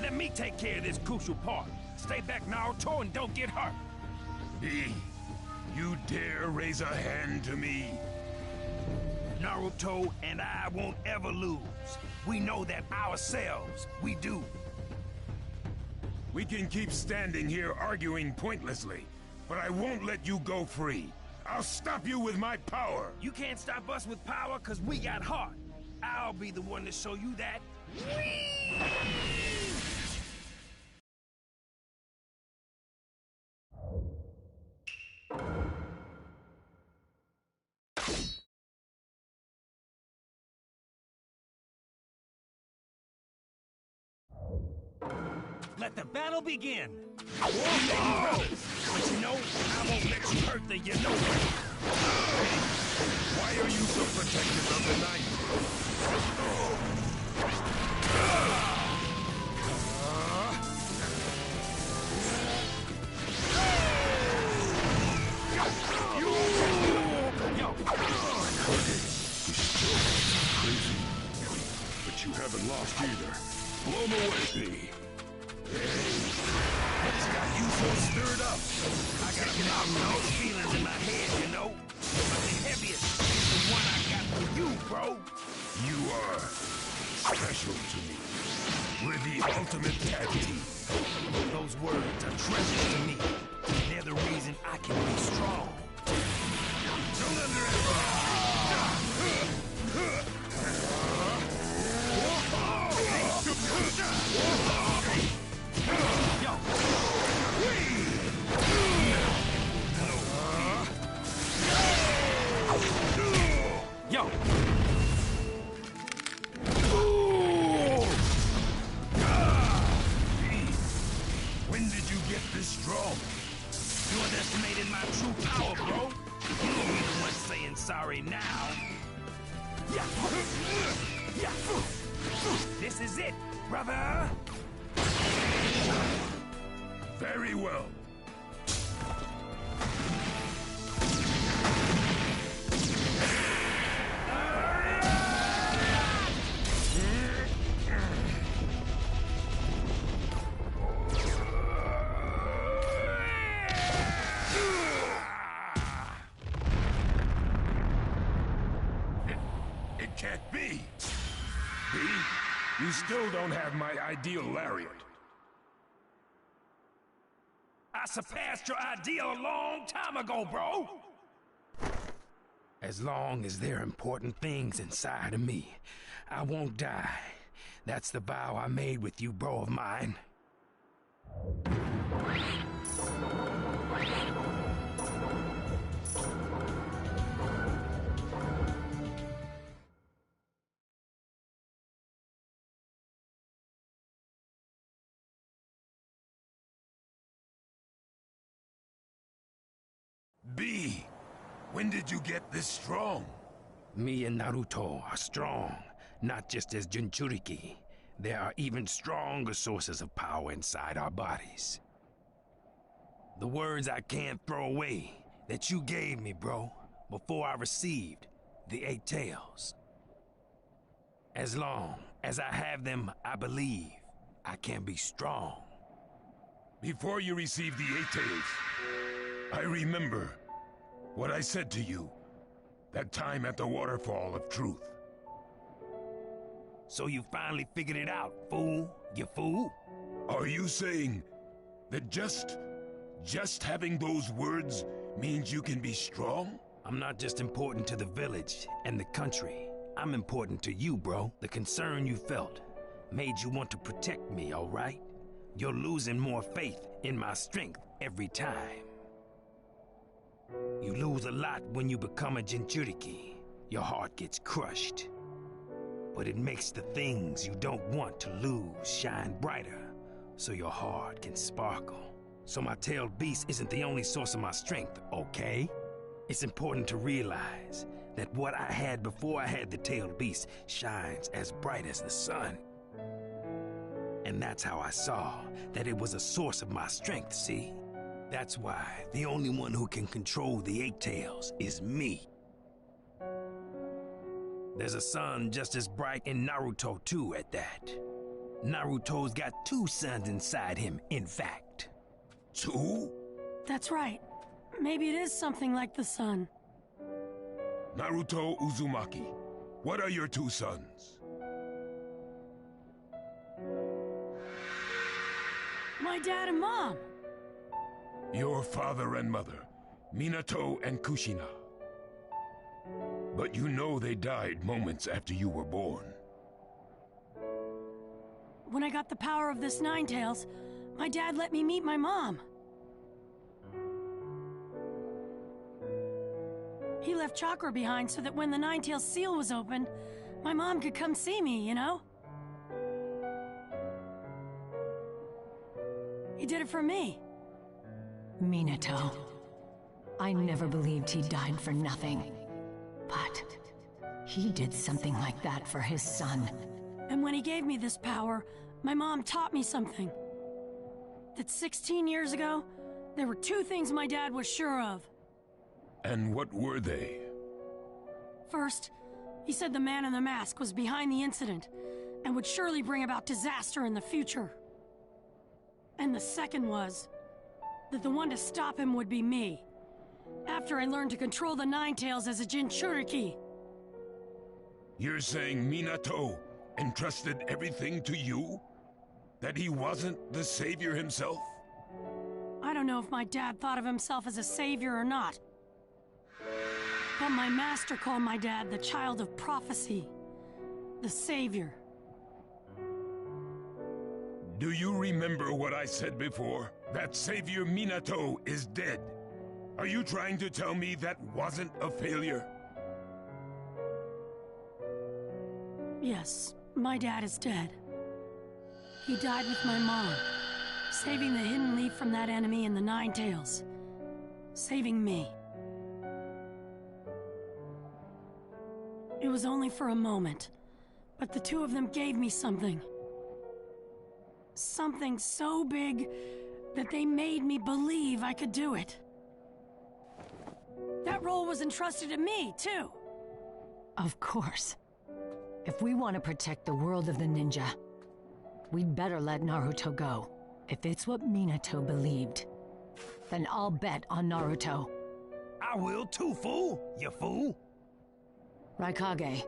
Let me take care of this crucial part. Stay back, Naruto, and don't get hurt. B, you dare raise a hand to me? Naruto and I won't ever lose. We know that ourselves. We do. We can keep standing here arguing pointlessly, but I won't let you go free. I'll stop you with my power. You can't stop us with power because we got heart. I'll be the one to show you that. Let the battle begin. Whoa! But you know, I won't let you hurt the you know. Why are you so protective of the knight? Crazy. But you haven't lost either. Blow him away, B. What's got you so stirred up? I got a mountain of those feelings in my head, you know? But the heaviest is the one I got for you, bro. You are special to me. We're the ultimate tag team. Those words are treasures to me. They're the reason I can be strong. Don't underestimate. Yo! When did you get this strong? You underestimated my true power, bro. You don't be the one saying sorry now. This is it, brother! Very well. It can't be. B, you still don't have my ideal lariat. I surpassed your ideal a long time ago, bro! As long as there are important things inside of me, I won't die. That's the vow I made with you, bro of mine. B, when did you get this strong? Me and Naruto are strong, not just as Jinchuriki. There are even stronger sources of power inside our bodies. The words I can't throw away that you gave me, bro, before I received the Eight Tails. As long as I have them, I believe I can be strong. Before you received the Eight Tails, I remember what I said to you that time at the Waterfall of Truth. So you finally figured it out, fool. You fool? Are you saying that just having those words means you can be strong? I'm not just important to the village and the country. I'm important to you, bro. The concern you felt made you want to protect me, all right? You're losing more faith in my strength every time. You lose a lot when you become a Jinchuriki. Your heart gets crushed. But it makes the things you don't want to lose shine brighter, so your heart can sparkle. So my tailed beast isn't the only source of my strength, okay? It's important to realize that what I had before I had the tailed beast shines as bright as the sun. And And that's how I saw that it was a source of my strength, see? That's why the only one who can control the Eight Tails is me. There's a sun just as bright in Naruto too at that. Naruto's got two suns inside him, in fact. Two? That's right. Maybe it is something like the sun. Naruto Uzumaki, what are your two sons? My dad and mom. Your father and mother, Minato and Kushina. But you know they died moments after you were born. When I got the power of this Ninetales, my dad let me meet my mom. He left chakra behind so that when the Ninetales seal was opened, my mom could come see me, you know? He did it for me. Minato. I never believed he died for nothing. But he did something like that for his son. And when he gave me this power, my mom taught me something. That 16 years ago, there were two things my dad was sure of. And what were they? First, he said the man in the mask was behind the incident and would surely bring about disaster in the future. And the second was that the one to stop him would be me, after I learned to control the Ninetales as a Jinchuriki. You're saying Minato entrusted everything to you? That he wasn't the savior himself? I don't know if my dad thought of himself as a savior or not. But my master called my dad the child of prophecy, the savior. Do you remember what I said before? That Savior Minato is dead. Are you trying to tell me that wasn't a failure? Yes, my dad is dead. He died with my mom, saving the Hidden Leaf from that enemy in the Ninetales. Saving me. It was only for a moment, but the two of them gave me something. Something so big that they made me believe I could do it. That role was entrusted to me, too. Of course. If we want to protect the world of the ninja, we'd better let Naruto go. If it's what Minato believed, then I'll bet on Naruto. I will too, fool! You fool! Raikage,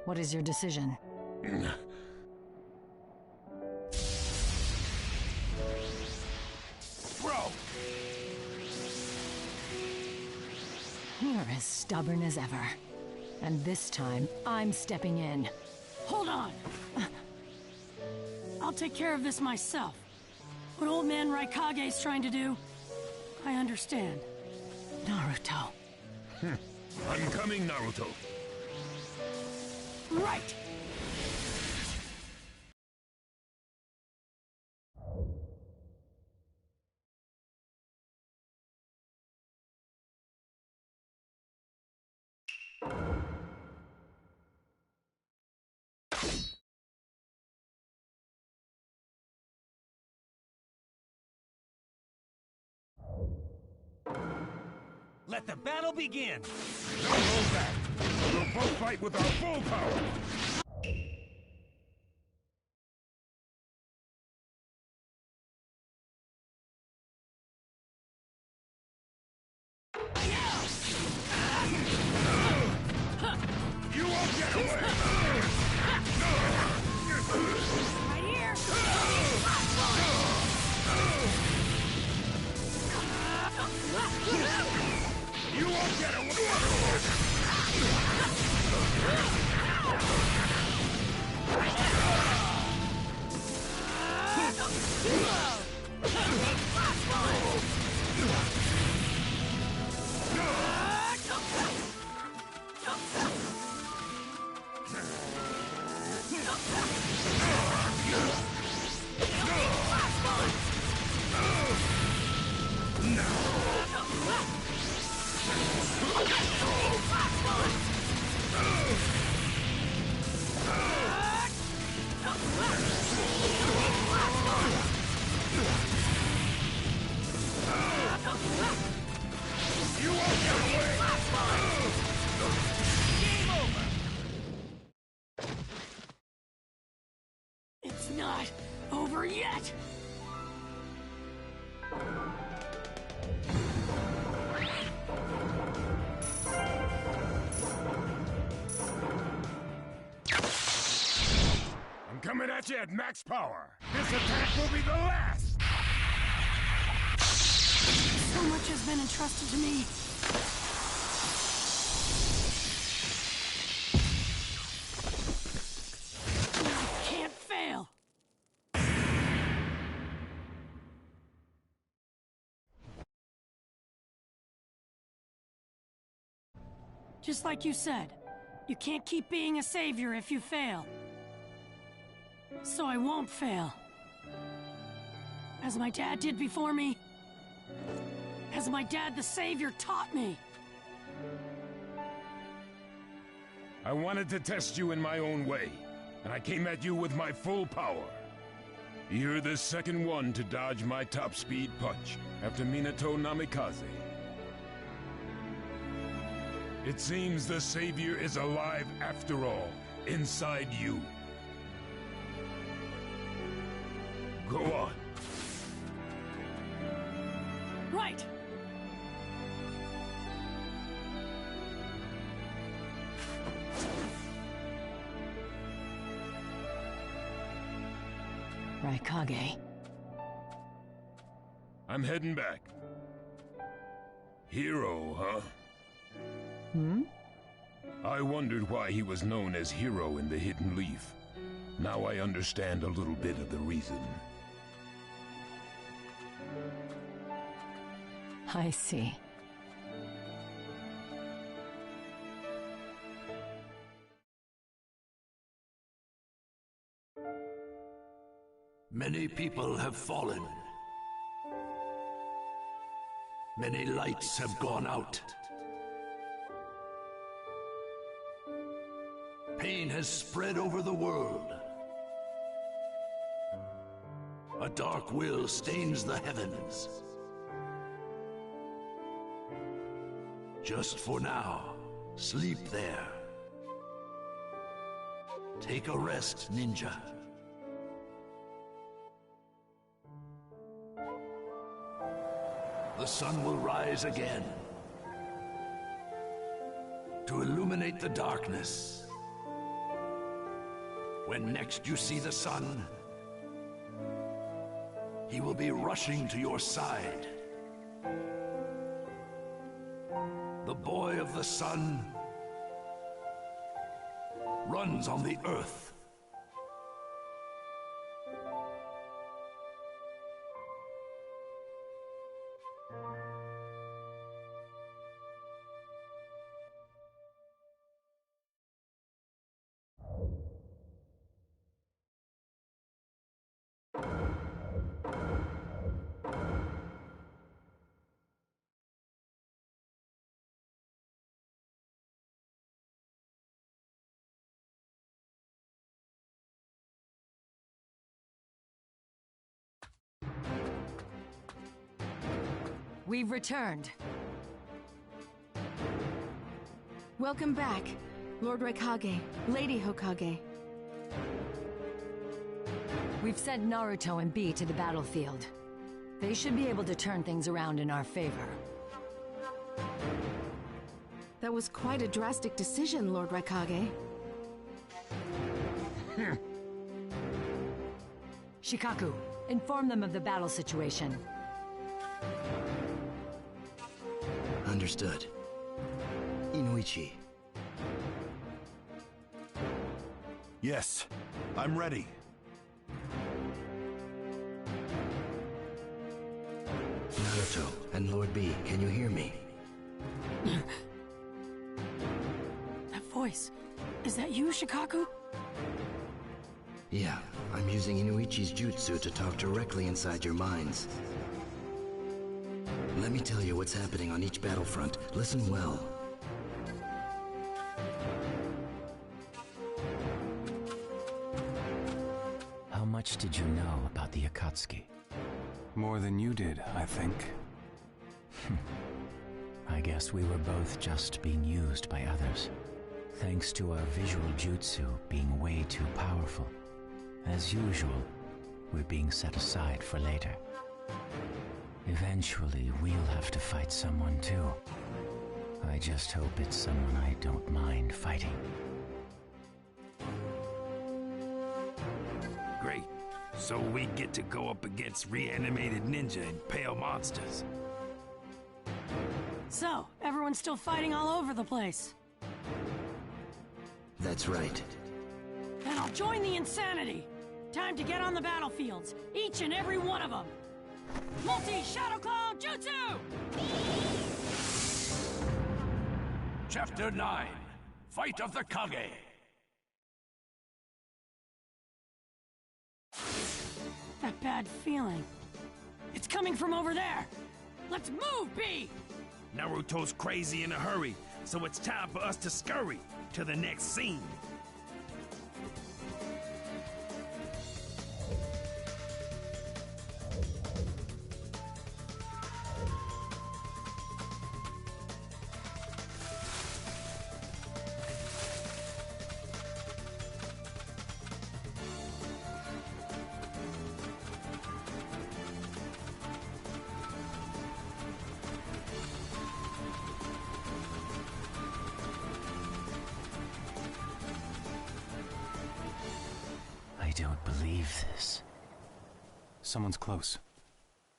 what is your decision? Bro! You're as stubborn as ever. And this time, I'm stepping in. Hold on! I'll take care of this myself. What old man Raikage's trying to do, I understand. Naruto. I'm coming, Naruto. Right! Let the battle begin! Don't hold back! We'll both fight with our full power! You won't get away! Right here! You won't get away! Not over yet! I'm coming at you at max power. This attack will be the last! So much has been entrusted to me. I can't fail! Just like you said, you can't keep being a savior if you fail. So I won't fail. As my dad did before me. As my dad the savior taught me. I wanted to test you in my own way, and I came at you with my full power. You're the second one to dodge my top speed punch after Minato Namikaze. It seems the savior is alive after all, inside you. Go on. Right! Raikage. I'm heading back. Hero, huh? Hmm? I wondered why he was known as Hero in the Hidden Leaf. Now I understand a little bit of the reason. I see. Many people have fallen. Many lights have gone out. Pain has spread over the world. A dark will stains the heavens. Just for now, sleep there. Take a rest, ninja. The sun will rise again to illuminate the darkness. When next you see the sun, he will be rushing to your side. The boy of the sun runs on the earth. We've returned. Welcome back, Lord Raikage, Lady Hokage. We've sent Naruto and Bee to the battlefield. They should be able to turn things around in our favor. That was quite a drastic decision, Lord Raikage. Shikaku, inform them of the battle situation. Understood. Inuichi. Yes, I'm ready. Naruto and Lord B, can you hear me? That voice, is that you, Shikaku? Yeah, I'm using Inuichi's jutsu to talk directly inside your minds. Let me tell you what's happening on each battlefront. Listen well. How much did you know about the Akatsuki? More than you did, I think. I guess we were both just being used by others. Thanks to our visual jutsu being way too powerful. As usual, we're being set aside for later. Eventually, we'll have to fight someone too. I just hope it's someone I don't mind fighting. Great. So we get to go up against reanimated ninja and pale monsters. So, everyone's still fighting all over the place. That's right. Then I'll join the insanity. Time to get on the battlefields, each and every one of them. Multi-Shadow Clone Jutsu! Chapter 9, Fight of the Kage. That bad feeling. It's coming from over there. Let's move, B! Naruto's crazy in a hurry, so it's time for us to scurry to the next scene. I don't believe this. Someone's close.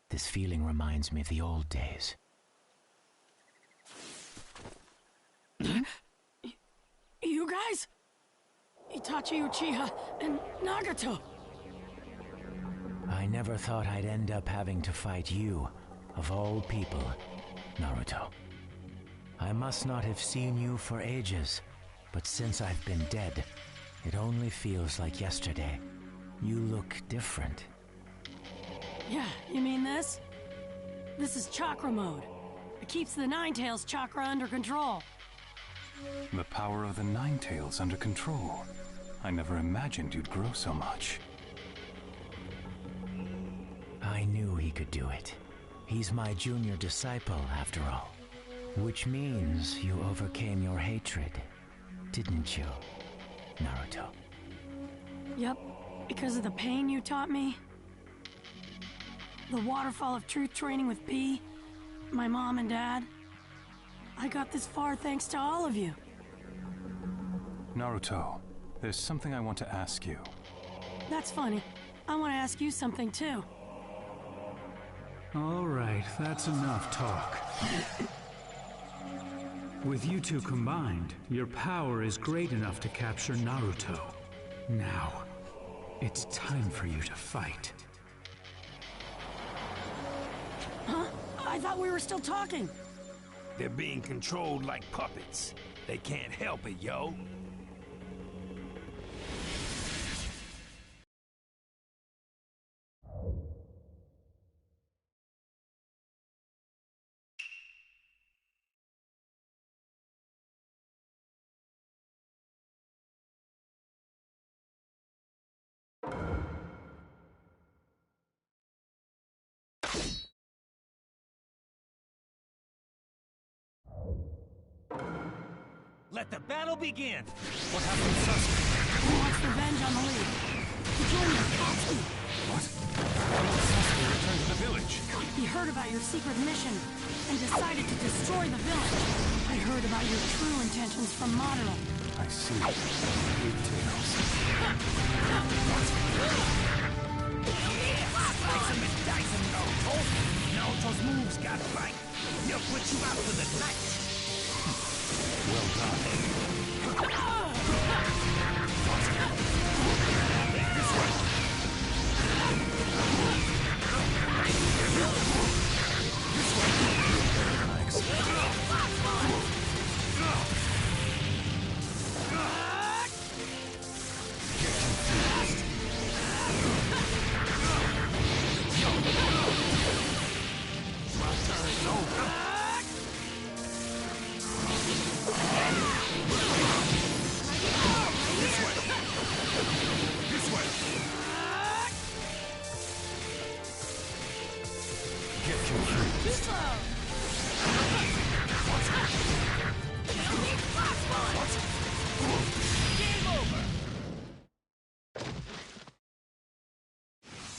This feeling reminds me of the old days. You guys? Itachi Uchiha and Nagato. I never thought I'd end up having to fight you, of all people, Naruto. I must not have seen you for ages, but since I've been dead, it only feels like yesterday. You look different. Yeah, you mean this? This is chakra mode. It keeps the Nine-Tails chakra under control. The power of the Nine-Tails under control. I never imagined you'd grow so much. I knew he could do it. He's my junior disciple, after all. Which means you overcame your hatred, didn't you, Naruto? Yep, because of the pain you taught me. The Waterfall of Truth training with P, my mom and dad. I got this far thanks to all of you. Naruto, there's something I want to ask you. That's funny. I want to ask you something too. All right, that's enough talk. With you two combined, your power is great enough to capture Naruto. Now, it's time for you to fight. Huh? I thought we were still talking. They're being controlled like puppets. They can't help it, yo. Let the battle begin! What happened to Sasuke? Who wants revenge on the League? The junior Katsuki! What? Why did Sasuke return to the village? He heard about your secret mission and decided to destroy the village. I heard about your true intentions from Madara. I see. Big tales. Slice him and dice him, Naruto. Naruto's moves got bite. He'll put you out for the night. Well done. This way.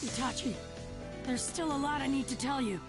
Itachi, there's still a lot I need to tell you.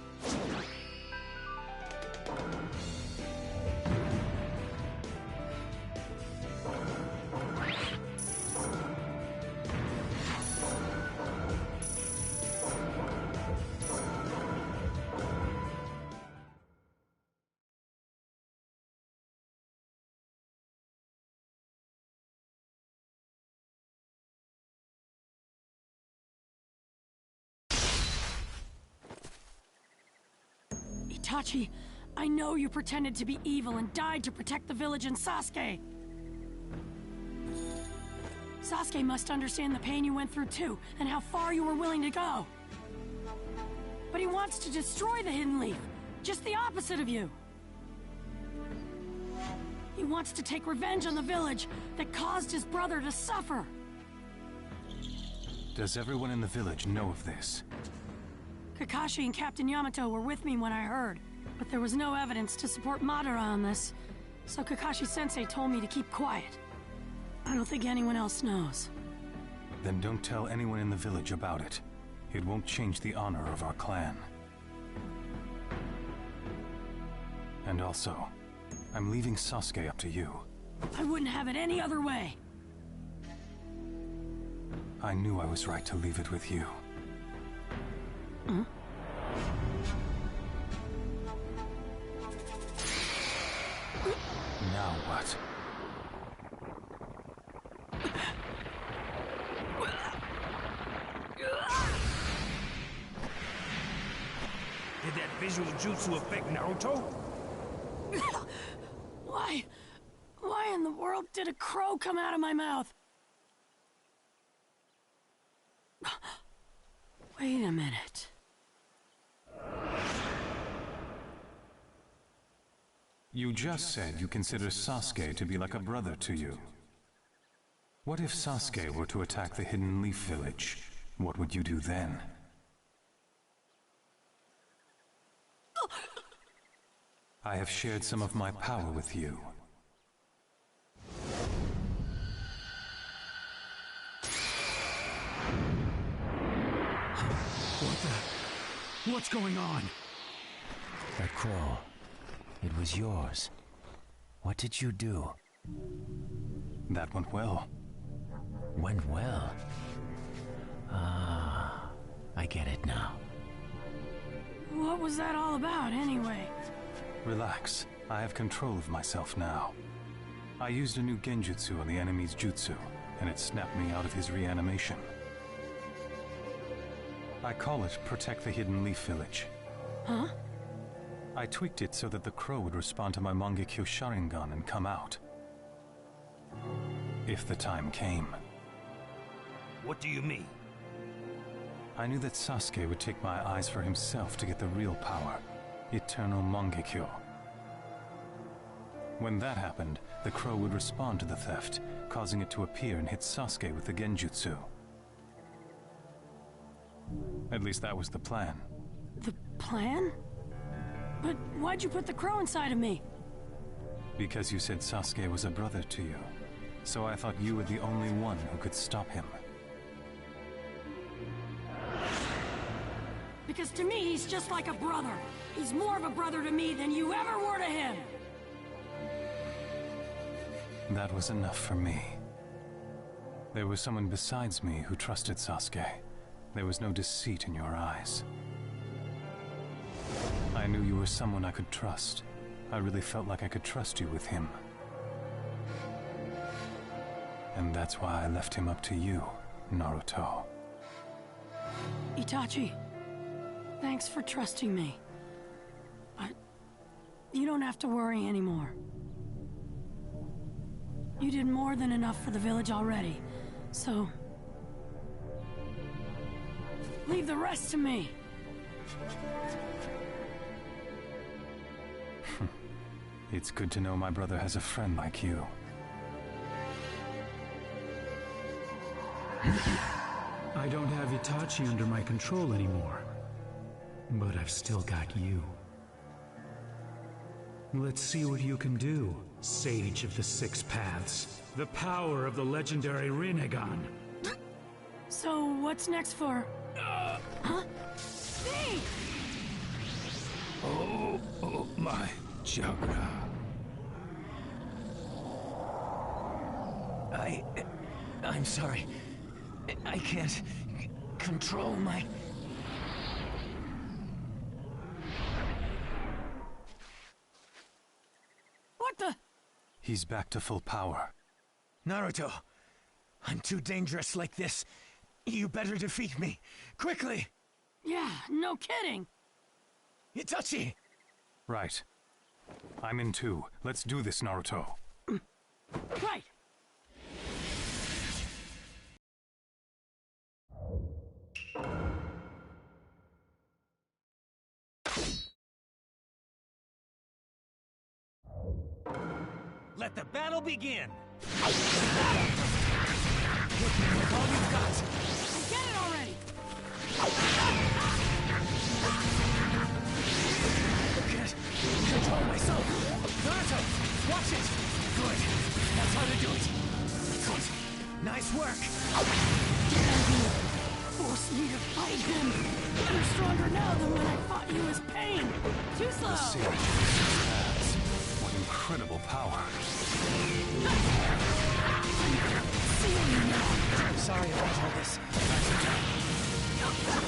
Itachi, I know you pretended to be evil and died to protect the village and Sasuke. Sasuke must understand the pain you went through too, and how far you were willing to go. But he wants to destroy the Hidden Leaf, just the opposite of you. He wants to take revenge on the village that caused his brother to suffer. Does everyone in the village know of this? Kakashi and Captain Yamato were with me when I heard, but there was no evidence to support Madara on this, so Kakashi-sensei told me to keep quiet. I don't think anyone else knows. Then don't tell anyone in the village about it. It won't change the honor of our clan. And also, I'm leaving Sasuke up to you. I wouldn't have it any other way. I knew I was right to leave it with you. Huh? Now what? Did that visual jutsu affect Naruto? Why in the world did a crow come out of my mouth? Wait a minute. You just said you consider Sasuke to be like a brother to you. What if Sasuke were to attack the Hidden Leaf Village? What would you do then? I have shared some of my power with you. What's going on? That crow. It was yours. What did you do? That went well. Went well? Ah, I get it now. What was that all about, anyway? Relax. I have control of myself now. I used a new genjutsu on the enemy's jutsu, and it snapped me out of his reanimation. I call it Protect the Hidden Leaf Village. Huh? I tweaked it so that the crow would respond to my Mangekyo Sharingan and come out. If the time came. What do you mean? I knew that Sasuke would take my eyes for himself to get the real power, Eternal Mangekyo. When that happened, the crow would respond to the theft, causing it to appear and hit Sasuke with the genjutsu. At least that was the plan. The plan? But why'd you put the crow inside of me? Because you said Sasuke was a brother to you. So I thought you were the only one who could stop him. Because to me, he's just like a brother. He's more of a brother to me than you ever were to him. That was enough for me. There was someone besides me who trusted Sasuke. There was no deceit in your eyes. I knew you were someone I could trust. I really felt like I could trust you with him. And that's why I left him up to you, Naruto. Itachi, thanks for trusting me. But you don't have to worry anymore. You did more than enough for the village already, so leave the rest to me. It's good to know my brother has a friend like you. I don't have Itachi under my control anymore. But I've still got you. Let's see what you can do, Sage of the Six Paths. The power of the legendary Rinnegan. So, what's next for... Huh? Me! Oh my chakra. I'm sorry. I can't control my... What the? He's back to full power. Naruto, I'm too dangerous like this. You better defeat me. Quickly! Yeah, no kidding. Itachi! Right. I'm in too. Let's do this, Naruto. Right. Let the battle begin! Get it already! I can't control myself! Naruto, watch it! Good. That's how to do it. Good. Nice work. Force me to fight him. You're stronger now than when I fought you as pain. Too slow. The Sage has what incredible power. Sorry about all this.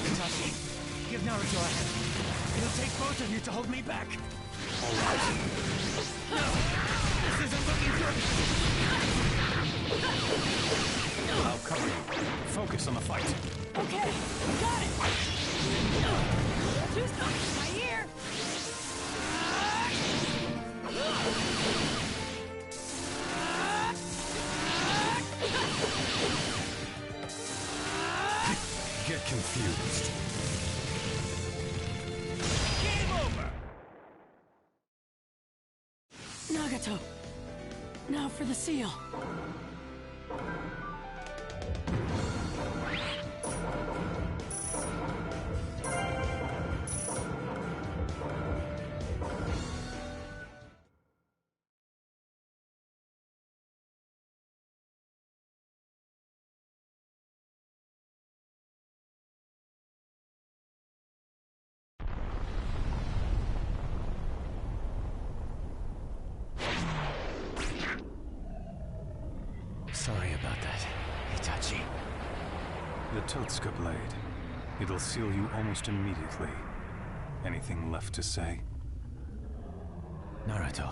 Itachi, give Naruto a hand. It'll take both of you to hold me back. All right. No! This isn't looking good! I'll cover you. Focus on the fight. Okay, got it. Too slow. My ear. Get confused. Game over! Nagato. Now for the seal. Sorry about that, Itachi. The Totsuka blade. It'll seal you almost immediately. Anything left to say? Naruto,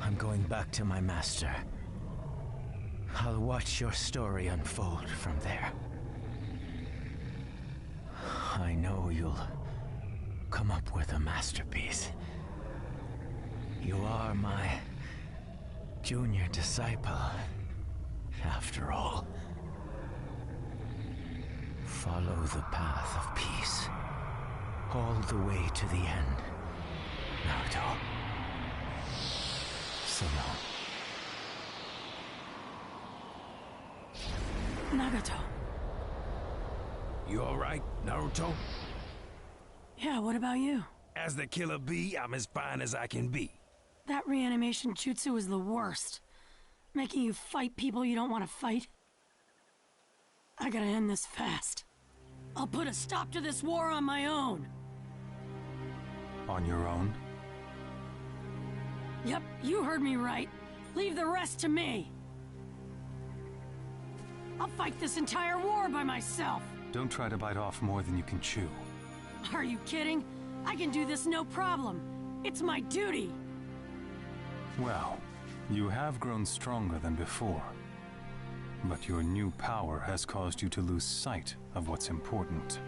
I'm going back to my master. I'll watch your story unfold from there. I know you'll come up with a masterpiece. You are my junior disciple, after all. Follow the path of peace, all the way to the end, Naruto. So long. Nagato. You alright, Naruto? Yeah, what about you? As the killer bee, I'm as fine as I can be. That reanimation jutsu is the worst. Making you fight people you don't want to fight. I gotta end this fast. I'll put a stop to this war on my own. On your own? Yep, you heard me right. Leave the rest to me. I'll fight this entire war by myself. Don't try to bite off more than you can chew. Are you kidding? I can do this no problem. It's my duty. Well, you have grown stronger than before. But your new power has caused you to lose sight of what's important.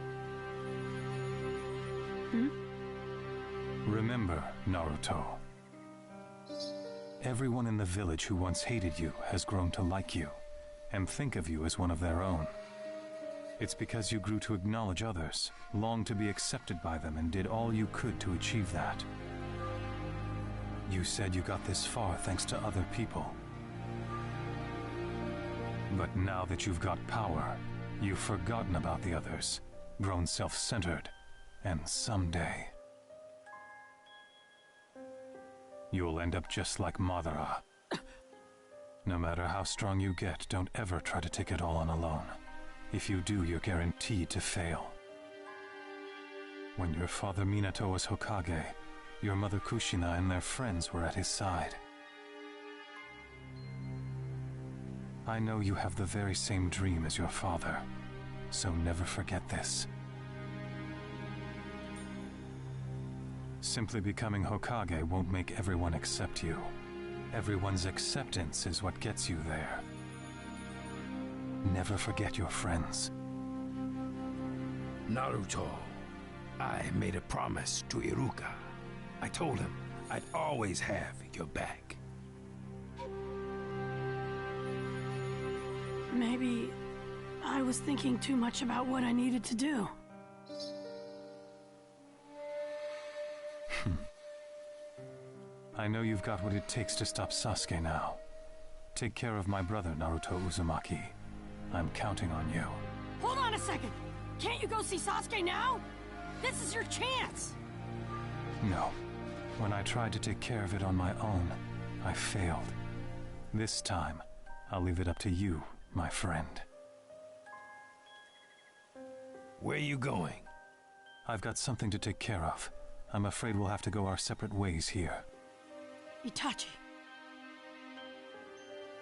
Remember, Naruto. Everyone in the village who once hated you has grown to like you, and think of you as one of their own. It's because you grew to acknowledge others, longed to be accepted by them, and did all you could to achieve that. You said you got this far thanks to other people. But now that you've got power, you've forgotten about the others, grown self-centered, and someday you'll end up just like Madara. No matter how strong you get, don't ever try to take it all on alone. If you do, you're guaranteed to fail. When your father Minato was Hokage, your mother Kushina and their friends were at his side. I know you have the very same dream as your father, so never forget this. Simply becoming Hokage won't make everyone accept you. Everyone's acceptance is what gets you there. Never forget your friends. Naruto, I made a promise to Iruka. I told him I'd always have your back. Maybe I was thinking too much about what I needed to do. I know you've got what it takes to stop Sasuke now. Take care of my brother, Naruto Uzumaki. I'm counting on you. Hold on a second! Can't you go see Sasuke now? This is your chance! No. When I tried to take care of it on my own, I failed. This time, I'll leave it up to you, my friend. Where you going? I've got something to take care of. I'm afraid we'll have to go our separate ways here. Itachi.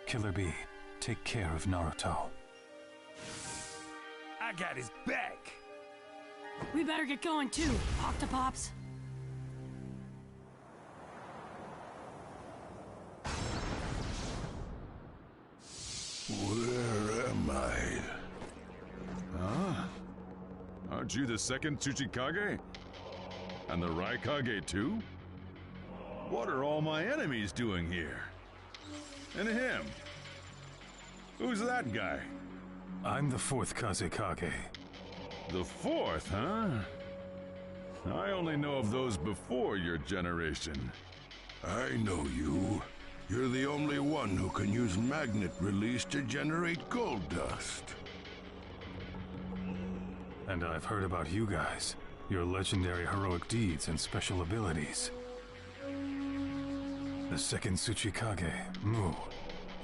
Killer Bee, take care of Naruto. I got his back! We better get going too, Octopops. Where am I? Huh? Aren't you the second Tsuchikage? And the Raikage too? What are all my enemies doing here? And him? Who's that guy? I'm the fourth Kazekage. The fourth, huh? I only know of those before your generation. I know you. You're the only one who can use magnet release to generate gold dust. And I've heard about you guys. Your legendary heroic deeds and special abilities. The second Tsuchikage, Mu,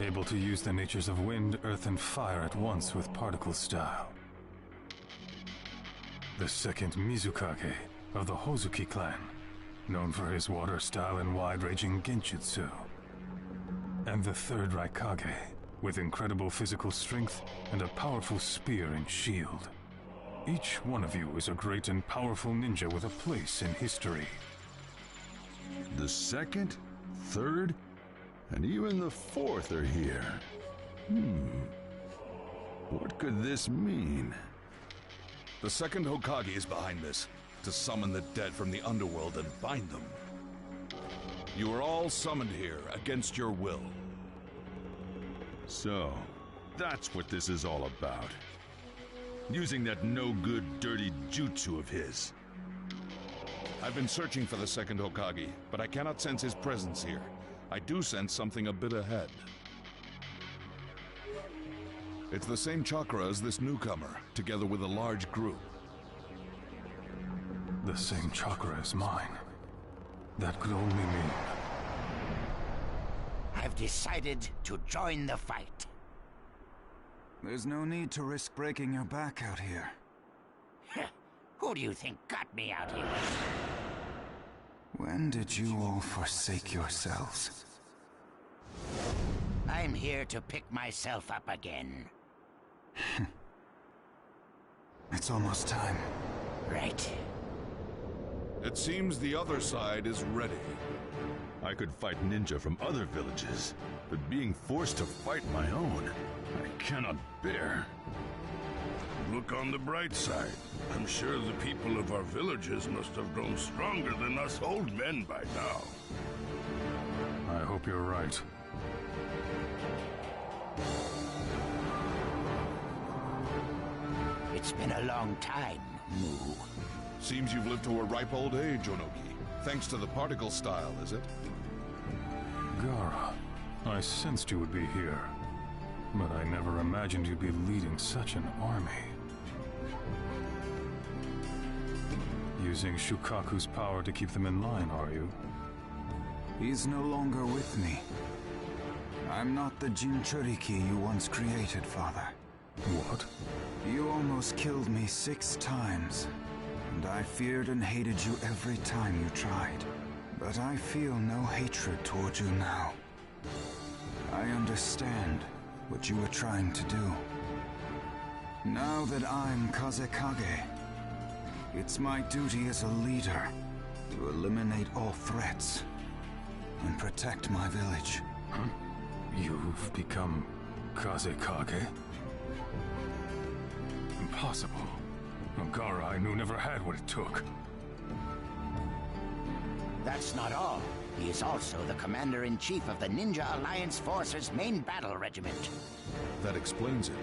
able to use the natures of wind, earth, and fire at once with particle style. The second Mizukage, of the Hozuki clan, known for his water style and wide-ranging genjutsu. And the third Raikage, with incredible physical strength and a powerful spear and shield. Each one of you is a great and powerful ninja with a place in history. The second, third, and even the fourth are here. What could this mean? The second Hokage is behind this, to summon the dead from the underworld and bind them. You are all summoned here against your will. So, that's what this is all about. Using that no-good, dirty jutsu of his. I've been searching for the second Hokage, but I cannot sense his presence here. I do sense something a bit ahead. It's the same chakra as this newcomer, together with a large group. The same chakra as mine. That could only mean... I've decided to join the fight. There's no need to risk breaking your back out here. Who do you think got me out here? When did you all forsake yourselves? I'm here to pick myself up again. It's almost time. Right. It seems the other side is ready. I could fight ninja from other villages, but being forced to fight my own, I cannot bear. Look on the bright side. I'm sure the people of our villages must have grown stronger than us old men by now. I hope you're right. It's been a long time, Mu. Seems you've lived to a ripe old age, Onoki. Thanks to the particle style, is it? Gara, I sensed you would be here. But I never imagined you'd be leading such an army. Using Shukaku's power to keep them in line, are you? He's no longer with me. I'm not the Jinchuriki you once created, Father. What? You almost killed me 6 times, and I feared and hated you every time you tried. But I feel no hatred toward you now. I understand what you were trying to do. Now that I'm Kazekage, it's my duty as a leader to eliminate all threats and protect my village. Huh? You've become Kazekage? Impossible. Ogara I knew never had what it took. That's not all. He is also the Commander-in-Chief of the Ninja Alliance Force's main battle regiment. That explains it.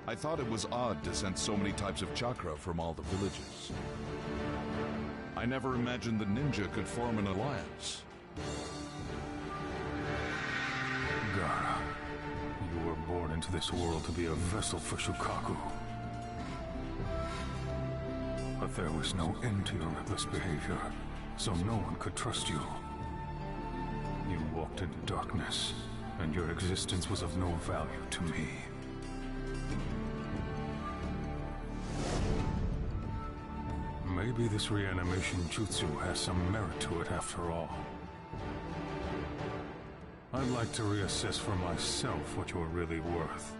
I thought it was odd to send so many types of chakra from all the villages. I never imagined the ninja could form an alliance. Gara, you were born into this world to be a vessel for Shukaku. But there was no end to your reckless behavior, so no one could trust you. You walked into darkness, and your existence was of no value to me. Maybe this reanimation jutsu has some merit to it after all. I'd like to reassess for myself what you're really worth.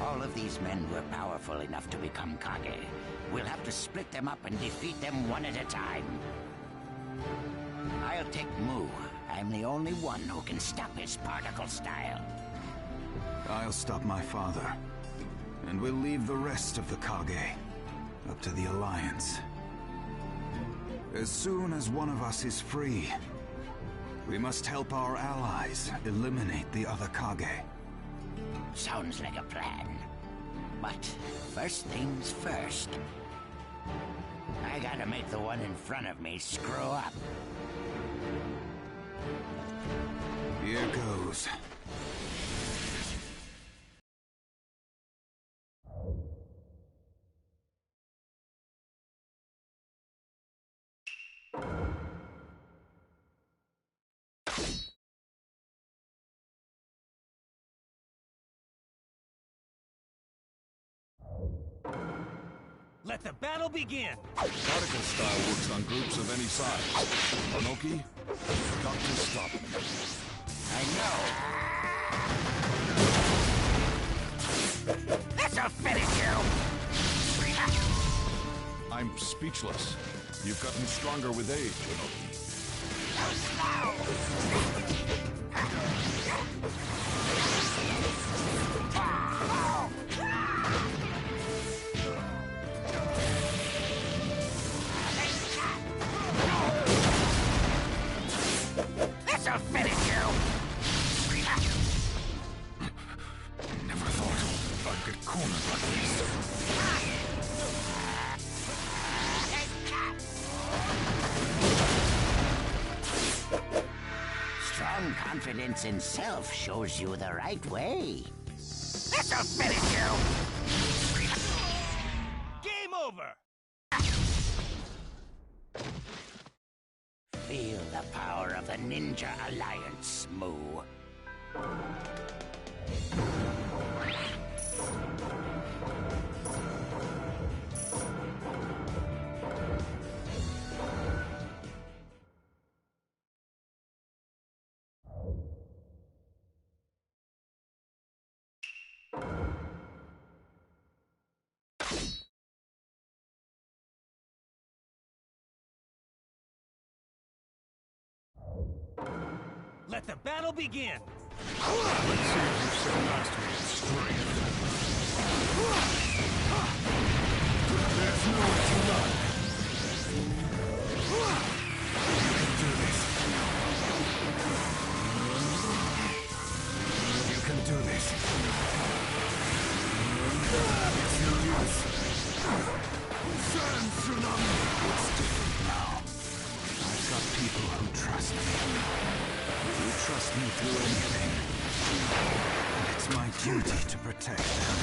All of these men were powerful enough to become Kage. We'll have to split them up and defeat them one at a time. I'll take Mu. I'm the only one who can stop his particle style. I'll stop my father. And we'll leave the rest of the Kage up to the Alliance. As soon as one of us is free, we must help our allies eliminate the other Kage. Sounds like a plan. But first things first. I gotta make the one in front of me screw up. Here goes. Let the battle begin! Particle style works on groups of any size. Onoki, you've got to stop me. I know. This'll finish you! I'm speechless. You've gotten stronger with age, Onoki. This'll finish you! Never thought I'd get cornered like this. Strong confidence in self shows you the right way. This'll finish you! Game over! Feel the power of the Ninja Alliance, Mu. Let the battle begin! Let's see if you sit next to me in strength. There's no way to run. You can do this. You can do this. It's no use. Sand tsunami! It's different now. I've got people who trust me. You trust me through anything. And it's my duty to protect them.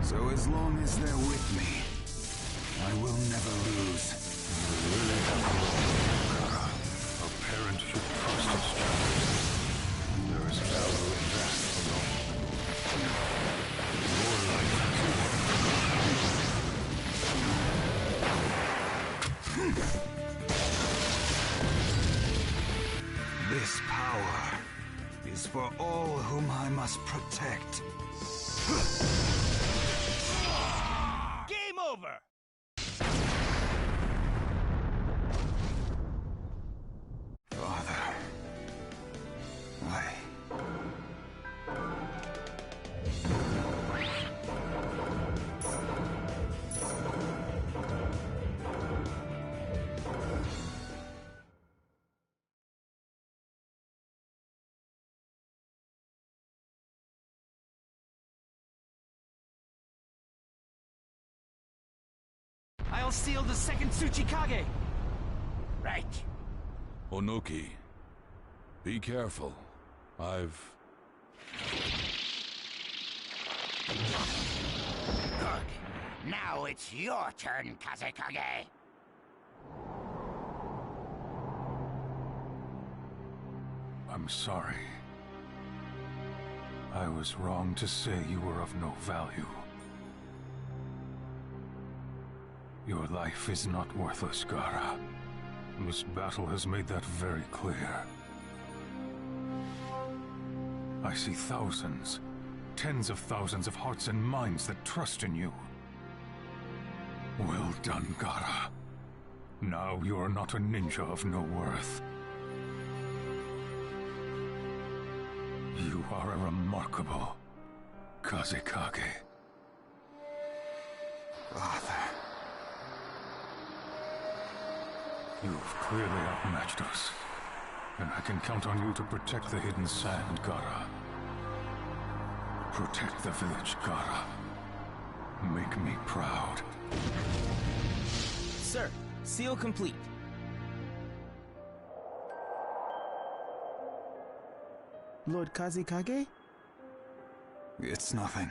So as long as they're with me, I will never lose. A parent should This power is for all whom I must protect. Game over! Father, I'll seal the second Tsuchikage! Right. Onoki, be careful. I've... Good. Now it's your turn, Kazekage. I'm sorry. I was wrong to say you were of no value. Your life is not worthless, Gaara. This battle has made that very clear. I see thousands, tens of thousands of hearts and minds that trust in you. Well done, Gaara. Now you are not a ninja of no worth. You are a remarkable Kazekage. Father. You've clearly outmatched us, and I can count on you to protect the hidden sand, Gaara. Protect the village, Gaara. Make me proud. Sir, seal complete. Lord Kazekage? It's nothing.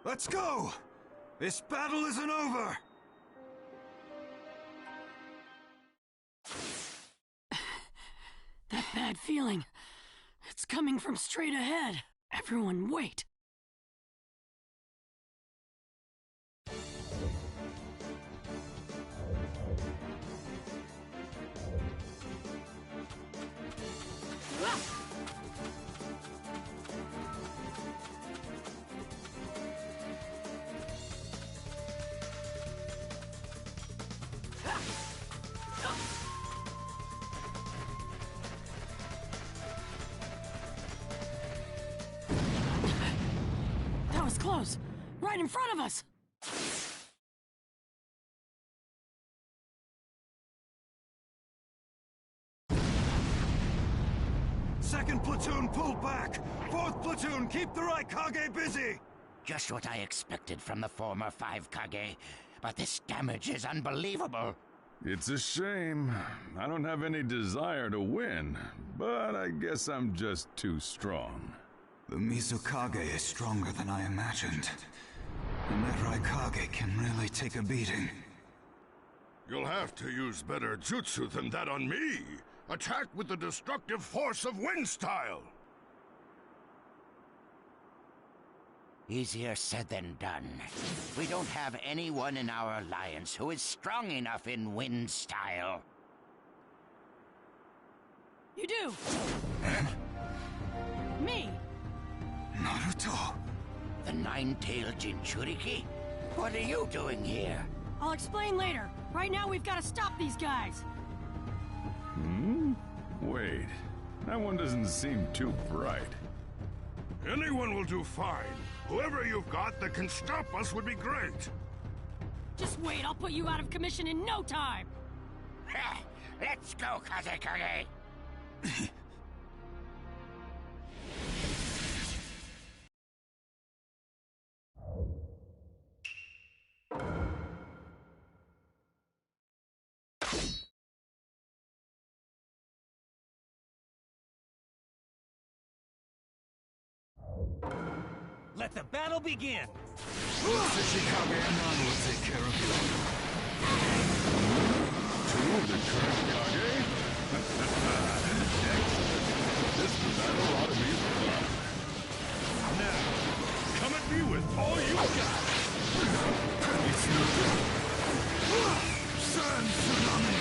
Let's go! This battle isn't over! That bad feeling. It's coming from straight ahead. Everyone, wait. That was close. Right in front of us. Second platoon, pull back! Fourth platoon, keep the Raikage busy! Just what I expected from the former 5 Kage, but this damage is unbelievable. It's a shame. I don't have any desire to win, but I guess I'm just too strong. The Mizukage is stronger than I imagined. And that Raikage can really take a beating. You'll have to use better jutsu than that on me. Attack with the destructive force of wind style. Easier said than done. We don't have anyone in our alliance who is strong enough in wind style. You do! Me! Naruto! The nine-tailed Jinchuriki? What are you doing here? I'll explain later. Right now we've got to stop these guys. Wait. That one doesn't seem too bright. Anyone will do fine. Whoever you've got that can stop us would be great. Just wait, I'll put you out of commission in no time. Let's go, Kazekage! Let the battle begin! Tsuchikage and I will take care of you. Two of the current Kage? Excellent. This battle ought to be fun. Now, come at me with all you got! Sand Tsunami!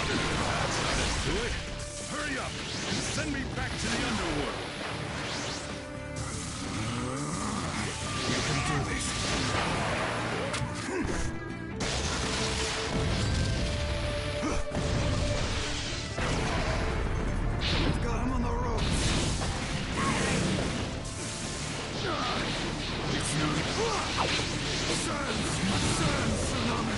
Do it! Hurry up and send me back to the underworld! You can do this. We've got him on the ropes. It's not... Sans tsunami.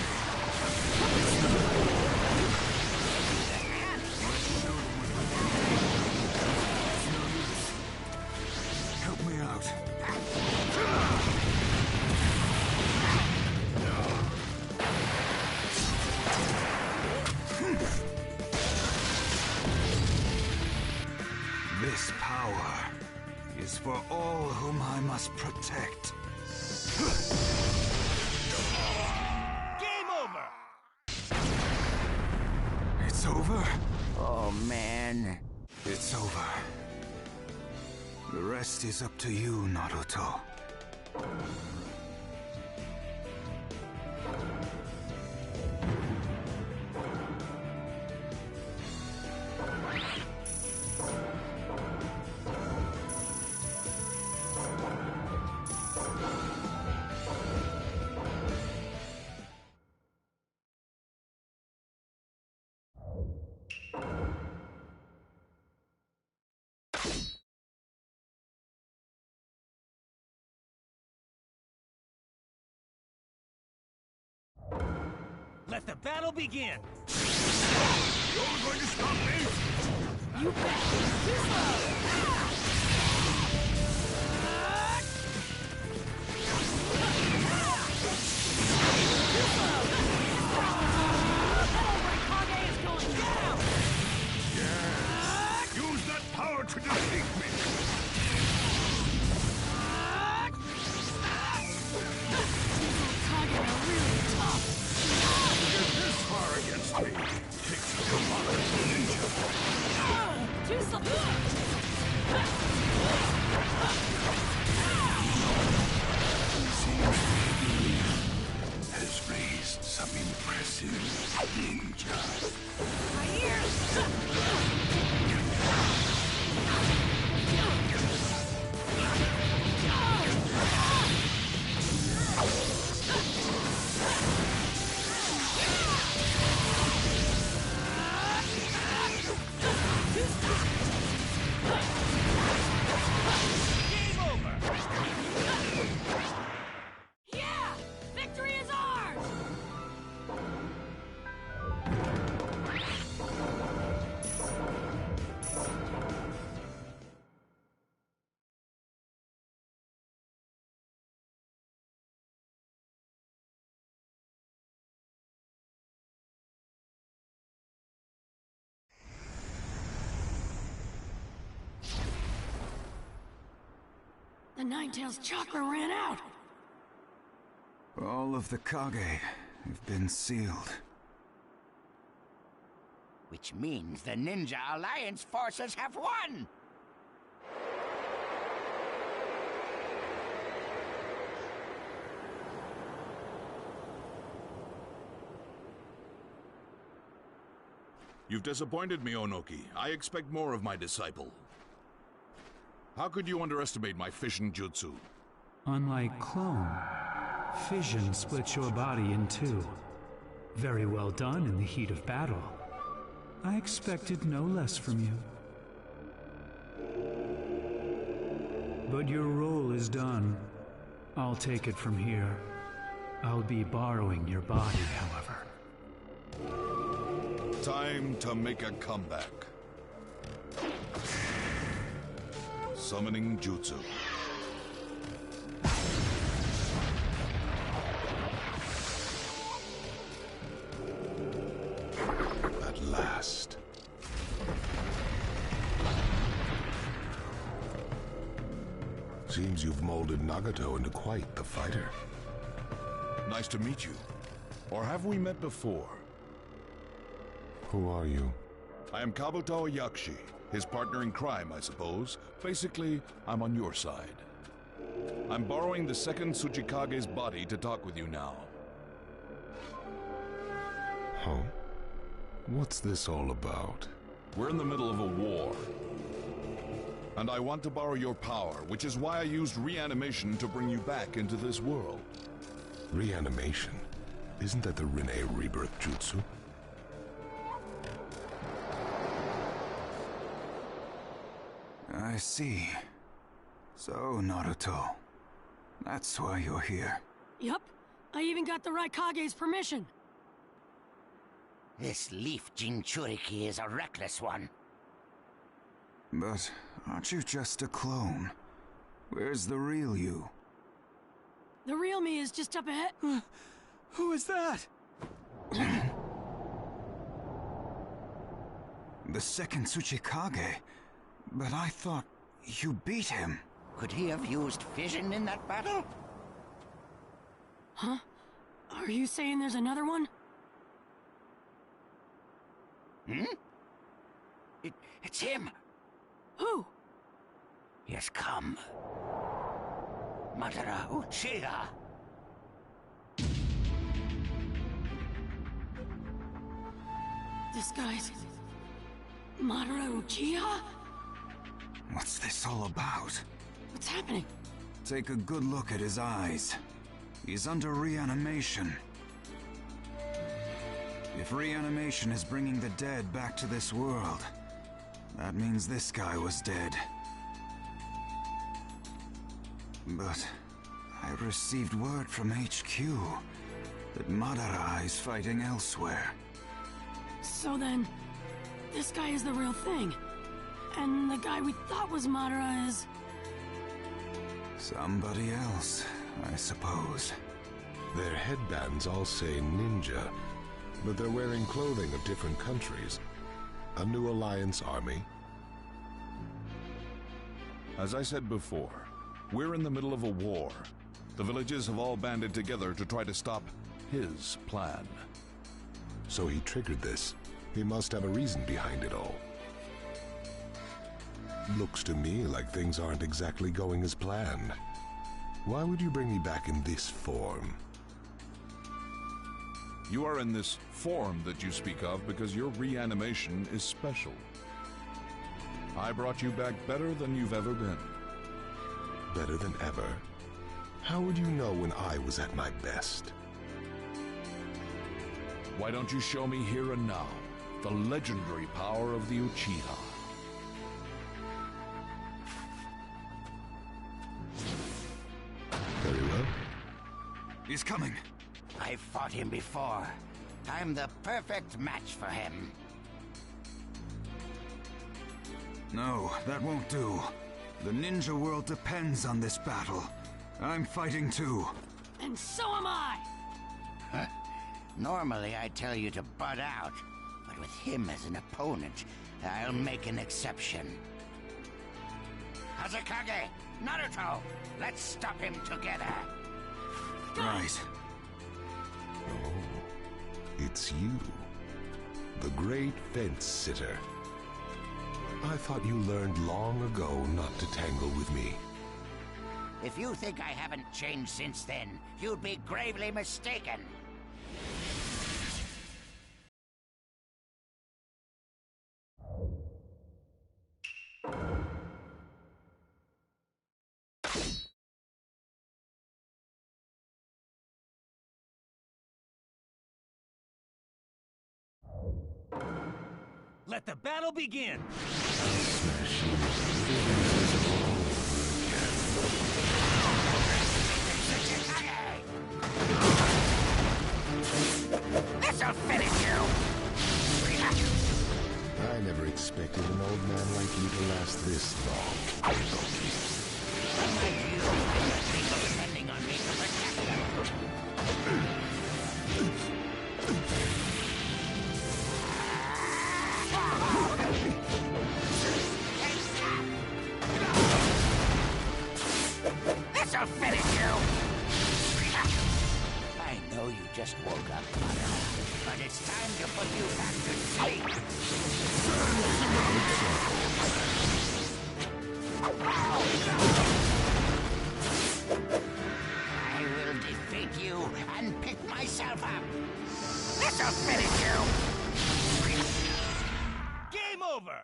Help me out. This power is for all whom I must protect. Game over! It's over? Oh, man. It's over. The rest is up to you, Naruto. Let the battle begin! You're going to stop me? You bet! Too slow! Yes! Use that power to defeat me! Kage are really tough. Get this far against me. Takes the honor of the ninja. Too slow. Has raised some impressive ninja. Game over! Yeah! Victory is ours! The Ninetales chakra ran out! All of the Kage have been sealed. Which means the Ninja Alliance forces have won! You've disappointed me, Onoki. I expect more of my disciple. How could you underestimate my fission jutsu? Unlike clone, fission splits your body in two. Very well done in the heat of battle. I expected no less from you. But your role is done. I'll take it from here. I'll be borrowing your body, however. Time to make a comeback. Summoning Jutsu. At last. Seems you've molded Nagato into quite the fighter. Nice to meet you. Or have we met before? Who are you? I am Kabuto Yakshi, his partner in crime, I suppose. Basically, I'm on your side. I'm borrowing the second Tsuchikage's body to talk with you now. Huh? What's this all about? We're in the middle of a war. And I want to borrow your power, which is why I used reanimation to bring you back into this world. Reanimation? Isn't that the Rinne rebirth jutsu? I see. So, Naruto. That's why you're here. Yup. I even got the Raikage's permission. This leaf Jinchuriki is a reckless one. But aren't you just a clone? Where's the real you? The real me is just up ahead. Who is that? The second Tsuchikage. But I thought you beat him. Could he have used fission in that battle? Huh? Are you saying there's another one? Hmm? It's him! Who? He has come. Madara Uchiha! This guy's... Madara Uchiha? What's this all about? What's happening? Take a good look at his eyes. He's under reanimation. If reanimation is bringing the dead back to this world, that means this guy was dead. But I received word from HQ that Madara is fighting elsewhere. So then, this guy is the real thing. And the guy we thought was Madara is... somebody else, I suppose. Their headbands all say ninja, but they're wearing clothing of different countries. A new alliance army? As I said before, we're in the middle of a war. The villages have all banded together to try to stop his plan. So he triggered this. He must have a reason behind it all. Looks to me like things aren't exactly going as planned. Why would you bring me back in this form? You are in this form that you speak of because your reanimation is special. I brought you back better than you've ever been. Better than ever? How would you know when I was at my best? Why don't you show me here and now the legendary power of the Uchiha? Very well. He's coming. I've fought him before. I'm the perfect match for him. No, that won't do. The ninja world depends on this battle. I'm fighting too. And so am I! Normally I tell you to butt out, but with him as an opponent, I'll make an exception. Hazekage! Naruto! Let's stop him together! Right. Oh, it's you. The great fence sitter. I thought you learned long ago not to tangle with me. If you think I haven't changed since then, you'd be gravely mistaken. Let the battle begin! This'll finish you! I never expected an old man like you to last this long. People depending on me to protect them. This'll finish you! I know you just woke up, Mother, but it's time to put you back to sleep. I will defeat you and pick myself up. This'll finish you! over!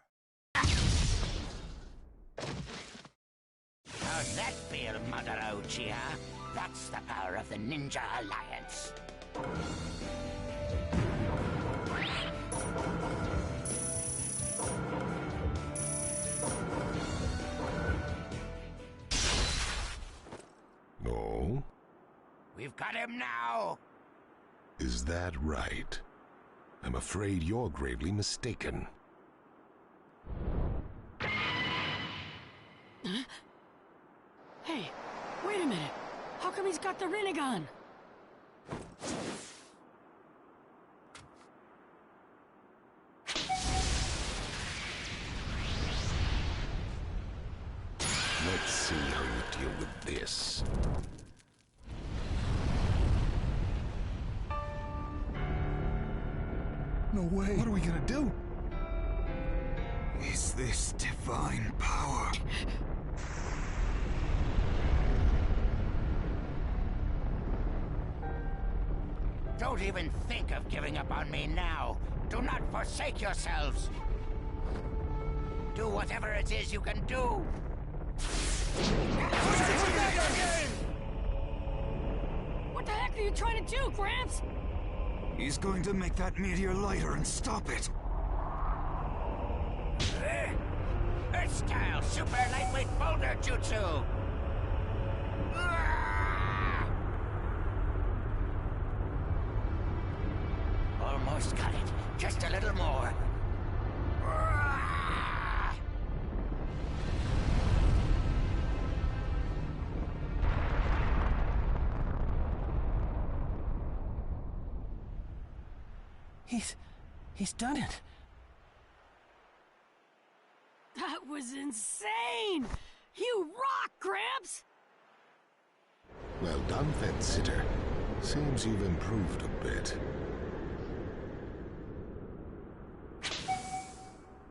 How's that feel, Madara Uchiha? That's the power of the Ninja Alliance. No? We've got him now! Is that right? I'm afraid you're gravely mistaken. Huh? Hey, wait a minute. How come he's got the Rinnegan? Let's see how you deal with this. No way. What are we gonna do? Is this divine power? Don't even think of giving up on me now. Do not forsake yourselves. Do whatever it is you can do. What the heck are you trying to do, Gramps? He's going to make that meteor lighter and stop it. Earth-style super lightweight boulder jutsu. Almost got it. Just a little more. He's done it. That was insane! You rock, Gramps! Well done, Fence Sitter. Seems you've improved a bit.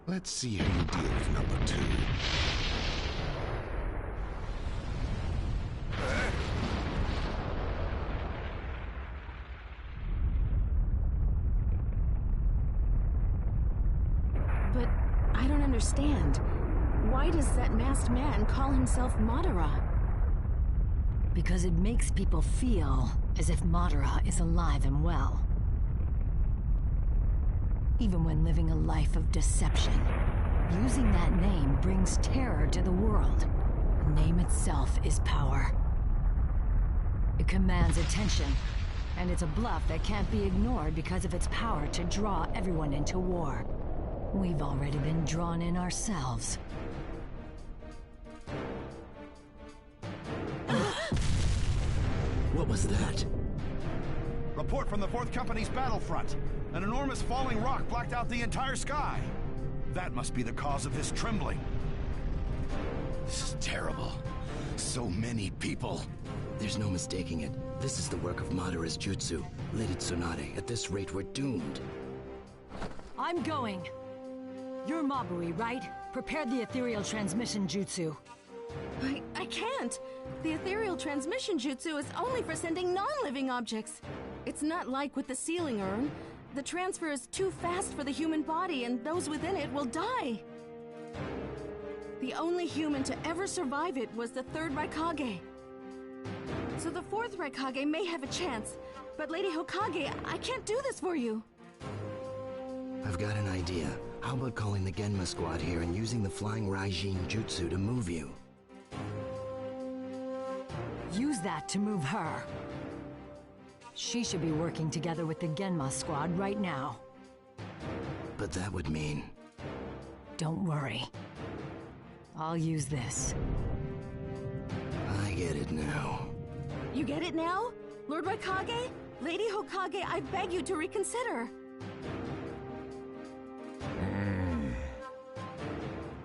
Let's see how you deal with number 2. But I don't understand. Why does that masked man call himself Madara? Because it makes people feel as if Madara is alive and well. Even when living a life of deception, using that name brings terror to the world. The name itself is power. It commands attention, and it's a bluff that can't be ignored because of its power to draw everyone into war. We've already been drawn in ourselves. What was that? Report from the 4th Company's battlefront. An enormous falling rock blacked out the entire sky. That must be the cause of this trembling. This is terrible. So many people. There's no mistaking it. This is the work of Madara's jutsu. Lady Tsunade, at this rate we're doomed. I'm going. You're Mabui, right? Prepare the ethereal transmission jutsu. I can't. The ethereal transmission jutsu is only for sending non-living objects. It's not like with the sealing urn. The transfer is too fast for the human body, and those within it will die. The only human to ever survive it was the 3rd Raikage. So the 4th Raikage may have a chance, but Lady Hokage, I can't do this for you. I've got an idea. How about calling the Genma squad here and using the flying Raijin jutsu to move you? Use that to move her. She should be working together with the Genma squad right now. But that would mean... Don't worry. I'll use this. I get it now. You get it now? Lord Raikage? Lady Hokage, I beg you to reconsider.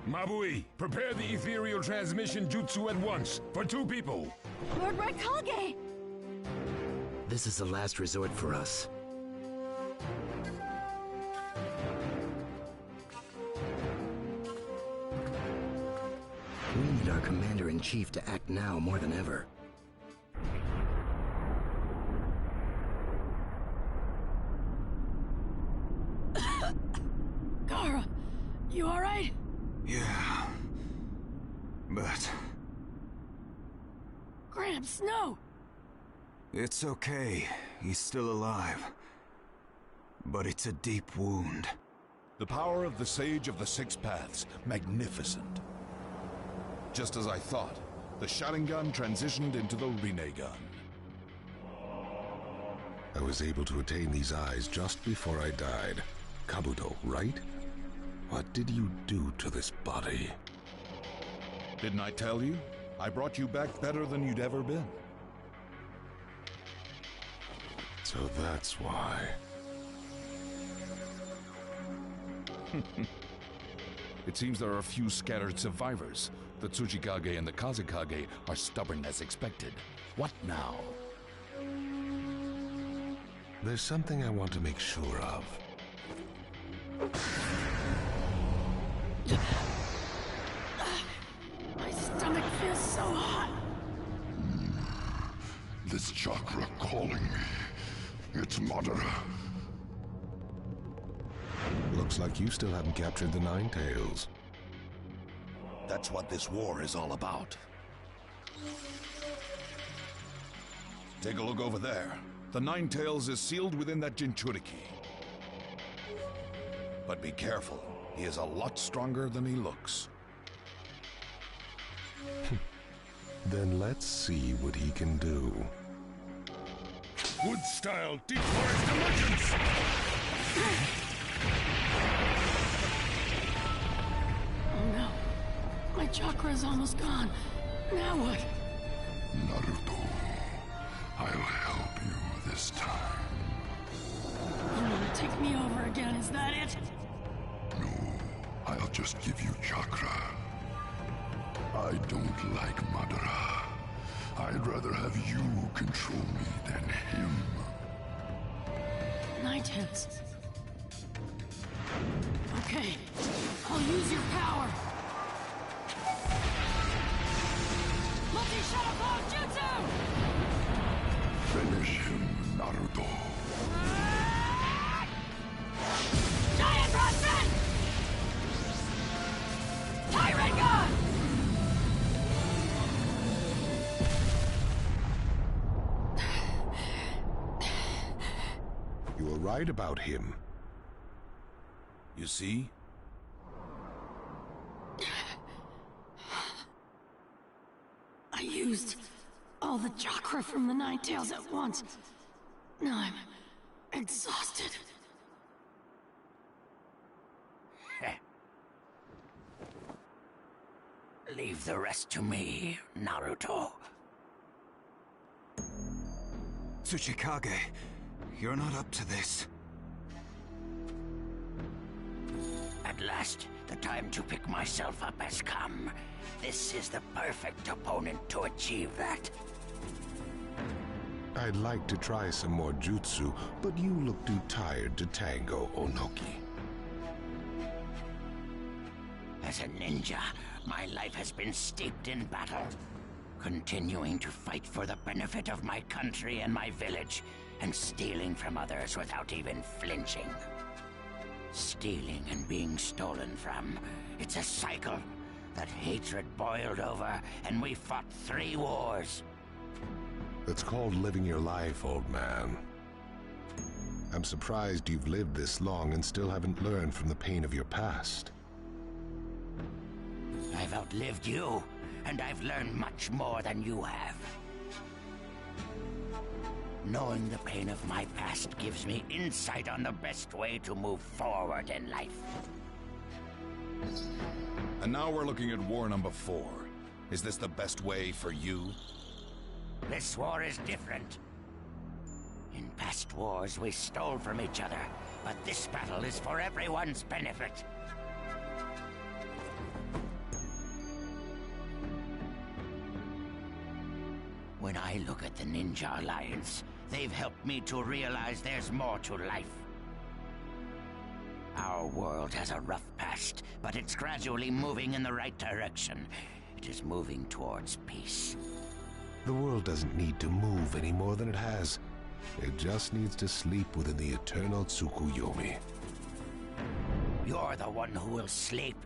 Mabui, prepare the ethereal transmission jutsu at once, for 2 people. Lord Raikage! This is the last resort for us. We need our Commander-in-Chief to act now more than ever. Gaara, You alright? Yeah. But... Gramps, no! it's okay. He's still alive. But it's a deep wound. The power of the Sage of the Six Paths, magnificent. Just as I thought, the Sharingan transitioned into the Rinnegan. I was able to attain these eyes just before I died. Kabuto, right? What did you do to this body? Didn't I tell you? I brought you back better than you'd ever been. So that's why. It seems there are a few scattered survivors. The Tsuchikage and the Kazekage are stubborn as expected. What now? There's something I want to make sure of. My stomach feels so hot. This chakra calling me. It's Madara. Looks like you still haven't captured the Nine Tails. That's what this war is all about. Take a look over there. The Nine Tails is sealed within that Jinchuriki. But be careful. He is a lot stronger than he looks. Then let's see what he can do. Wood-style deep forest emergence! Oh no. My chakra is almost gone. Now what? Naruto, I'll help you this time. You want to take me over again, is that it? No, I'll just give you chakra. I don't like Madara. I'd rather have you control me than him. Nine Tails. Okay, I'll use your power. Multi-shuttle cloud jutsu! Finish him, Naruto. Giant Rasen! Tyrant! You were right about him. You see? I used all the chakra from the Nine Tails at once. Now I'm exhausted. Leave the rest to me, Naruto. Tsuchikage, you're not up to this. At last, the time to pick myself up has come. This is the perfect opponent to achieve that. I'd like to try some more jutsu, but you look too tired to tango, Onoki. As a ninja, my life has been steeped in battle, continuing to fight for the benefit of my country and my village, and stealing from others without even flinching. Stealing and being stolen from. It's a cycle. That hatred boiled over, and we fought 3 wars. It's called living your life, old man. I'm surprised you've lived this long and still haven't learned from the pain of your past. I've outlived you, and I've learned much more than you have. Knowing the pain of my past gives me insight on the best way to move forward in life. And now we're looking at war number 4. Is this the best way for you? This war is different. In past wars, we stole from each other, but this battle is for everyone's benefit. When I look at the Ninja Alliance, they've helped me to realize there's more to life. Our world has a rough past, but it's gradually moving in the right direction. It is moving towards peace. The world doesn't need to move any more than it has. It just needs to sleep within the eternal Tsukuyomi. You're the one who will sleep.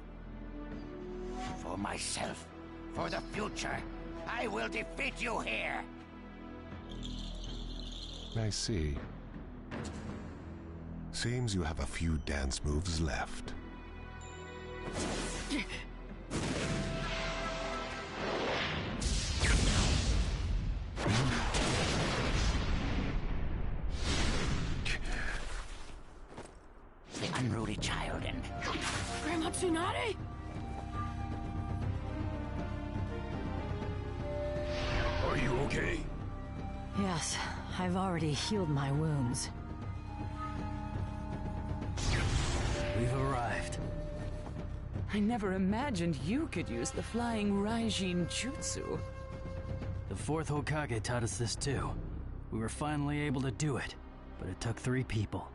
For myself, for the future, I will defeat you here. I see. Seems you have a few dance moves left. The unruly child and... Grandma Tsunade? Are you okay? Yes, I've already healed my wounds. We've arrived. I never imagined you could use the flying Raijin Jutsu. The fourth Hokage taught us this too. We were finally able to do it, but it took 3 people.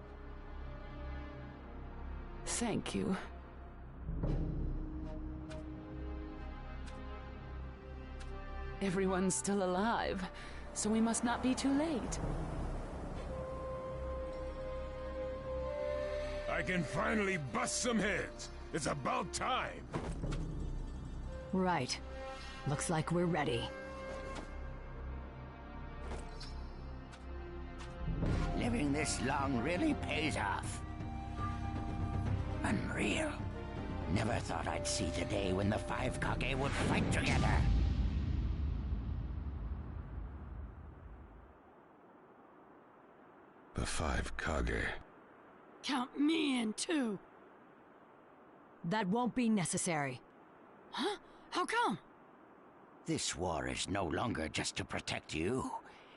Thank you. Everyone's still alive, so we must not be too late. I can finally bust some heads. It's about time. Right. Looks like we're ready. Living this long really pays off. Unreal. Never thought I'd see the day when the 5 Kage would fight together. The 5 Kage. Count me in, too. That won't be necessary. Huh? How come? This war is no longer just to protect you.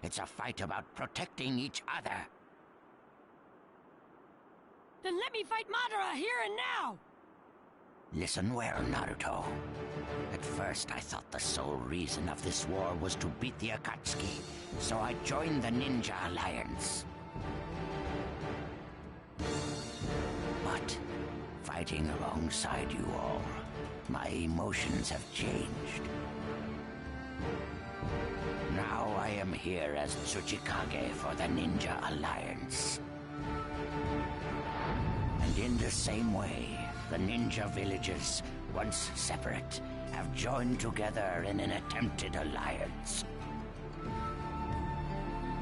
It's a fight about protecting each other. Then let me fight Madara here and now! Listen well, Naruto. At first, I thought the sole reason of this war was to beat the Akatsuki, so I joined the Ninja Alliance. But, fighting alongside you all, my emotions have changed. Now I am here as Tsuchikage for the Ninja Alliance. And in the same way, the ninja villages, once separate, have joined together in an attempted alliance.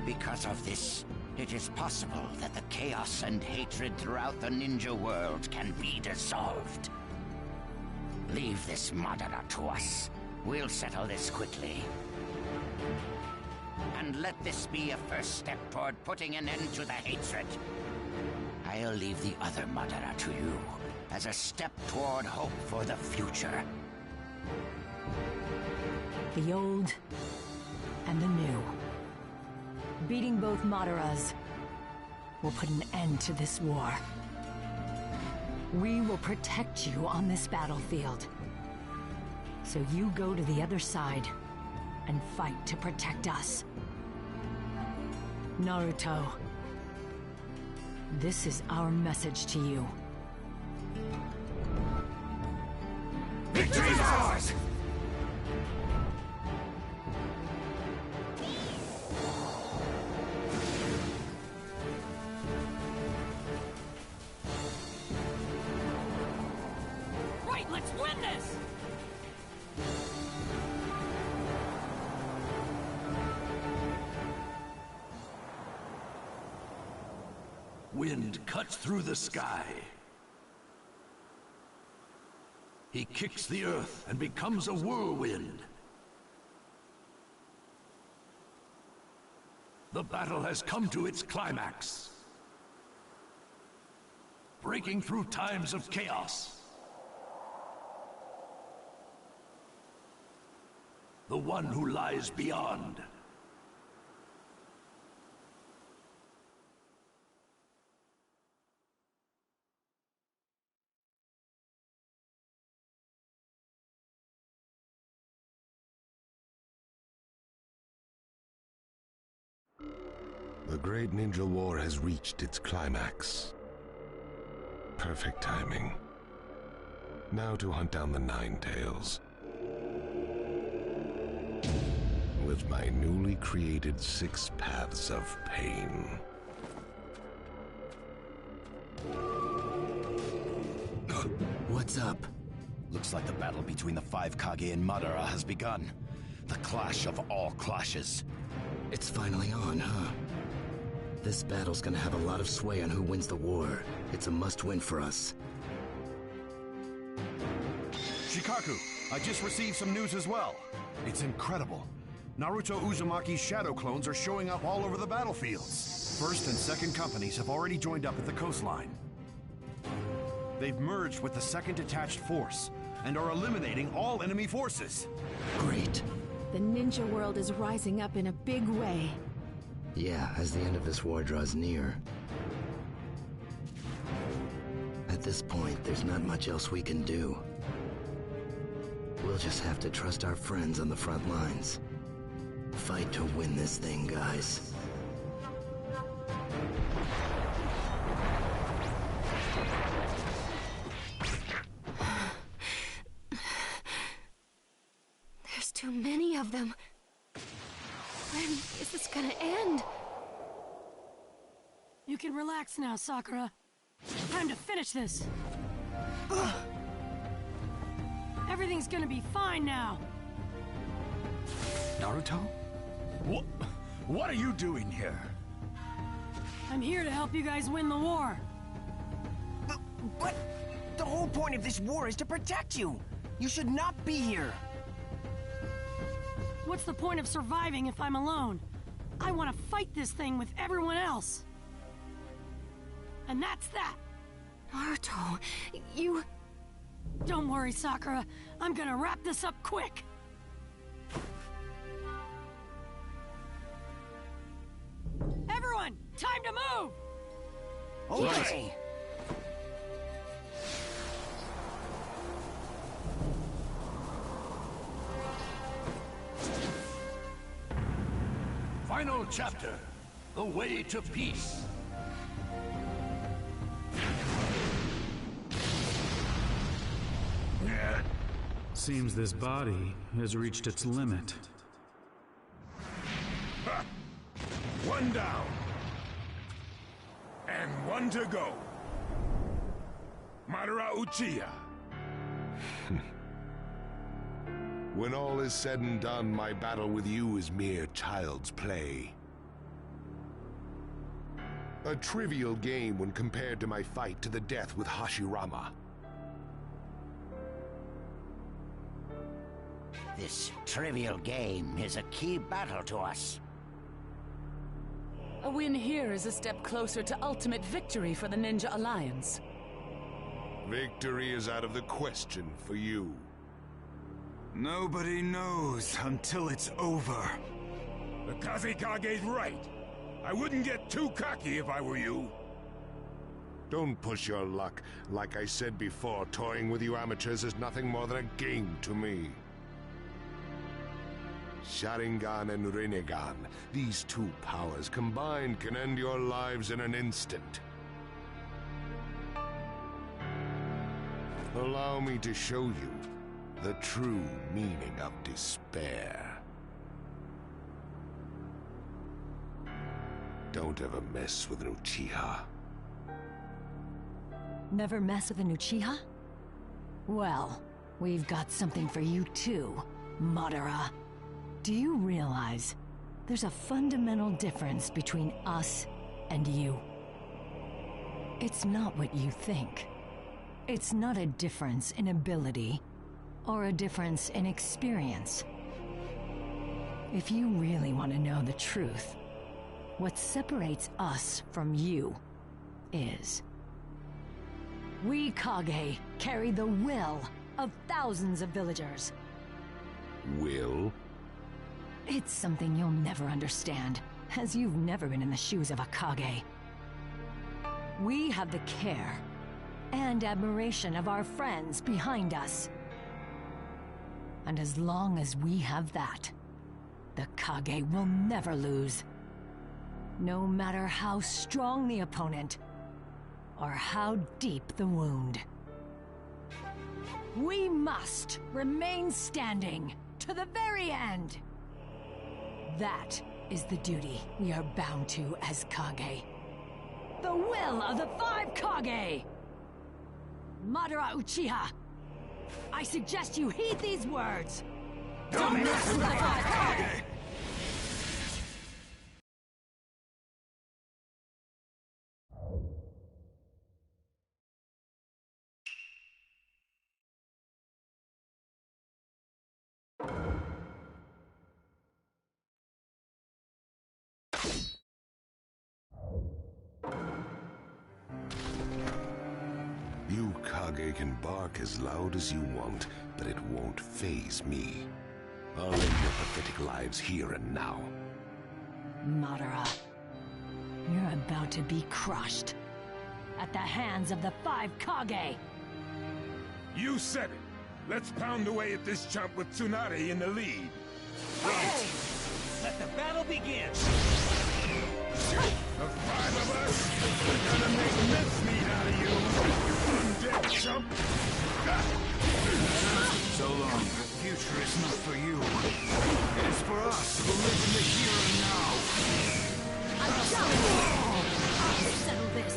Because of this, it is possible that the chaos and hatred throughout the ninja world can be dissolved. Leave this Madara to us. We'll settle this quickly. And let this be a first step toward putting an end to the hatred. I'll leave the other Madara to you, as a step toward hope for the future. The old and the new. Beating both Madaras will put an end to this war. We will protect you on this battlefield. So you go to the other side and fight to protect us. Naruto, this is our message to you. Victory is ours! Right, let's win this! Wind cuts through the sky. He kicks the earth and becomes a whirlwind. The battle has come to its climax. Breaking through times of chaos. The one who lies beyond. The Great Ninja War has reached its climax. Perfect timing. Now to hunt down the Nine Tails. With my newly created 6 paths of pain. What's up? Looks like the battle between the five Kage and Madara has begun. The clash of all clashes. It's finally on, huh? This battle's gonna have a lot of sway on who wins the war. It's a must-win for us. Shikaku, I just received some news as well. It's incredible. Naruto Uzumaki's shadow clones are showing up all over the battlefields. First and second companies have already joined up at the coastline. They've merged with the second detached force and are eliminating all enemy forces. Great. The ninja world is rising up in a big way. Yeah, as the end of this war draws near. At this point, there's not much else we can do. We'll just have to trust our friends on the front lines. Fight to win this thing, guys. There's too many of them. When is this gonna end? You can relax now, Sakura. Time to finish this. Everything's gonna be fine now. Naruto? What are you doing here? I'm here to help you guys win the war. But the whole point of this war is to protect you. You should not be here. What's the point of surviving if I'm alone? I want to fight this thing with everyone else. And that's that. Naruto, you... Don't worry, Sakura. I'm gonna wrap this up quick. Everyone, time to move! Okay. Final chapter, The Way to Peace. Seems this body has reached its limit. Ha! One down. And one to go. Madara Uchiha. When all is said and done, my battle with you is mere child's play. A trivial game when compared to my fight to the death with Hashirama. This trivial game is a key battle to us. A win here is a step closer to ultimate victory for the Ninja Alliance. Victory is out of the question for you. Nobody knows until it's over. The Kazekage's right. I wouldn't get too cocky if I were you. Don't push your luck. Like I said before, toying with you amateurs is nothing more than a game to me. Sharingan and Rinnegan, these two powers combined can end your lives in an instant. Allow me to show you the true meaning of despair. Don't ever mess with an Uchiha. Never mess with an Uchiha? Well, we've got something for you too, Madara. Do you realize there's a fundamental difference between us and you? It's not what you think. It's not a difference in ability or a difference in experience. If you really want to know the truth, what separates us from you is we Kage carry the will of thousands of villagers. Will? It's something you'll never understand, as you've never been in the shoes of a Kage. We have the care and admiration of our friends behind us. And as long as we have that, the Kage will never lose. No matter how strong the opponent, or how deep the wound. We must remain standing to the very end. That is the duty we are bound to as Kage. The will of the five Kage! Madara Uchiha, I suggest you heed these words. Don't mess with the Kage! You Kage can bark as loud as you want, but it won't faze me. I'll end your pathetic lives here and now. Madara, you're about to be crushed at the hands of the 5 Kage. You said it. Let's pound away at this chump with Tsunade in the lead. Right. Let the battle begin. The 5 of us are gonna make mincemeat out of you, you undead chump! So long. The future is not for you. It is for us who live in the here and now. I'm telling you! I'll settle this!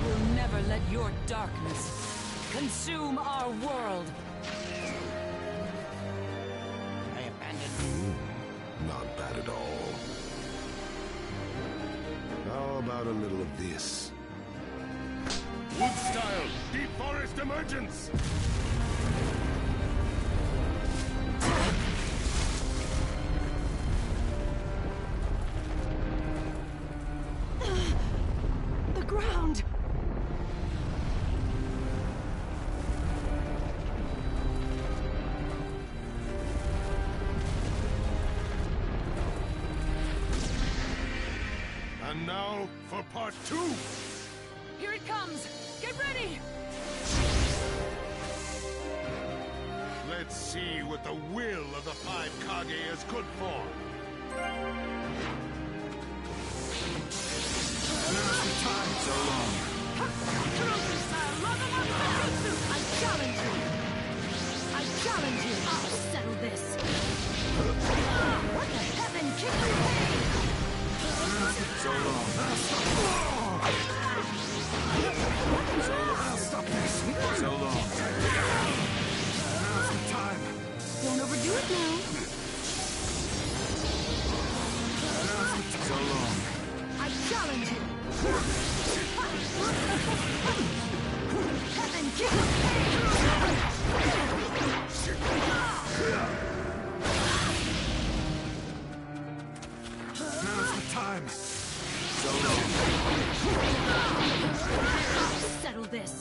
We'll never let your darkness consume our world. Not bad at all. How about a little of this? Wood style, deep forest emergence! The ground! And now for part 2! Here it comes! Get ready! Let's see what the will of the 5 Kage is good for. Now's the time. So long. I challenge you! I challenge you! I'll settle this! What the heaven kick you pain! So long. Stop this. So long. Now's the time. Don't overdo it now. So long. I challenge you! Heaven kick you Now's the time. So long. I'll settle this!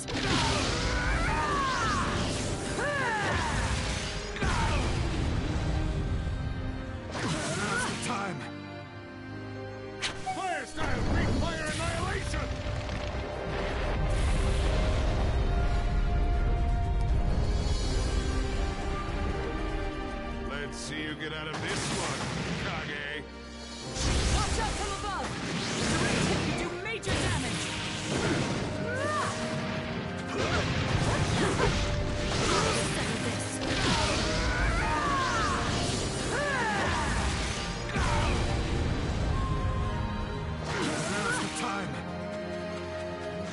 Now's the time. Fire style, Great Fire Annihilation! Let's see you get out of this one, Kage. Watch out from above! The rays hit you do major damage! Now's the time.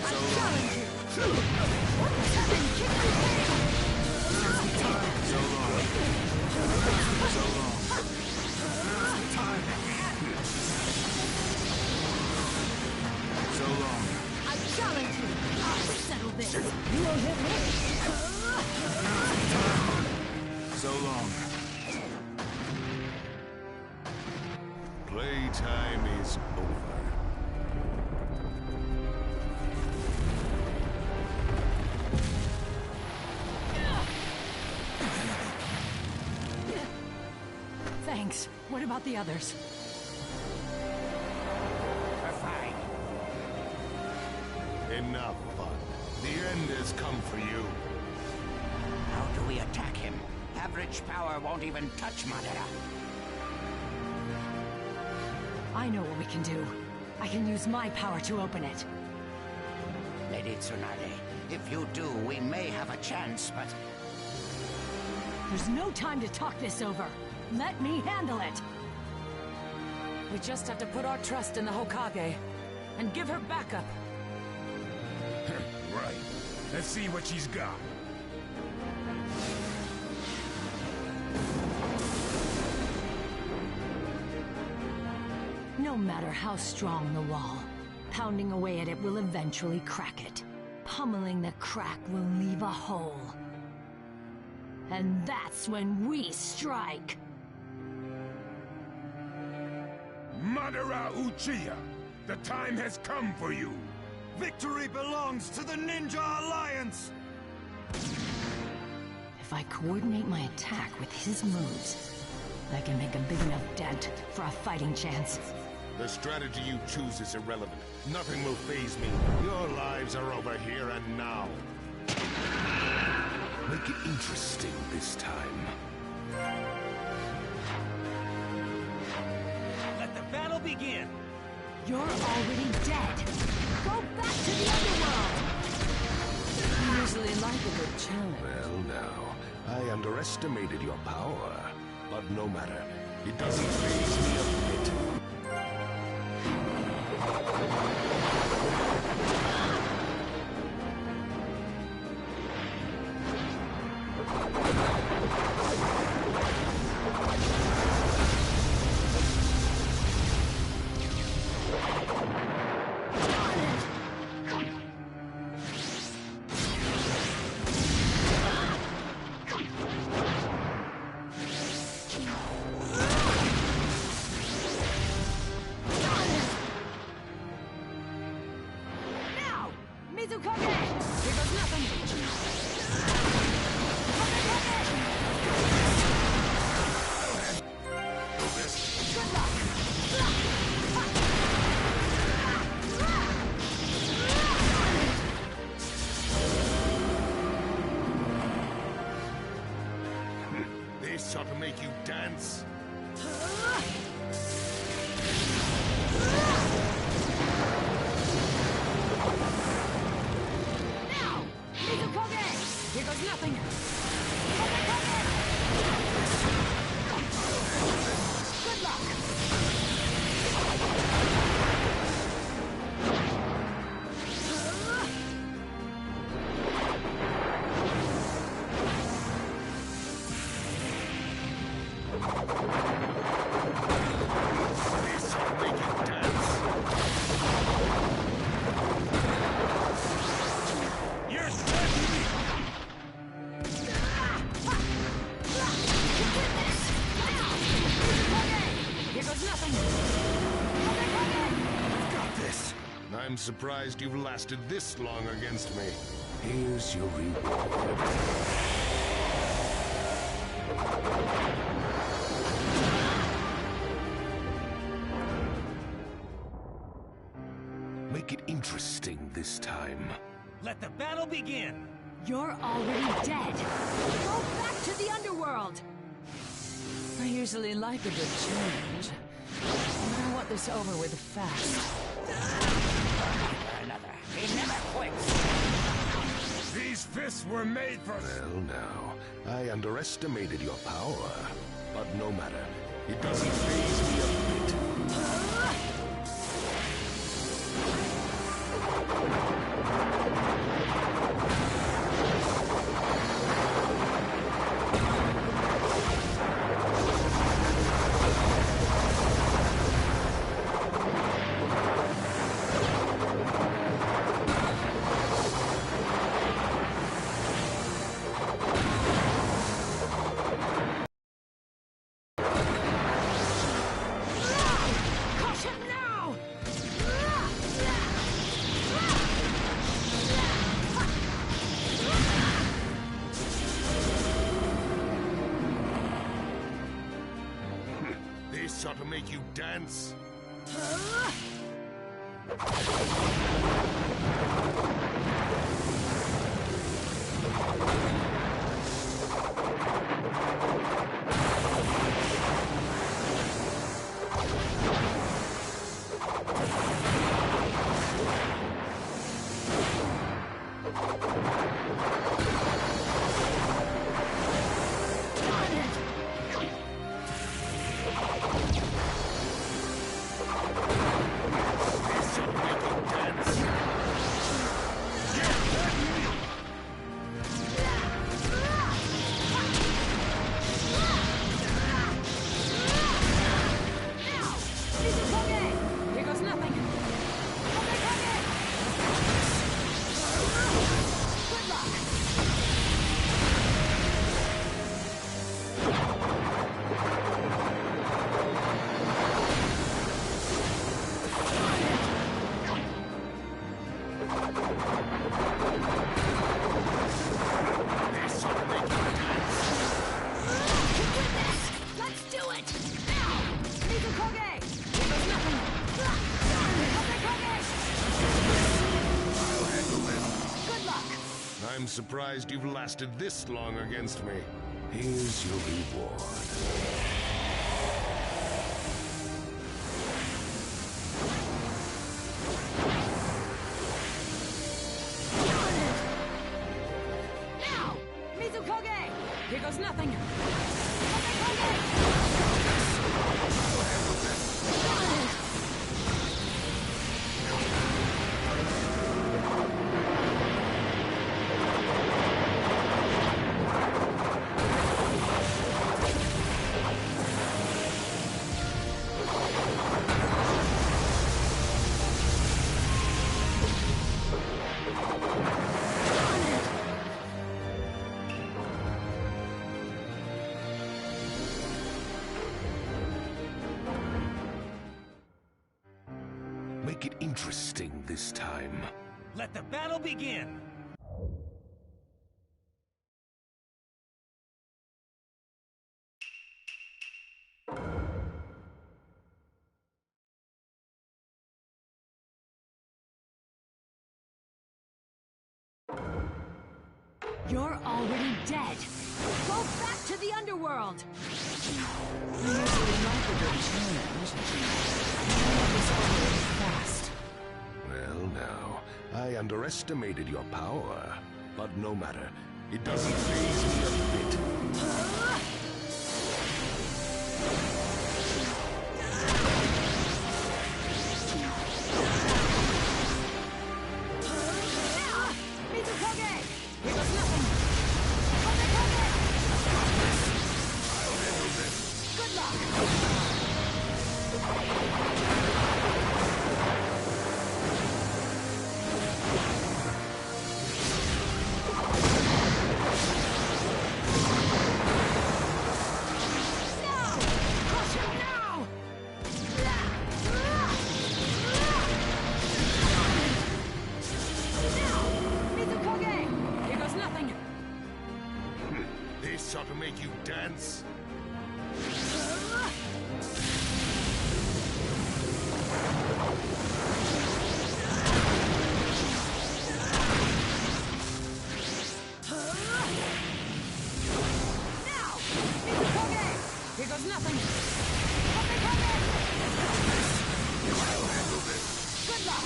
So long. Challenge you! Now's the time. So long. So long. Now's the time. So long. I challenge you! I'll settle this! You won't hit me! Now's the time. So long. Playtime is over. Thanks. What about the others? We're fine. Enough fun. The end has come for you. How do we attack him? Average power won't even touch Madara. I know what we can do. I can use my power to open it. Lady Tsunade, if you do, we may have a chance, but... There's no time to talk this over. Let me handle it! We just have to put our trust in the Hokage. and give her backup. Right. Let's see what she's got. No matter how strong the wall, pounding away at it will eventually crack it. Pummeling the crack will leave a hole. And that's when we strike! Madara Uchiha, the time has come for you! Victory belongs to the Ninja Alliance! If I coordinate my attack with his moves, I can make a big enough dent for a fighting chance. The strategy you choose is irrelevant. Nothing will faze me. Your lives are over here and now. Make it interesting this time. Let the battle begin! You're already dead! Go back to the underworld! You usually like a good challenge. Well, now, I underestimated your power. But no matter. It doesn't faze me a bit. This ought to make you dance. Now! Mizukoge! Here goes nothing! Good luck! I'm surprised you've lasted this long against me. Here's your reward. Make it interesting this time. Let the battle begin! You're already dead! Go back to the underworld! I usually like a good challenge, but I want this over with fast. Another. He never quits. These fists were made for... Well, now, I underestimated your power. But no matter. It doesn't faze me a bit. This ought to make you dance. This ought to make you I'm surprised you've lasted this long against me. Here's your reward. Now! Mizukage! Here goes nothing! Make it interesting this time. Let the battle begin! You're already dead! Go back to the underworld! Fast. Well, now, I underestimated your power. But no matter. It doesn't faze me a bit. This ought to make you dance. Here goes nothing! I'll handle this. Good luck!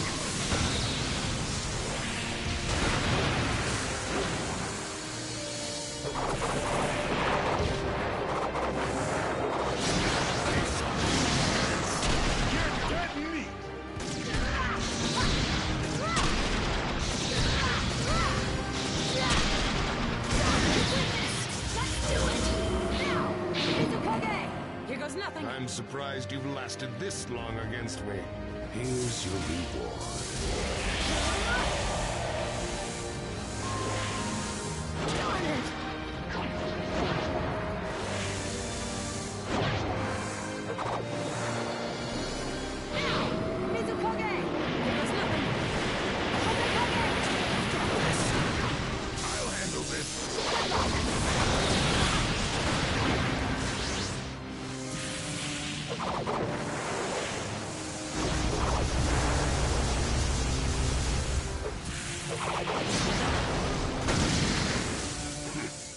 I'm surprised you've lasted this long against me. Here's your reward. I'll handle this.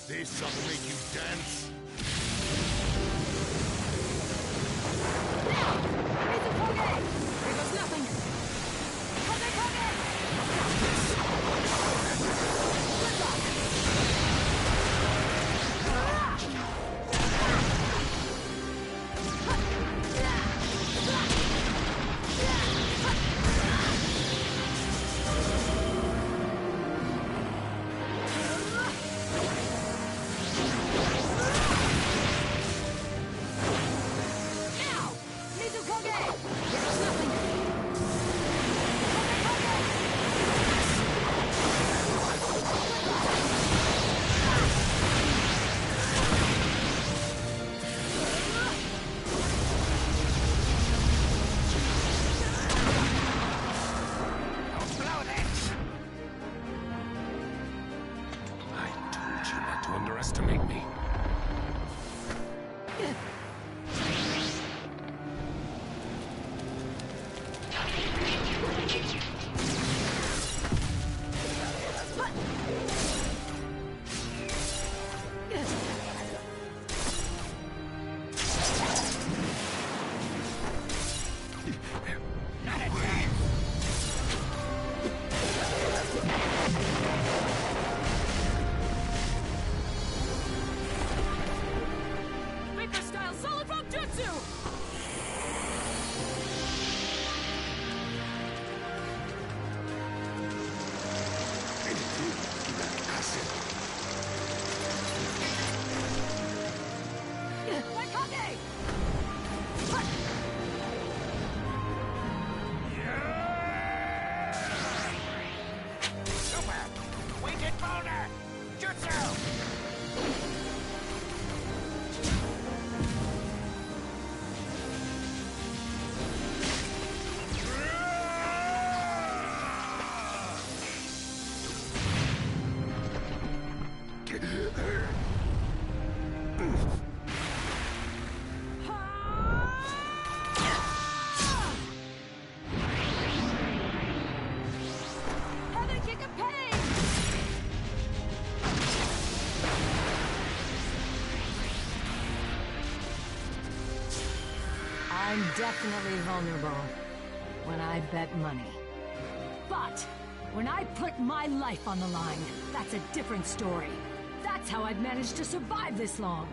This ought to make you dance. Here goes nothing! Underestimate me. shoulder! Jutsu! Heaven kick of pain! I'm definitely vulnerable when I bet money. But when I put my life on the line, that's a different story. That's how I've managed to survive this long.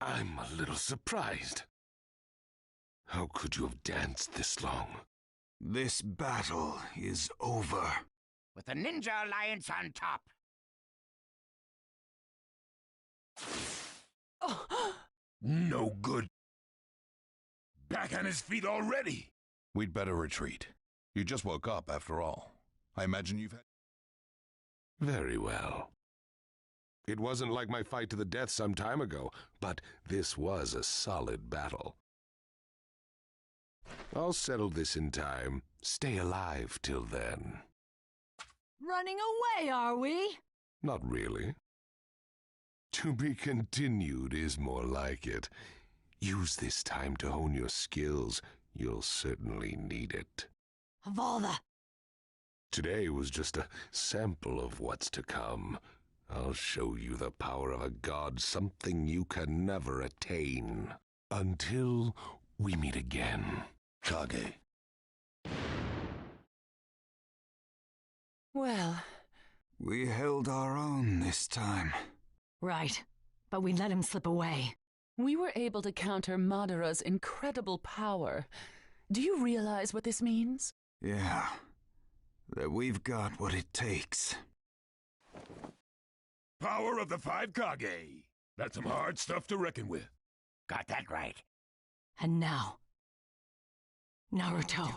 I'm a little surprised. How could you have danced this long? This battle is over. With the Ninja Alliance on top. No good. Back on his feet already. We'd better retreat. You just woke up, after all. I imagine you've had... Very well. It wasn't like my fight to the death some time ago, but this was a solid battle. I'll settle this in time. Stay alive till then. Running away, are we? Not really. To be continued is more like it. Use this time to hone your skills. You'll certainly need it. Of all the... Today was just a sample of what's to come. I'll show you the power of a god, something you can never attain. Until we meet again. Kage. Well, we held our own this time. Right, but we let him slip away. We were able to counter Madara's incredible power. Do you realize what this means? Yeah, that we've got what it takes. Power of the 5 Kage. That's some hard stuff to reckon with. Got that right. And now, Naruto,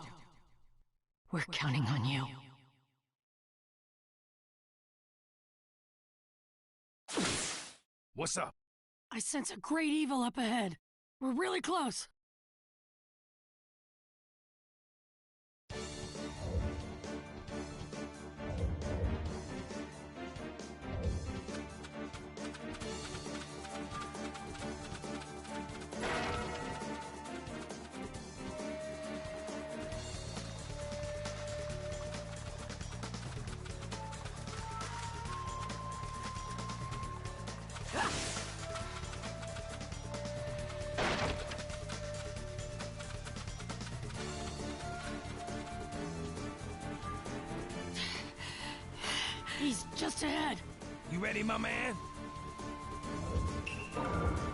we're counting on you. What's up? I sense a great evil up ahead. We're really close. He's just ahead. You ready, my man?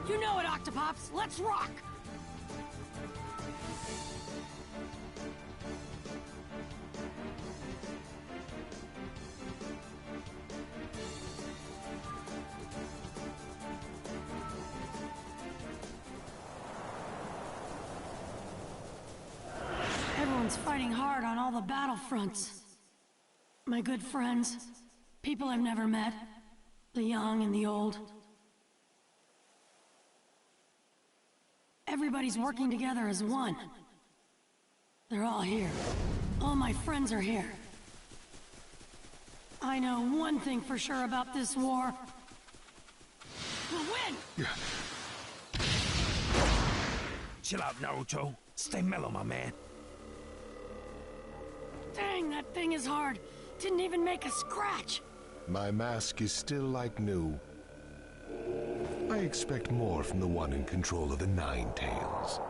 You know it, Octopops. Let's rock! Everyone's fighting hard on all the battlefronts. My good friends, people I've never met, the young and the old. Everybody's working together as one. They're all here. All my friends are here. I know one thing for sure about this war. We'll win! Chill out, Naruto. Stay mellow, my man. Dang, that thing is hard. Didn't even make a scratch. My mask is still like new. I expect more from the one in control of the Nine Tails.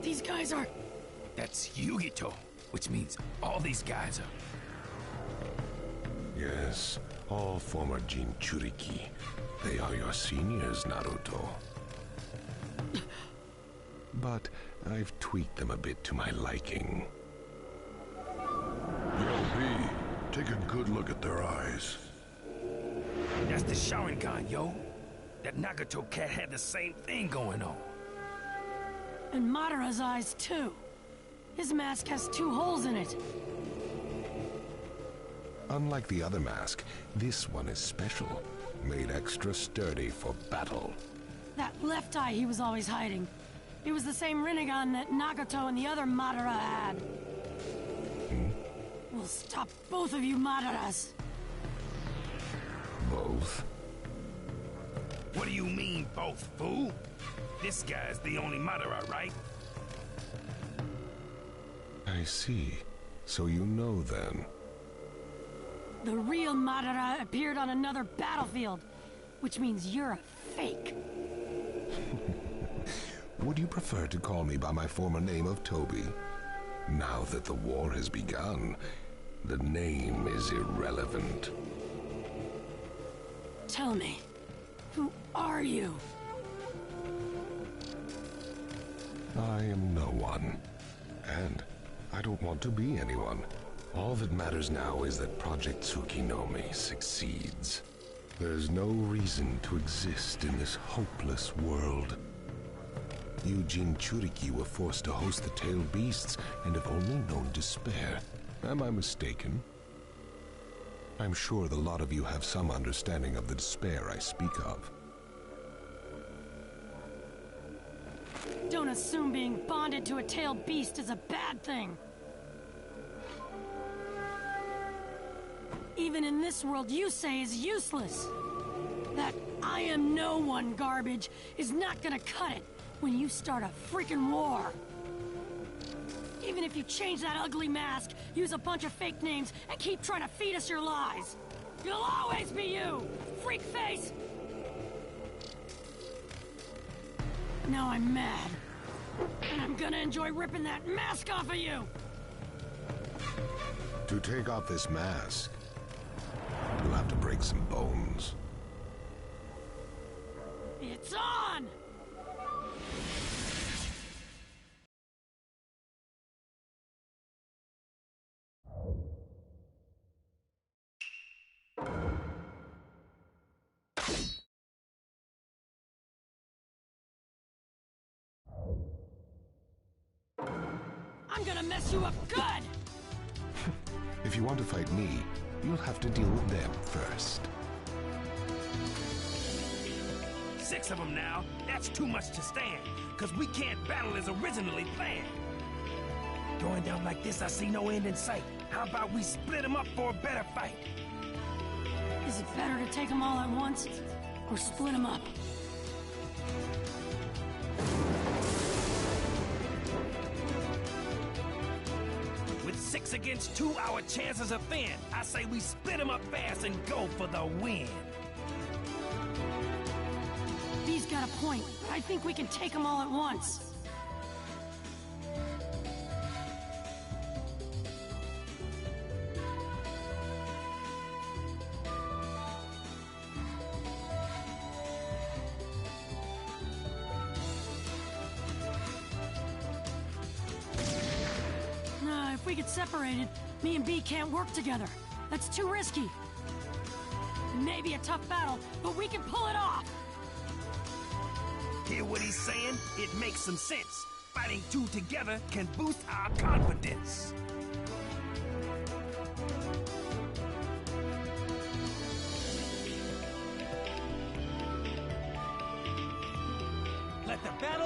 These guys are... That's Yugito, which means all these guys are... Yes, all former Jinchuriki. They are your seniors, Naruto. But I've tweaked them a bit to my liking. Yo, B, take a good look at their eyes. That's the Sharingan, yo. That Nagato cat had the same thing going on. And Madara's eyes, too. His mask has 2 holes in it. Unlike the other mask, this one is special. Made extra sturdy for battle. That left eye he was always hiding. It was the same Rinnegan that Nagato and the other Madara had. We'll stop both of you Madaras. Both? What do you mean, both, fool? This guy's the only Madara, right? I see. So you know then. The real Madara appeared on another battlefield, which means you're a fake. Would you prefer to call me by my former name of Toby? Now that the war has begun, the name is irrelevant. Tell me, who are you? I am no one. And I don't want to be anyone. All that matters now is that Project Tsukinome succeeds. There's no reason to exist in this hopeless world. You Jinchuriki were forced to host the tailed beasts and have only known despair. Am I mistaken? I'm sure the lot of you have some understanding of the despair I speak of. Don't assume being bonded to a tailed beast is a bad thing. Even in this world you say is useless. That I am no one garbage is not gonna cut it when you start a freaking war. Even if you change that ugly mask, use a bunch of fake names, and keep trying to feed us your lies, you'll always be you, freak face! Now I'm mad. And I'm gonna enjoy ripping that mask off of you! To take off this mask, you'll have to break some bones. It's on! I'm gonna mess you up good! If you want to fight me, you'll have to deal with them first. 6 of them now? That's too much to stand, because we can't battle as originally planned. Going down like this, I see no end in sight. How about we split them up for a better fight? Is it better to take them all at once, or split them up? With 6 against 2, our chances are thin. I say we split them up fast and go for the win. B's got a point, but I think we can take them all at once. If we get separated, me and B can't work together. That's too risky. It may be a tough battle, but we can pull it off! Hear what he's saying? It makes some sense. Fighting 2 together can boost our confidence.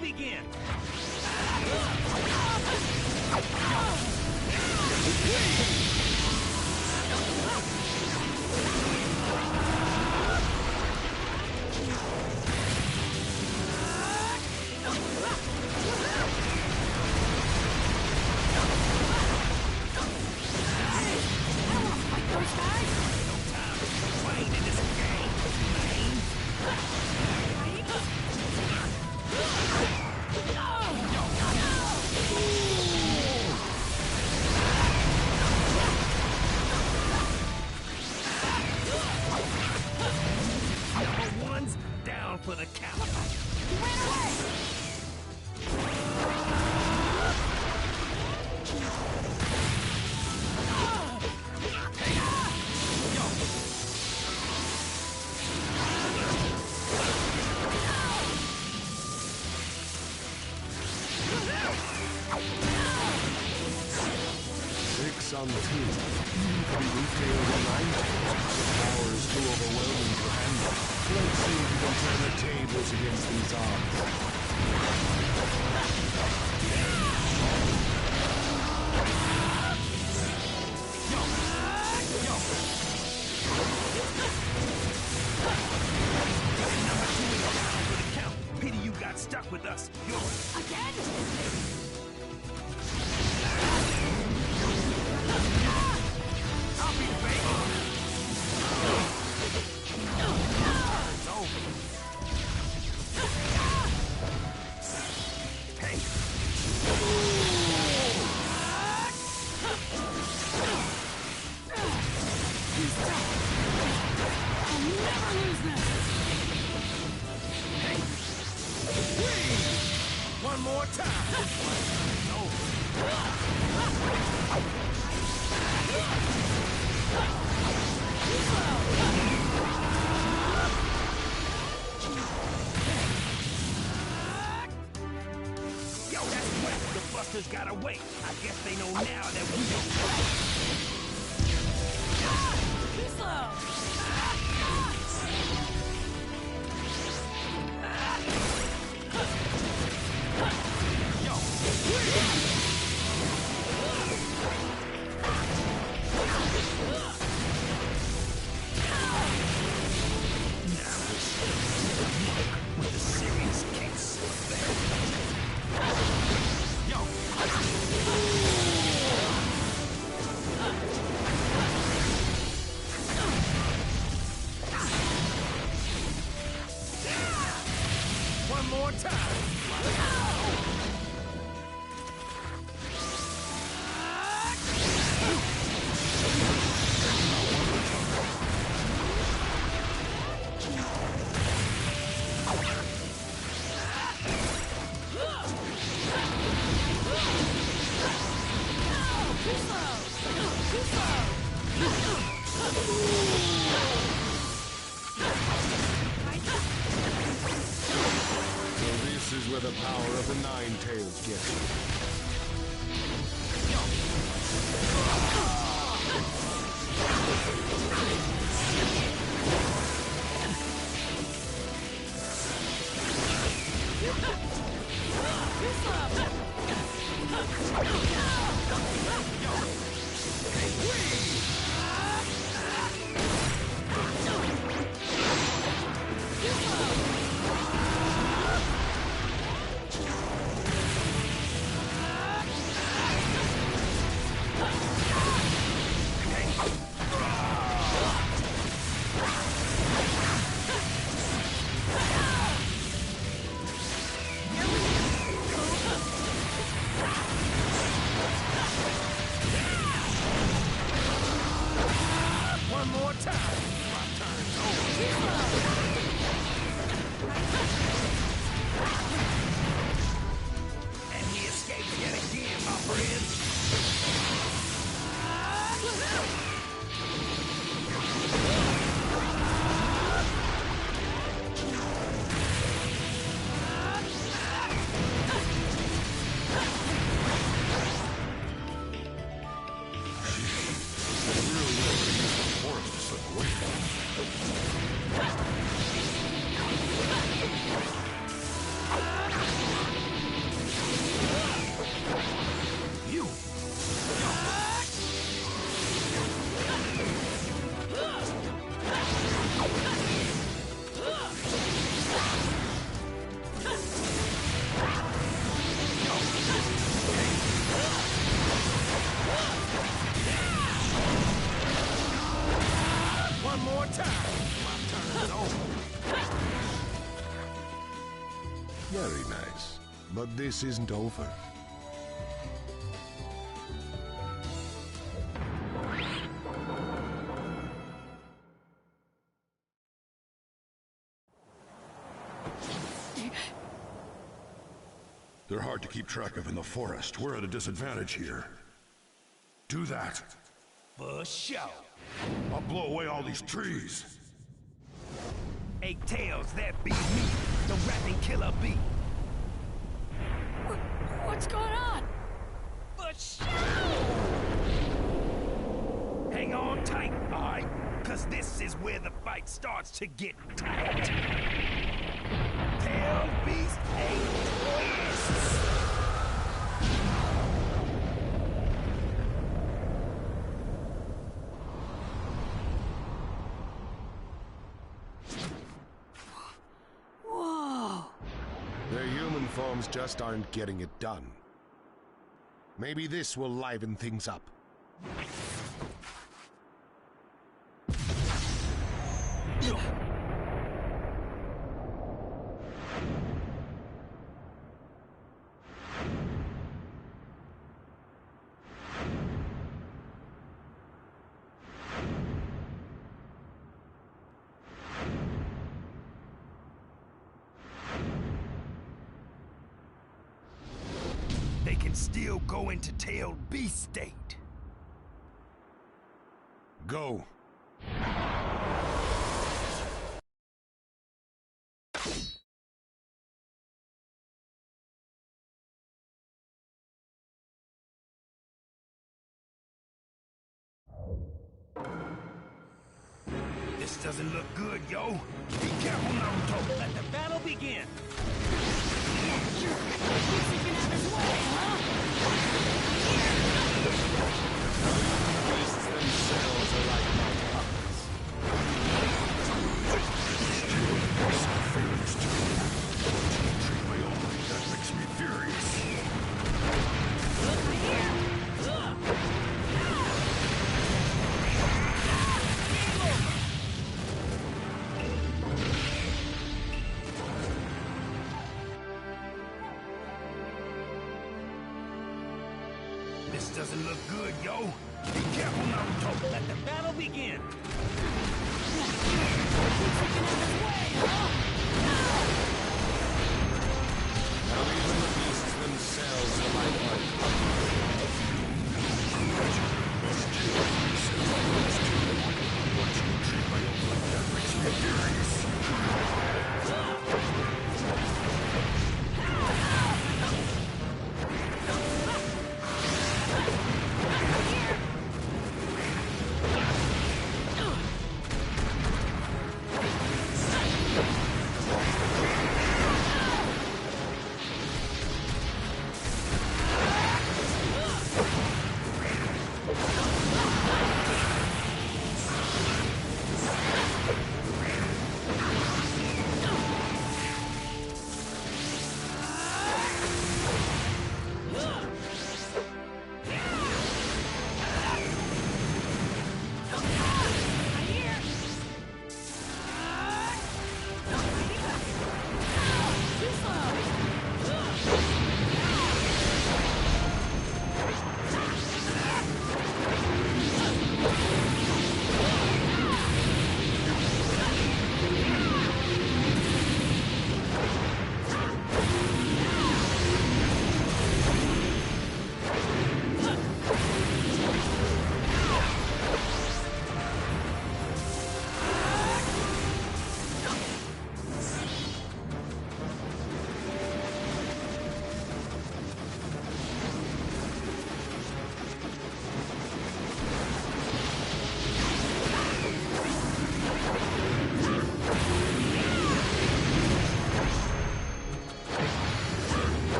begin! For the count. He ran away! 6 on 2. The retail the 9 tails. The power is too overwhelming to handle. Let's see if we can turn the tables against these odds. Pity you got stuck with us. Yours. Again? I'll be the baby. It's over. Hey. I'll never lose this! One more time. It's Yo, that's wet. The Busters got away. I guess they know now that we don't play. Too slow! With a serious case. Yo! One more time. So this is where the power of the 9 tails gets you. One more time. My turn's over. And he escaped yet again, my friend. Really never used the forest to slip away. Very nice. But this isn't over. They're hard to keep track of in the forest. We're at a disadvantage here. Do that. For sure. I'll blow away all these trees. Eight tails, that be me, the rapping killer bee. What's going on? For sure! Hang on tight, alright? Cause this is where the fight starts to get tight. Tail beast 8 twists! Whoa! Their human forms just aren't getting it done. Maybe this will liven things up. They can still go into tailed beast state. Go. This doesn't look good, yo. Be careful, Naruto. Let the battle begin. Thinks he can have his way, huh? Beasts themselves are like my puppets. Treat my own like that makes me furious. This doesn't look good, yo. Be careful, Naruto. Let the battle begin. Now even the beasts themselves are like my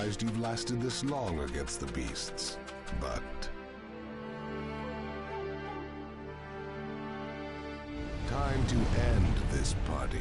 surprised you've lasted this long against the beasts, but... time to end this party.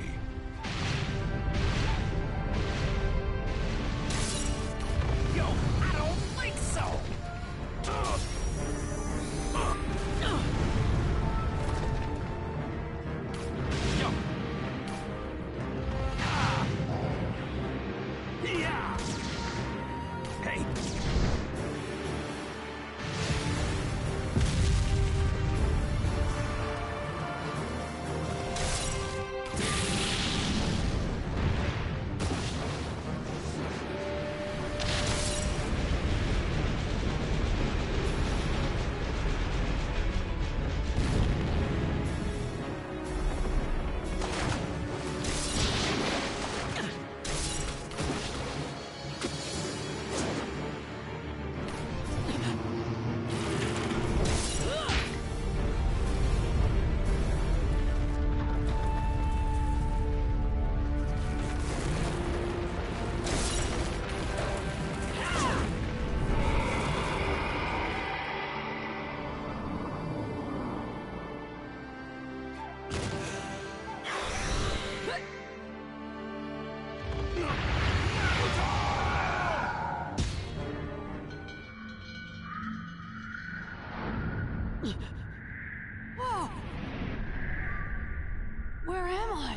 Where am I?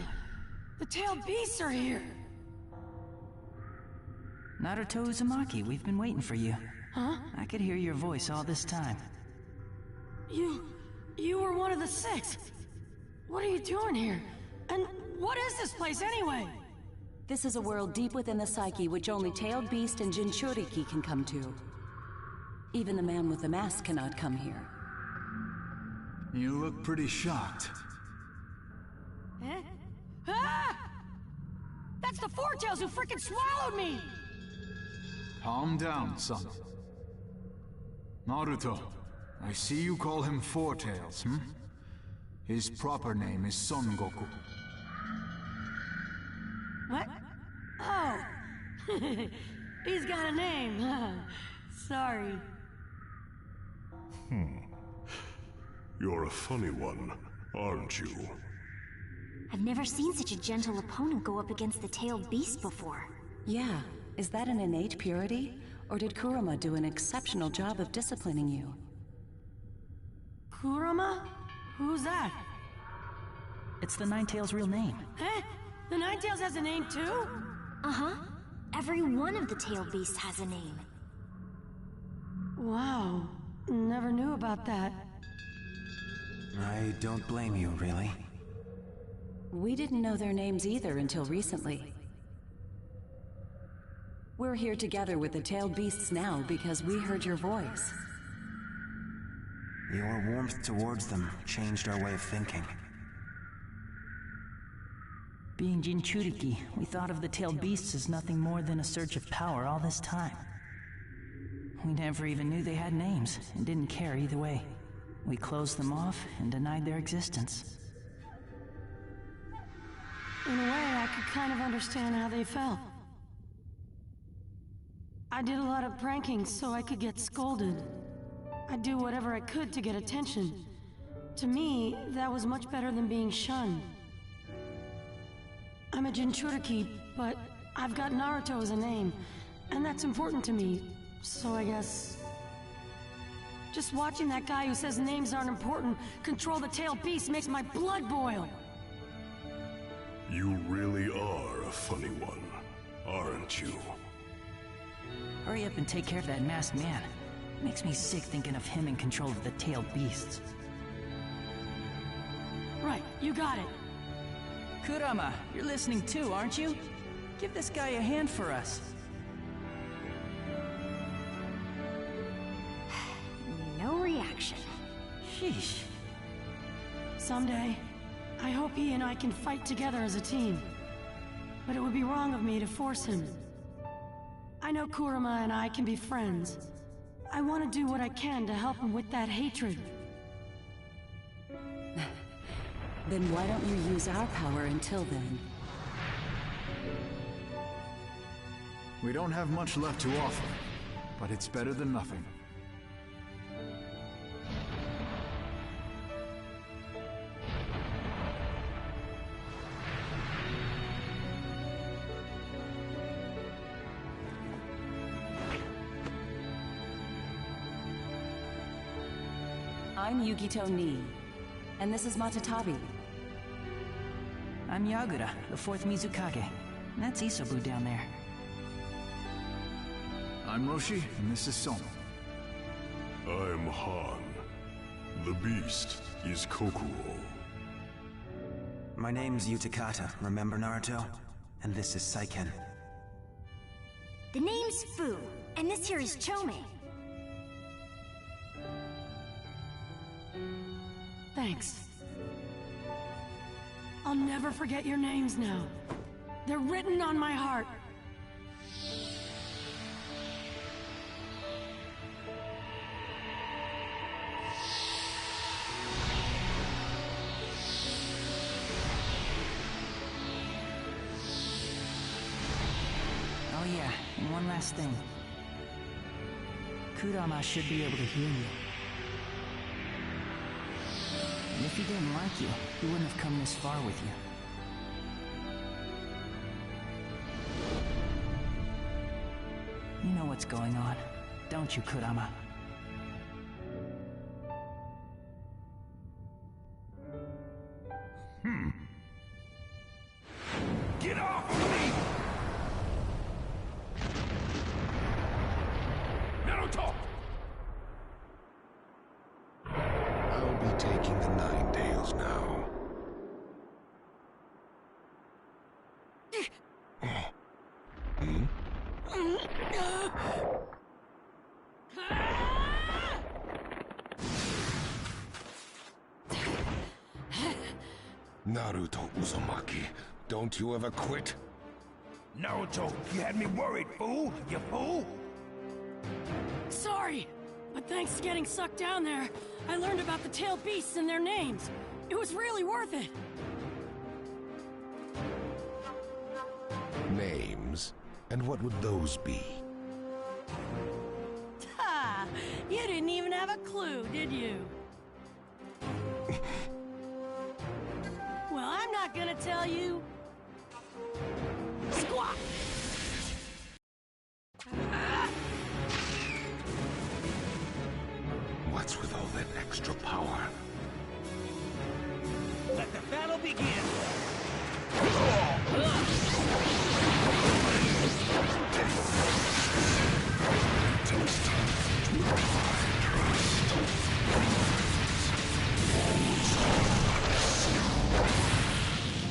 The tailed beasts are here. Naruto Uzumaki, we've been waiting for you. Huh? I could hear your voice all this time. You were one of the 6. What are you doing here? And what is this place anyway? This is a world deep within the psyche which only Tailed Beast and Jinchuriki can come to. Even the man with the mask cannot come here. You look pretty shocked. Eh? Ah! That's the Four-Tails who frickin' swallowed me! Calm down, son. Naruto, I see you call him Four-Tails, hmm? His proper name is Son Goku. What? Oh! He's got a name. Sorry. You're a funny one, aren't you? I've never seen such a gentle opponent go up against the tailed beast before. Yeah, is that an innate purity? Or did Kurama do an exceptional job of disciplining you? Kurama? Who's that? It's the Ninetales' real name. Eh? The Ninetales has a name too? Uh-huh. Every one of the tailed beasts has a name. Wow. Never knew about that. I don't blame you, really. We didn't know their names either until recently. We're here together with the tailed beasts now because we heard your voice. Your warmth towards them changed our way of thinking. Being Jinchuriki, we thought of the tailed beasts as nothing more than a search of power all this time. We never even knew they had names, and didn't care either way. We closed them off and denied their existence. In a way, I could kind of understand how they felt. I did a lot of pranking so I could get scolded. I'd do whatever I could to get attention. To me, that was much better than being shunned. I'm a Jinchuriki, but I've got Naruto as a name, and that's important to me, so I guess... Just watching that guy who says names aren't important control the tailed beast makes my blood boil! You really are a funny one, aren't you? Hurry up and take care of that masked man. Makes me sick thinking of him in control of the tailed beasts. Right, you got it. Kurama, you're listening too, aren't you? Give this guy a hand for us. No reaction. Sheesh. Someday, I hope he and I can fight together as a team. But it would be wrong of me to force him. I know Kurama and I can be friends. I want to do what I can to help him with that hatred. Then why don't you use our power until then? We don't have much left to offer, but it's better than nothing. I'm Yugito Nii, and this is Matatabi. I'm Yagura, the 4th Mizukage. And that's Isobu down there. I'm Roshi, and this is Soma. I'm Han. The beast is Kokuo. My name's Utakata, remember Naruto? And this is Saiken. The name's Fu, and this here is Chome. Thanks. I'll never forget your names now. They're written on my heart. Oh yeah, and one last thing. Kurama should be able to hear you. And if he didn't like you, he wouldn't have come this far with you. You know what's going on, don't you, Kurama? Naruto Uzumaki, don't you ever quit? Naruto, you had me worried, fool! You fool! Sorry, but thanks to getting sucked down there, I learned about the tailed beasts and their names. It was really worth it. Names? And what would those be? Ha! You didn't even have a clue, did you? Well, I'm not gonna tell you. Squat! What's with all that extra power? Let the battle begin!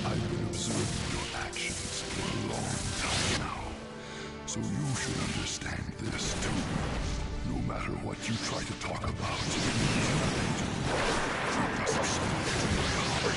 I've been observing your actions for a long time now, so you should understand this too. No matter what you try to talk about, it doesn't speak to my heart.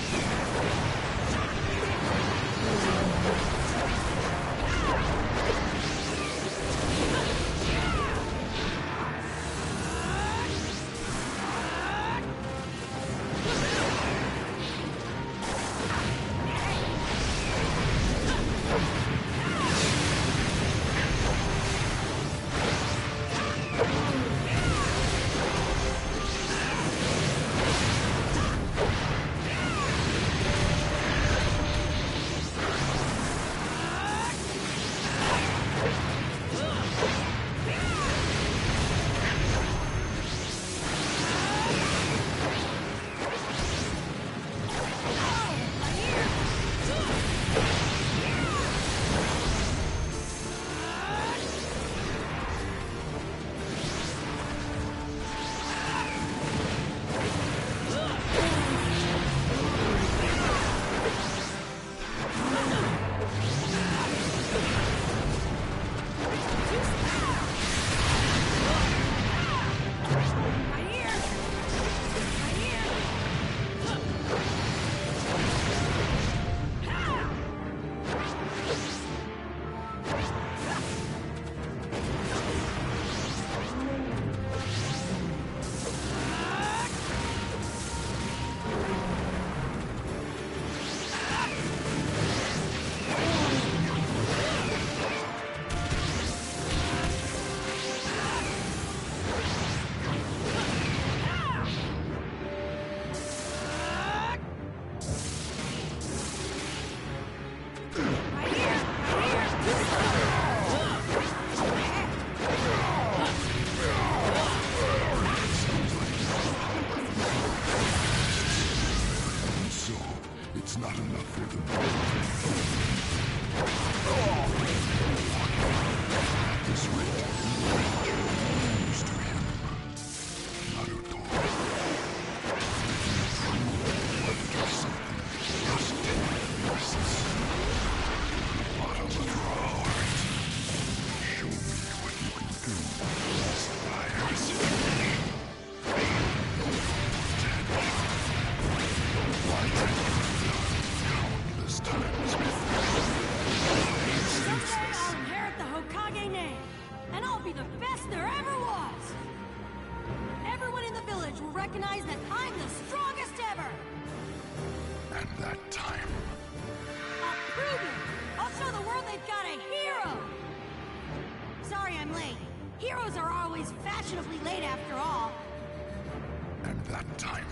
recognize that I'm the strongest ever! And that time... I'll prove it! I'll show the world they've got a hero! Sorry I'm late. Heroes are always fashionably late after all. And that time...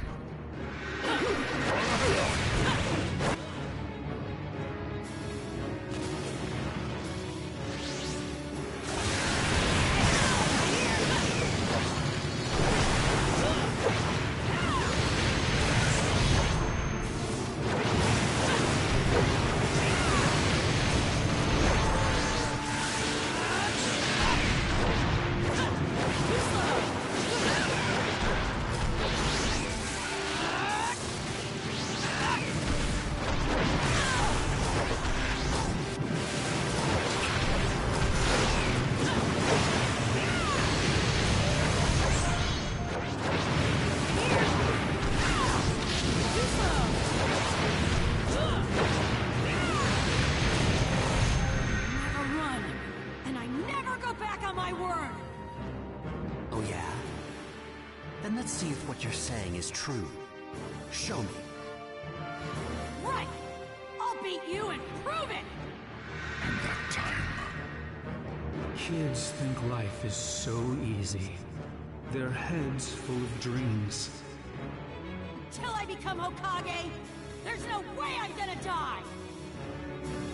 Let's see if what you're saying is true. Show me. Right! I'll beat you and prove it! And that time... Kids think life is so easy. Their heads full of dreams. Till I become Hokage, there's no way I'm gonna die!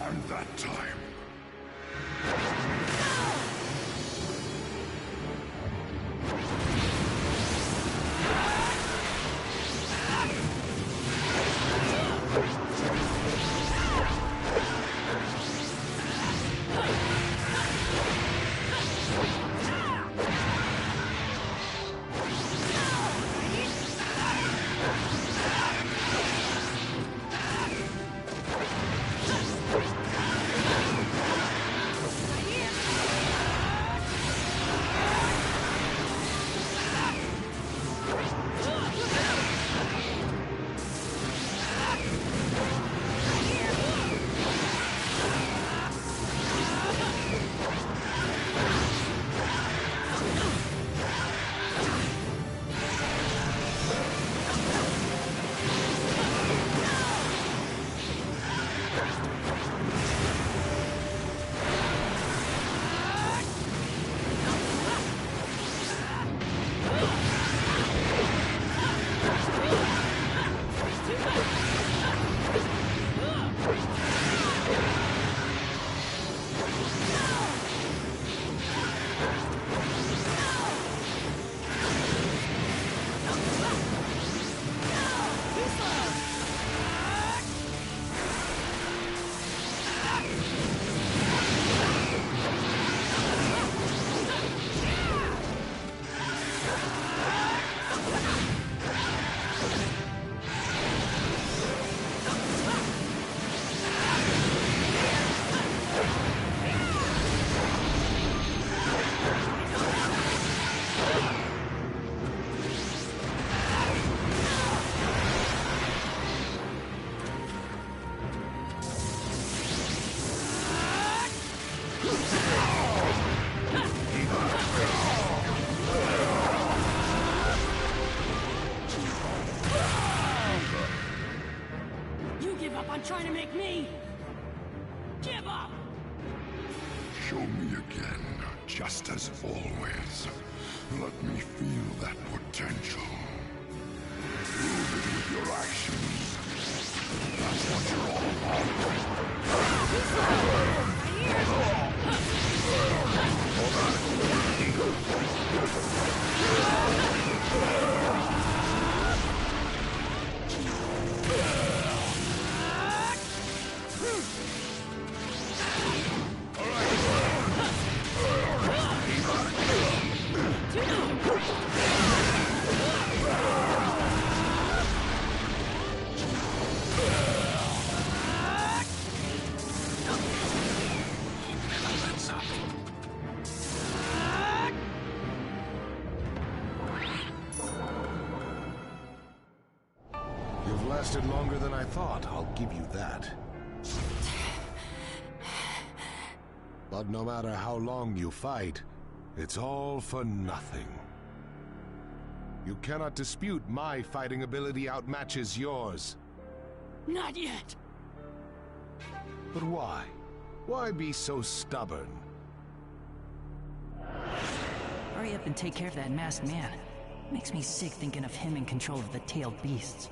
And that time... Trying to make me give up. Show me again, just as always. Let me feel that potential. Prove it with your actions. That's what you're all You've lasted longer than I thought, I'll give you that. But no matter how long you fight, it's all for nothing. You cannot dispute my fighting ability outmatches yours. Not yet. But why? Why be so stubborn? Hurry up and take care of that masked man. Makes me sick thinking of him in control of the tailed beasts.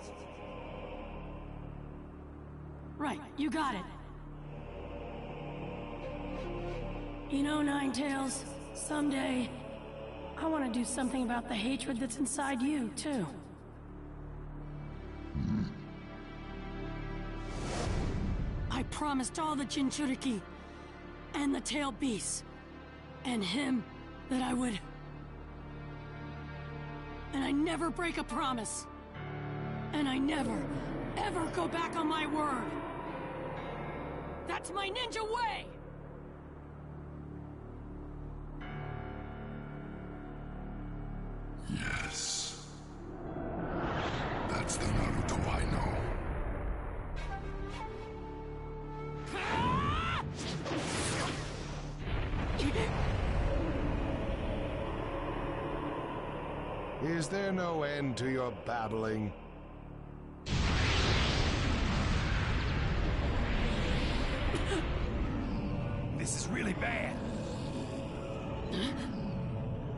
Right, you got it. You know, Ninetails, someday, I want to do something about the hatred that's inside you, too. I promised all the Jinchuriki, and the tailed beasts, and him that I would... And I never break a promise. And I never, ever go back on my word. That's my ninja way! Yes. That's the Naruto I know. Is there no end to your babbling? This is really bad.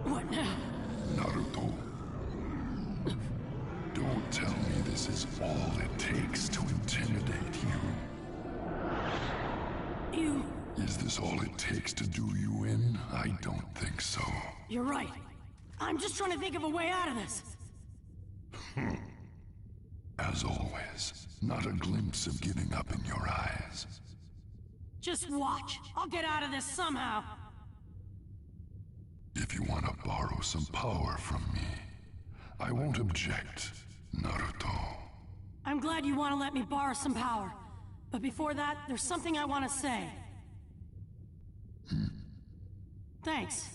What now? Naruto. Don't tell me this is all it takes to intimidate you. You... Is this all it takes to do you in? I don't think so. You're right. I'm just trying to think of a way out of this. As always, not a glimpse of giving up in your eyes. Just watch. I'll get out of this somehow. If you want to borrow some power from me, I won't object, Naruto. I'm glad you want to let me borrow some power. But before that, there's something I want to say. Thanks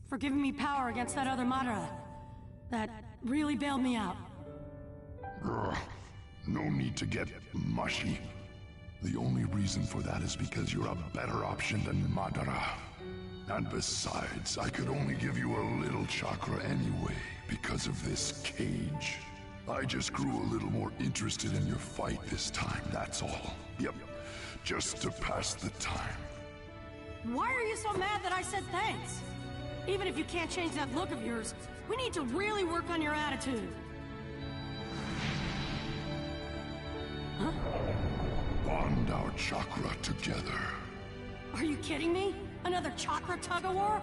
for giving me power against that other Madara. That really bailed me out. No need to get mushy. The only reason for that is because you're a better option than Madara. And besides, I could only give you a little chakra anyway, because of this cage. I just grew a little more interested in your fight this time, that's all. Yep, just to pass the time. Why are you so mad that I said thanks? Even if you can't change that look of yours, we need to really work on your attitude. Huh? Bond our chakra together. Are you kidding me? Another chakra tug-of-war?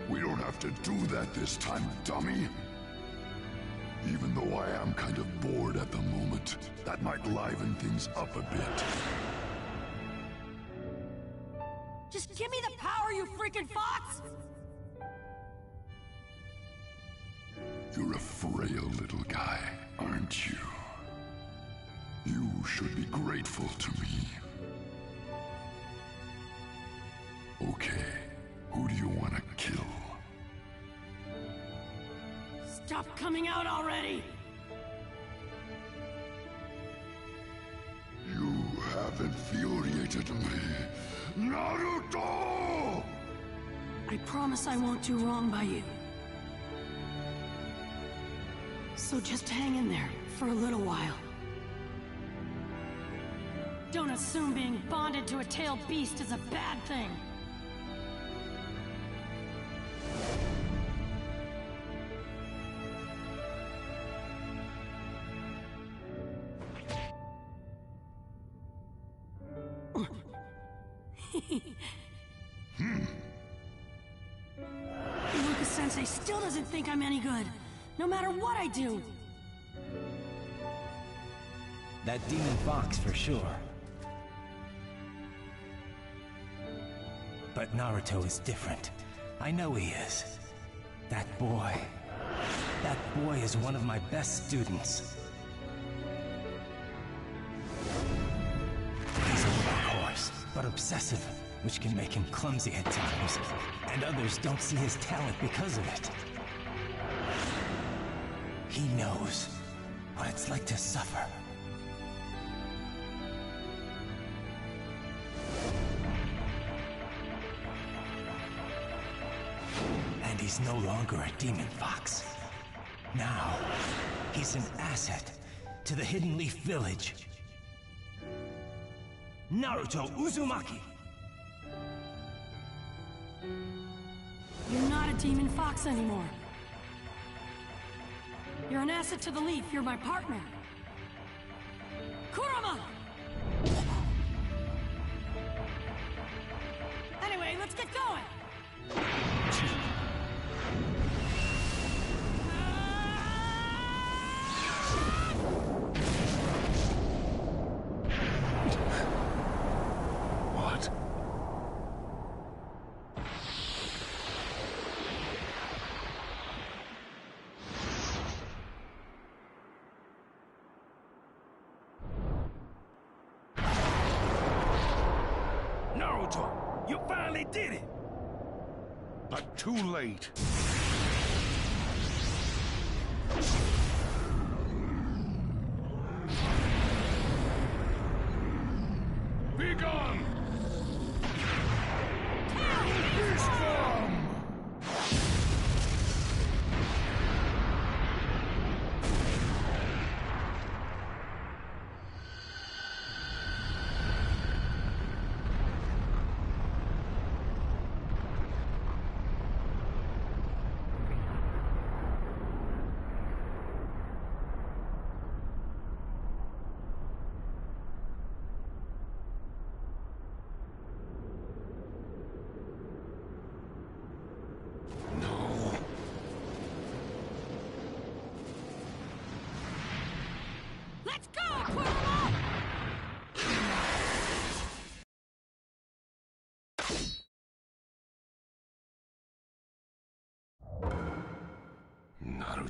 We don't have to do that this time, dummy. Even though I am kind of bored at the moment, that might liven things up a bit. Just give me the power, you freaking fox! You're a frail little guy, aren't you? You should be grateful to me. Okay, who do you want to kill? Stop coming out already! You have infuriated me, Naruto! I promise I won't do wrong by you. So just hang in there for a little while. Don't assume being bonded to a tailed beast is a bad thing. Iruka-sensei still doesn't think I'm any good, no matter what I do. That demon fox for sure. But Naruto is different. I know he is. That boy is one of my best students. He's a workhorse, but obsessive, which can make him clumsy at times, and others don't see his talent because of it. He knows what it's like to suffer. And he's no longer a demon fox. Now, he's an asset to the Hidden Leaf Village. Naruto Uzumaki! You're not a demon fox anymore. You're an asset to the Leaf. You're my partner. Kurama! Anyway, let's get going! What? Naruto, you finally did it! But too late. Be gone! Beast form!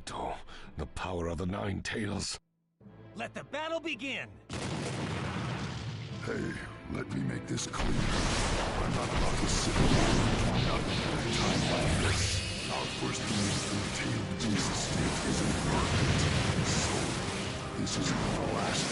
Naruto, the power of the Nine Tails. Let the battle begin! Hey, let me make this clear. I'm not about to sit around and do nothing at a time like this. Our first meeting in the tailed beast state isn't perfect. So, this isn't the last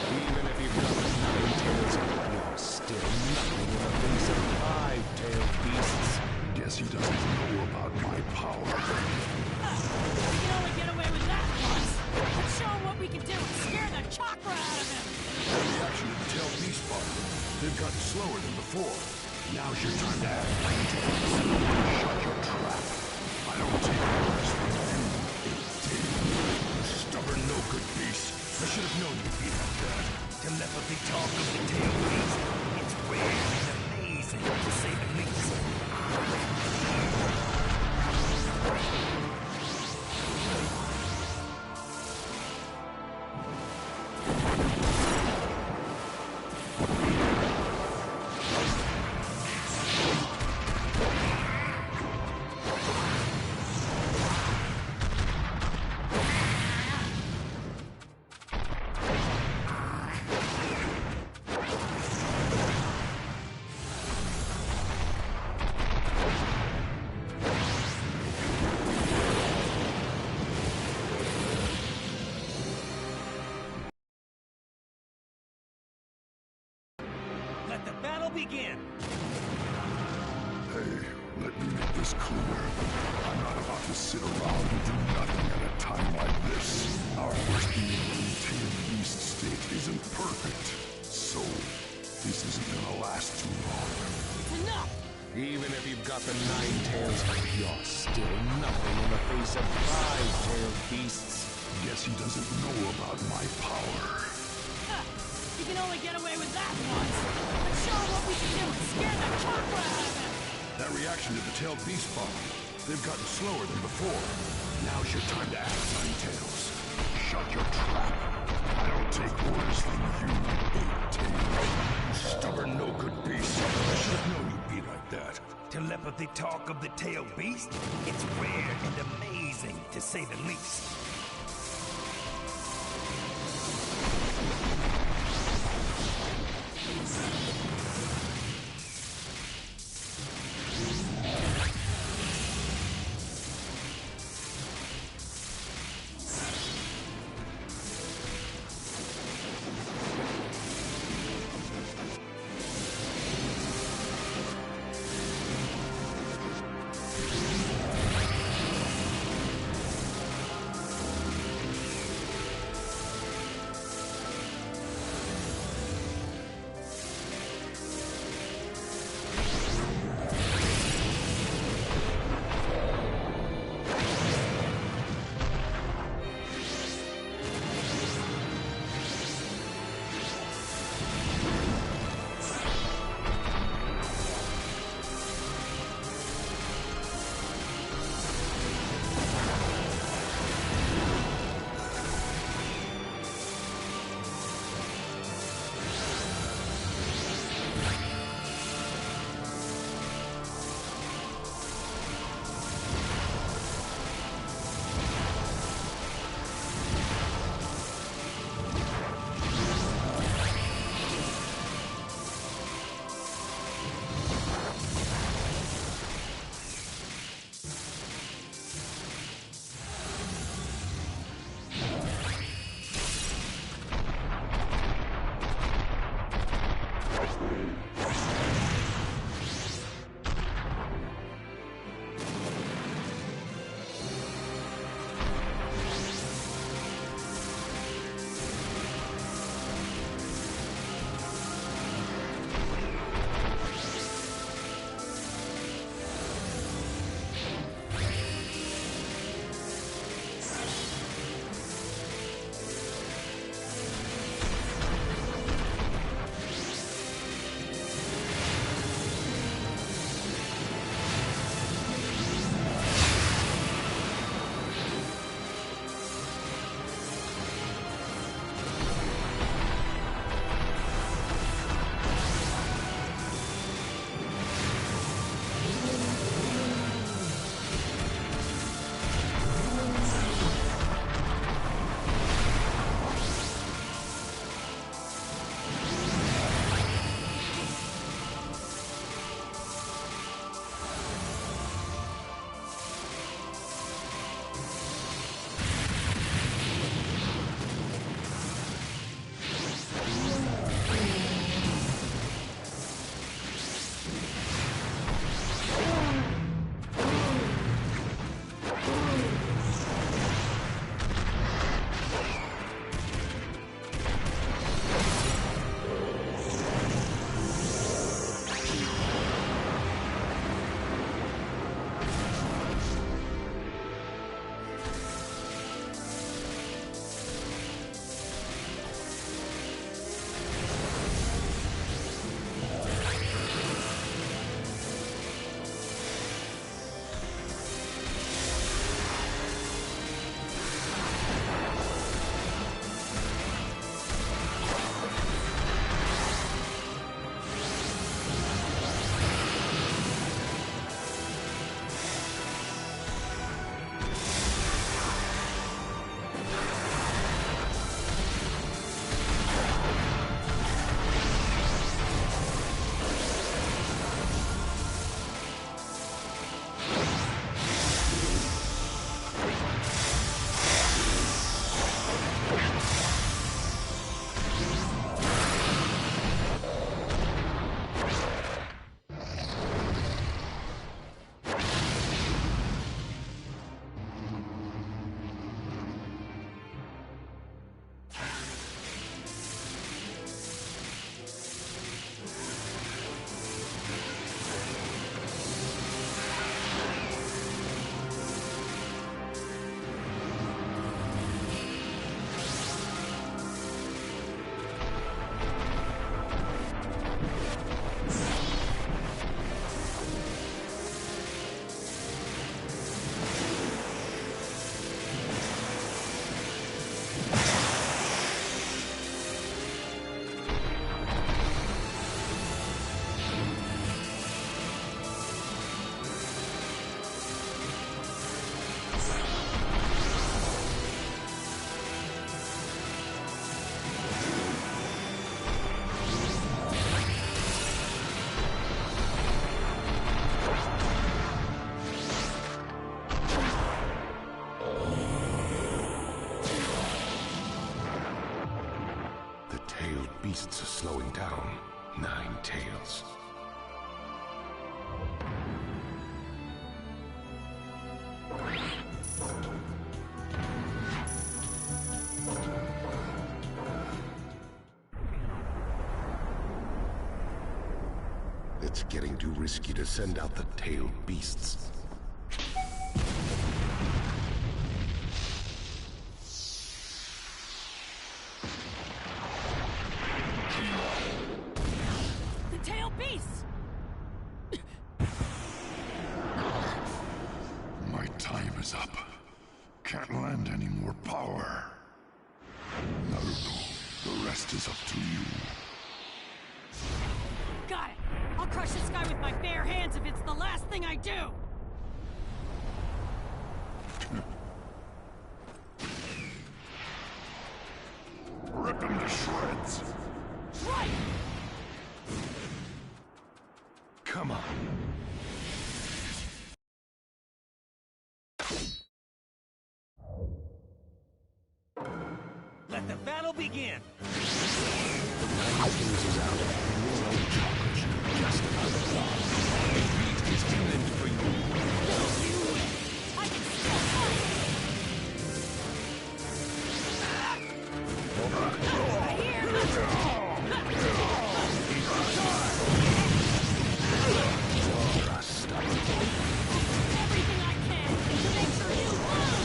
Even if you've got the Nine Tails, you're still nothing in the face of five-tailed beasts. Guess he doesn't know about my power. We can only get away with that once. Let's show him what we can do and scare the chakra out of him. The reaction to the tailed beast bug. They've gotten slower than before. Now's your time to act. Shut your trap. I don't take orders from you, you stubborn, no-good beast. I should have known you'd be like that. Telepathy talk of the tail beast. It's weird and amazing, to say the least. Let the battle begin! Hey, let me make this clear. I'm not about to sit around and do nothing at a time like this. Our first meeting in the tailed beast state isn't perfect. So, this isn't gonna last too long. It's enough! Even if you've got the Nine Tails, you're still nothing in the face of five-tailed beasts. Guess he doesn't know about my power. You can only get away with that once. Let's show him what we can do and scare the chakra out of him. That reaction to the tailed beast bug. They've gotten slower than before. Now's your time to act, Nine Tails. Shut your trap. I don't take orders from you, Eight-Tails. Stubborn, no-good beast. I should have known you'd be like that. Telepathy talk of the tail beast? It's rare and amazing, to say the least. tailed beasts are slowing down. 9 tails. It's getting too risky to send out the tailed beasts. The tailed beasts! My time is up. Can't lend any more power. Naruto, the rest is up to you. Got it! I'll crush this guy with my bare hands if it's the last thing I do! Rip him to shreds! Right! Come on. Let the battle begin! Is out, and your own chakra should have just about gone. A beast is too late for you. I can still fight! I hear everything I can to make sure you lose!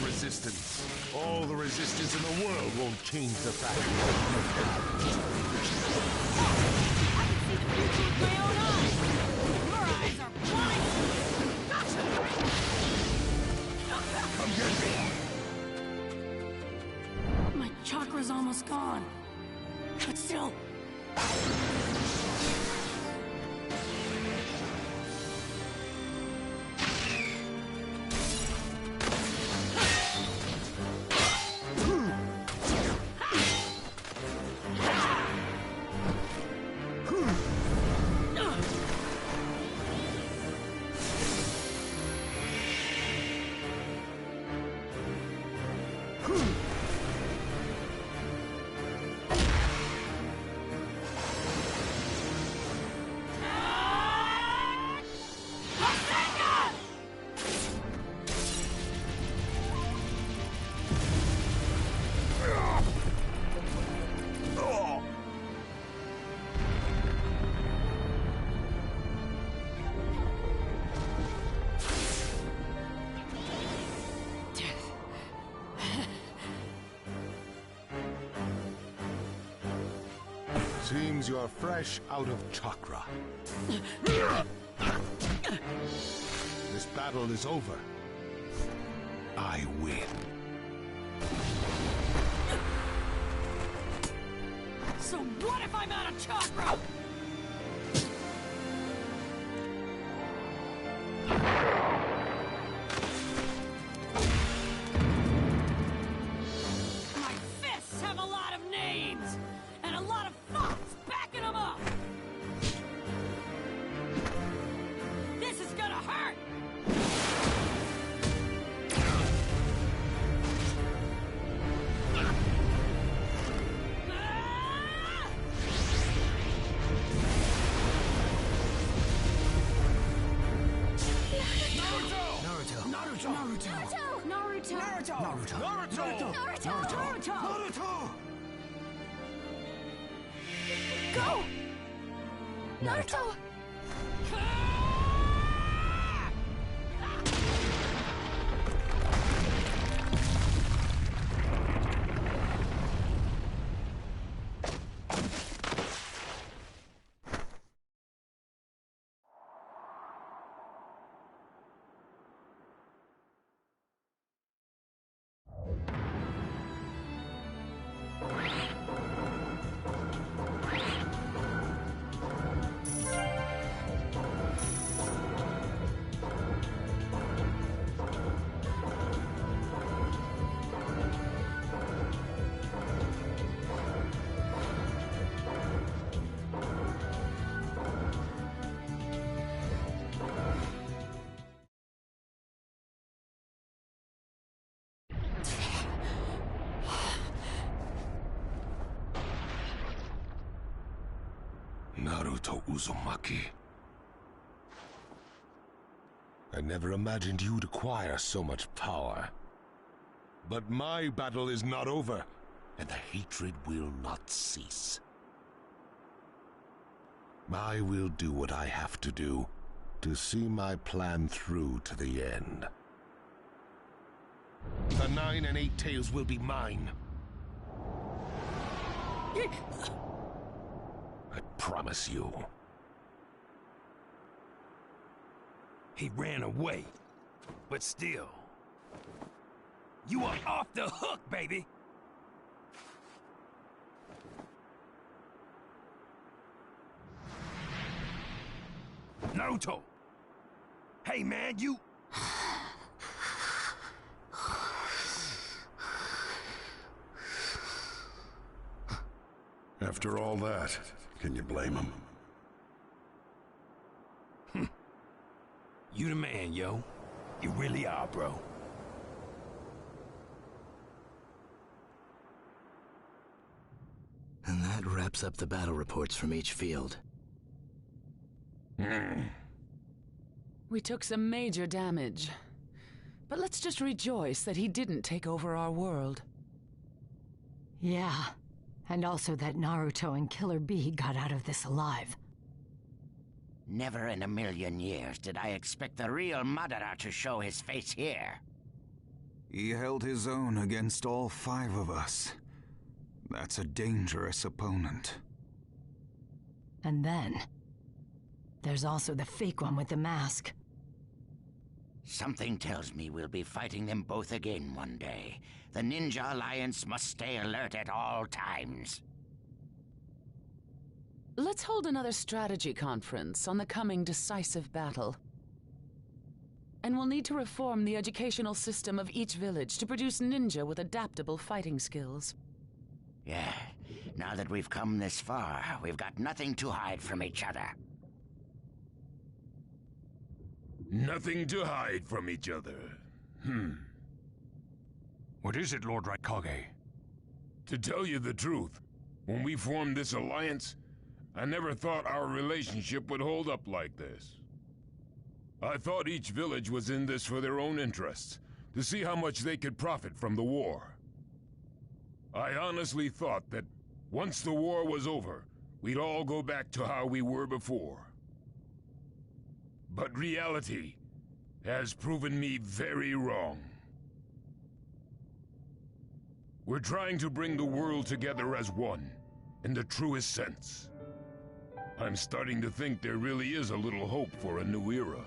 Resistance. All the resistance in the world won't change the fact that I can see the future with my own eyes! Your eyes are blind! Come get me! My chakra's almost gone. But still... Seems you're fresh out of chakra. This battle is over. I win. So what if I'm out of chakra? My fists have a lot of names, and a lot of thoughts backing them up. This is gonna hurt. Naruto! Go! Naruto! Naruto Uzumaki. I never imagined you'd acquire so much power. But my battle is not over, and the hatred will not cease. I will do what I have to do to see my plan through to the end. The 9 and 8 tails will be mine. I promise you. He ran away, but still. You are off the hook, baby! Naruto! Hey, man, you... After all that, can you blame him? You the man, yo. You really are, bro. And that wraps up the battle reports from each field. We took some major damage. But let's just rejoice that he didn't take over our world. Yeah. And also that Naruto and Killer Bee got out of this alive. Never in a million years did I expect the real Madara to show his face here. He held his own against all 5 of us. That's a dangerous opponent. And then, there's also the fake one with the mask. Something tells me we'll be fighting them both again one day. The Ninja Alliance must stay alert at all times. Let's hold another strategy conference on the coming decisive battle. And we'll need to reform the educational system of each village to produce ninja with adaptable fighting skills. Yeah, now that we've come this far, we've got nothing to hide from each other. Nothing to hide from each other. What is it, Lord Raikage? To tell you the truth, when we formed this alliance, I never thought our relationship would hold up like this. I thought each village was in this for their own interests, to see how much they could profit from the war. I honestly thought that once the war was over, we'd all go back to how we were before. But reality has proven me very wrong. We're trying to bring the world together as one, in the truest sense. I'm starting to think there really is a little hope for a new era.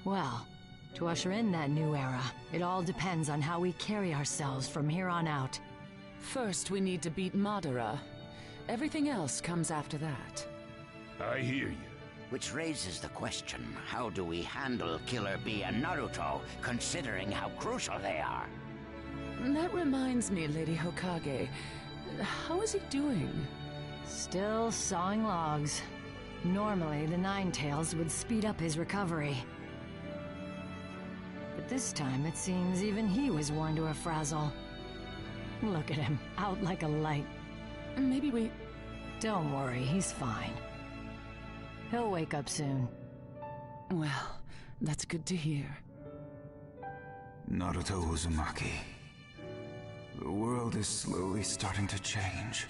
Well, to usher in that new era, it all depends on how we carry ourselves from here on out. First, we need to beat Madara. Everything else comes after that. I hear you. Which raises the question, how do we handle Killer Bee and Naruto, considering how crucial they are? That reminds me, Lady Hokage. How is he doing? Still sawing logs. Normally, the Nine-Tails would speed up his recovery. But this time, it seems even he was worn to a frazzle. Look at him, out like a light. Maybe we... Don't worry, he's fine. He'll wake up soon. Well, that's good to hear. Naruto Uzumaki. The world is slowly starting to change.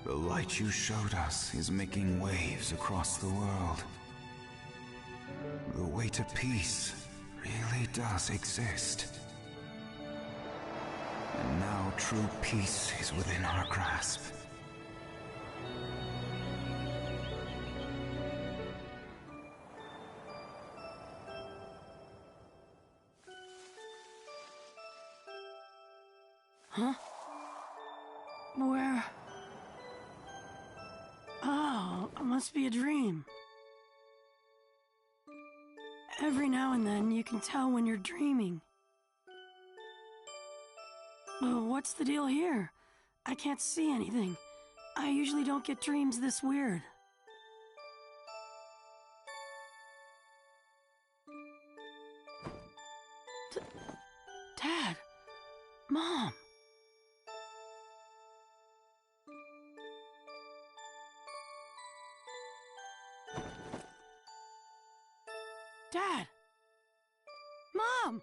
The light you showed us is making waves across the world. The way to peace really does exist. And now true peace is within our grasp. Huh? Where? Oh, it must be a dream. Every now and then you can tell when you're dreaming. What's the deal here? I can't see anything. I usually don't get dreams this weird. Dad! Mom! Dad! Mom!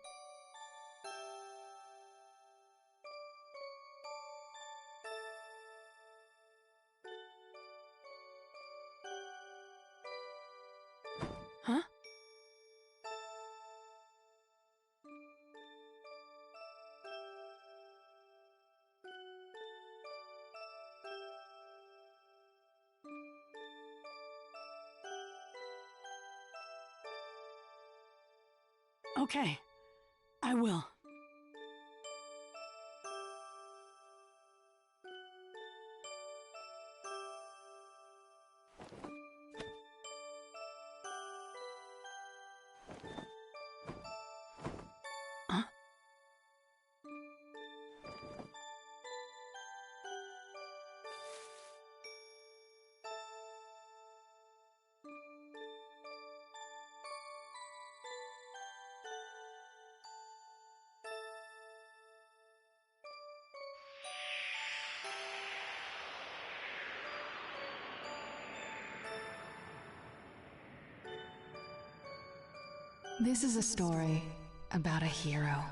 Huh? Okay, I will. Huh? This is a story about a hero.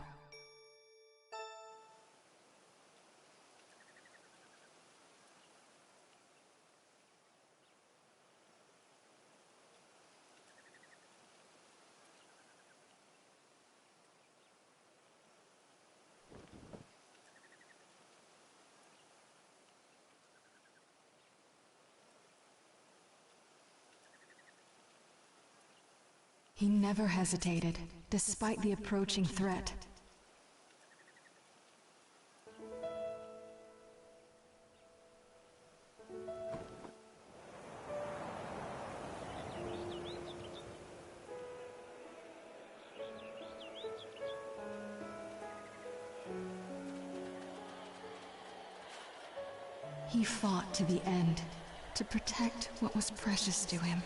He never hesitated, despite the approaching threat. He fought to the end, to protect what was precious to him.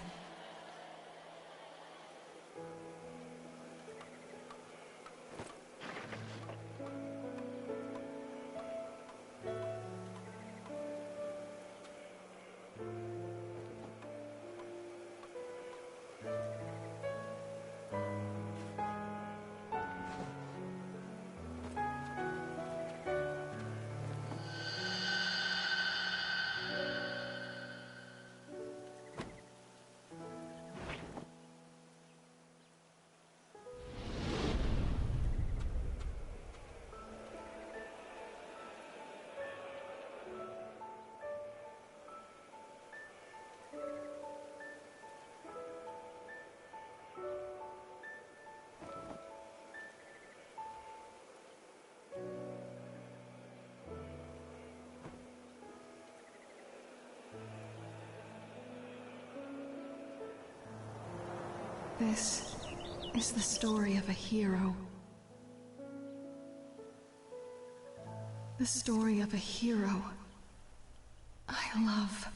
This is the story of a hero. The story of a hero I love.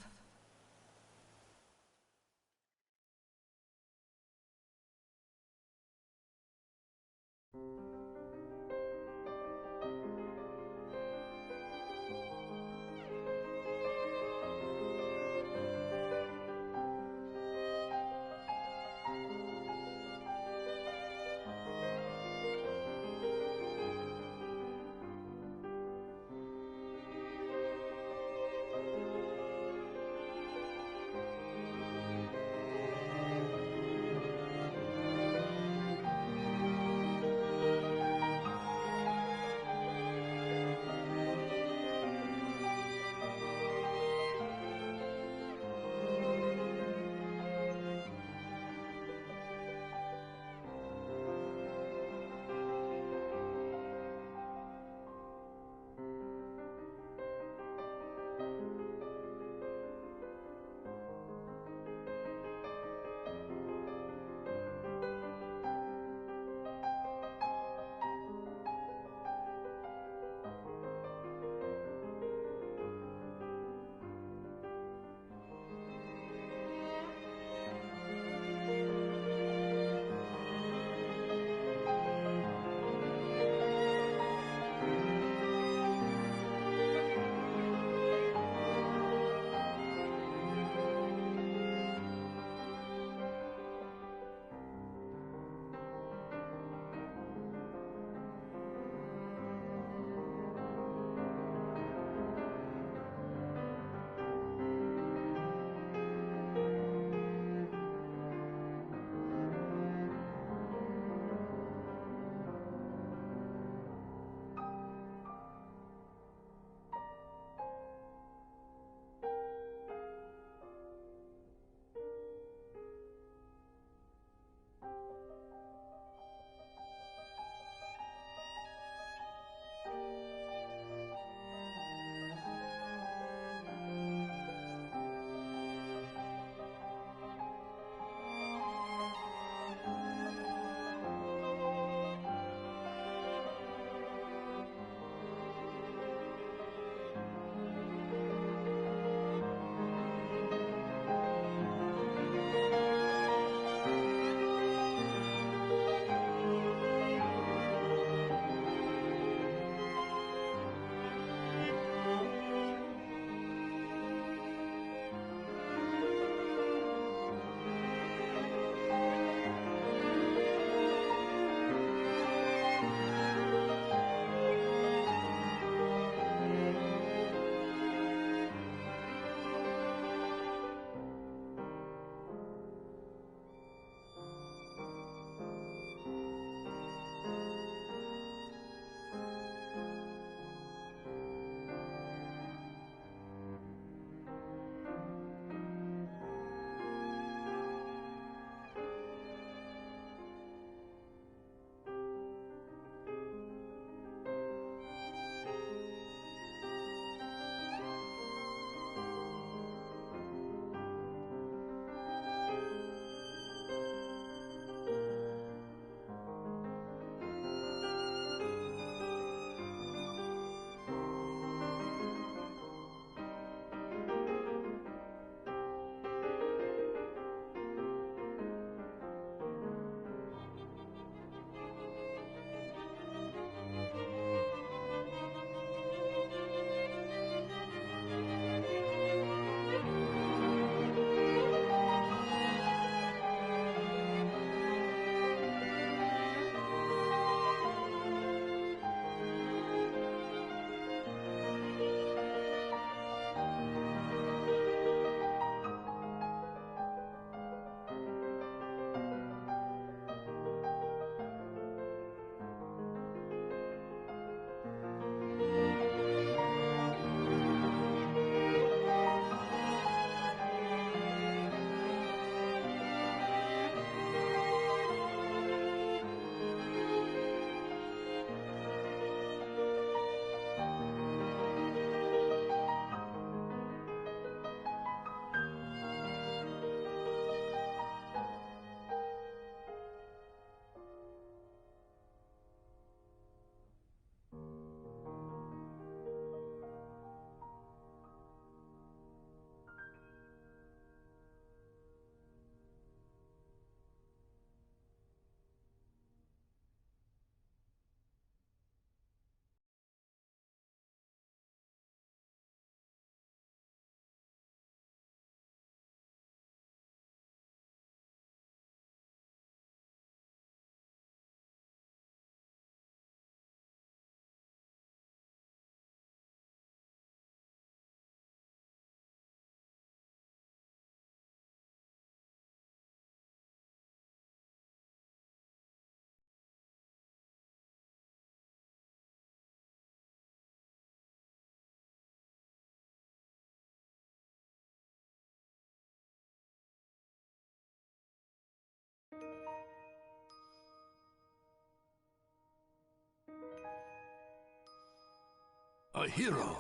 A hero.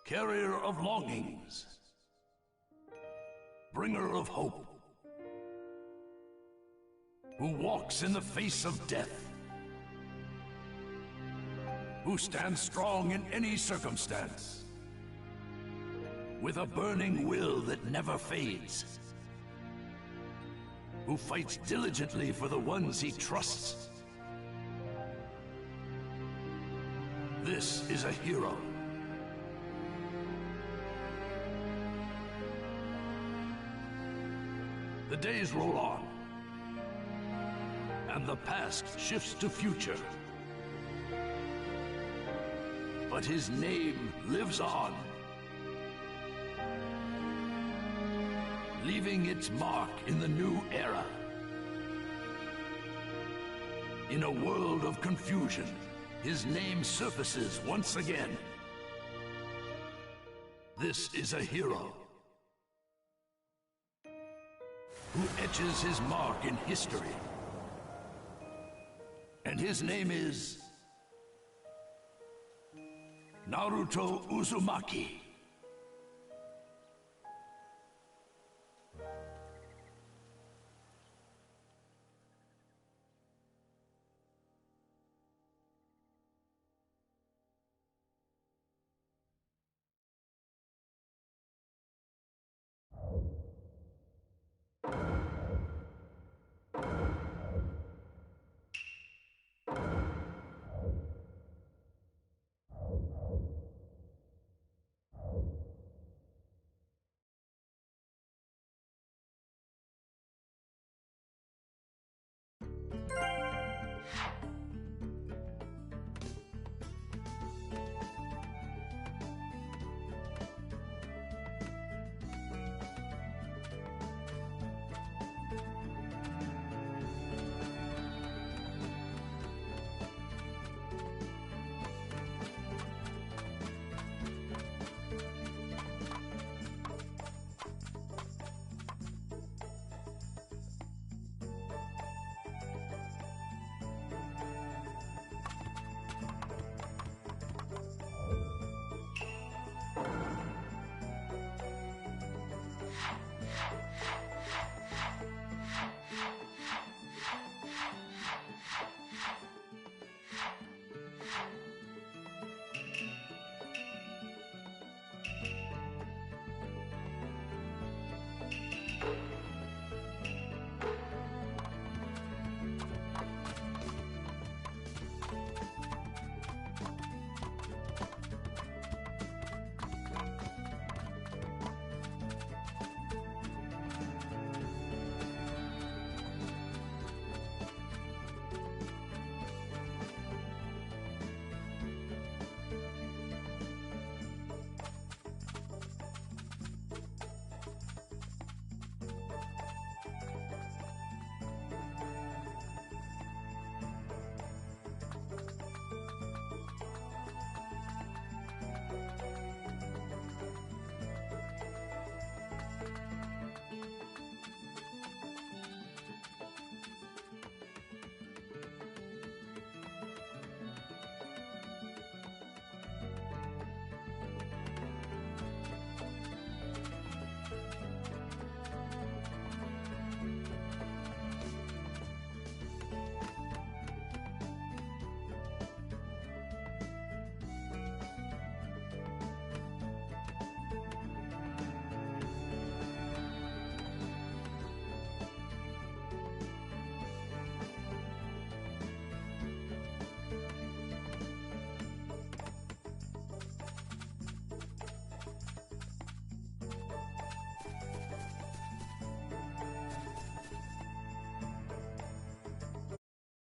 Carrier of longings. Bringer of hope. Who walks in the face of death. Who stands strong in any circumstance. With a burning will that never fades. Who fights diligently for the ones he trusts. This is a hero. The days roll on, and the past shifts to future. But his name lives on, leaving its mark in the new era. In a world of confusion, his name surfaces once again. This is a hero who etches his mark in history. And his name is Naruto Uzumaki.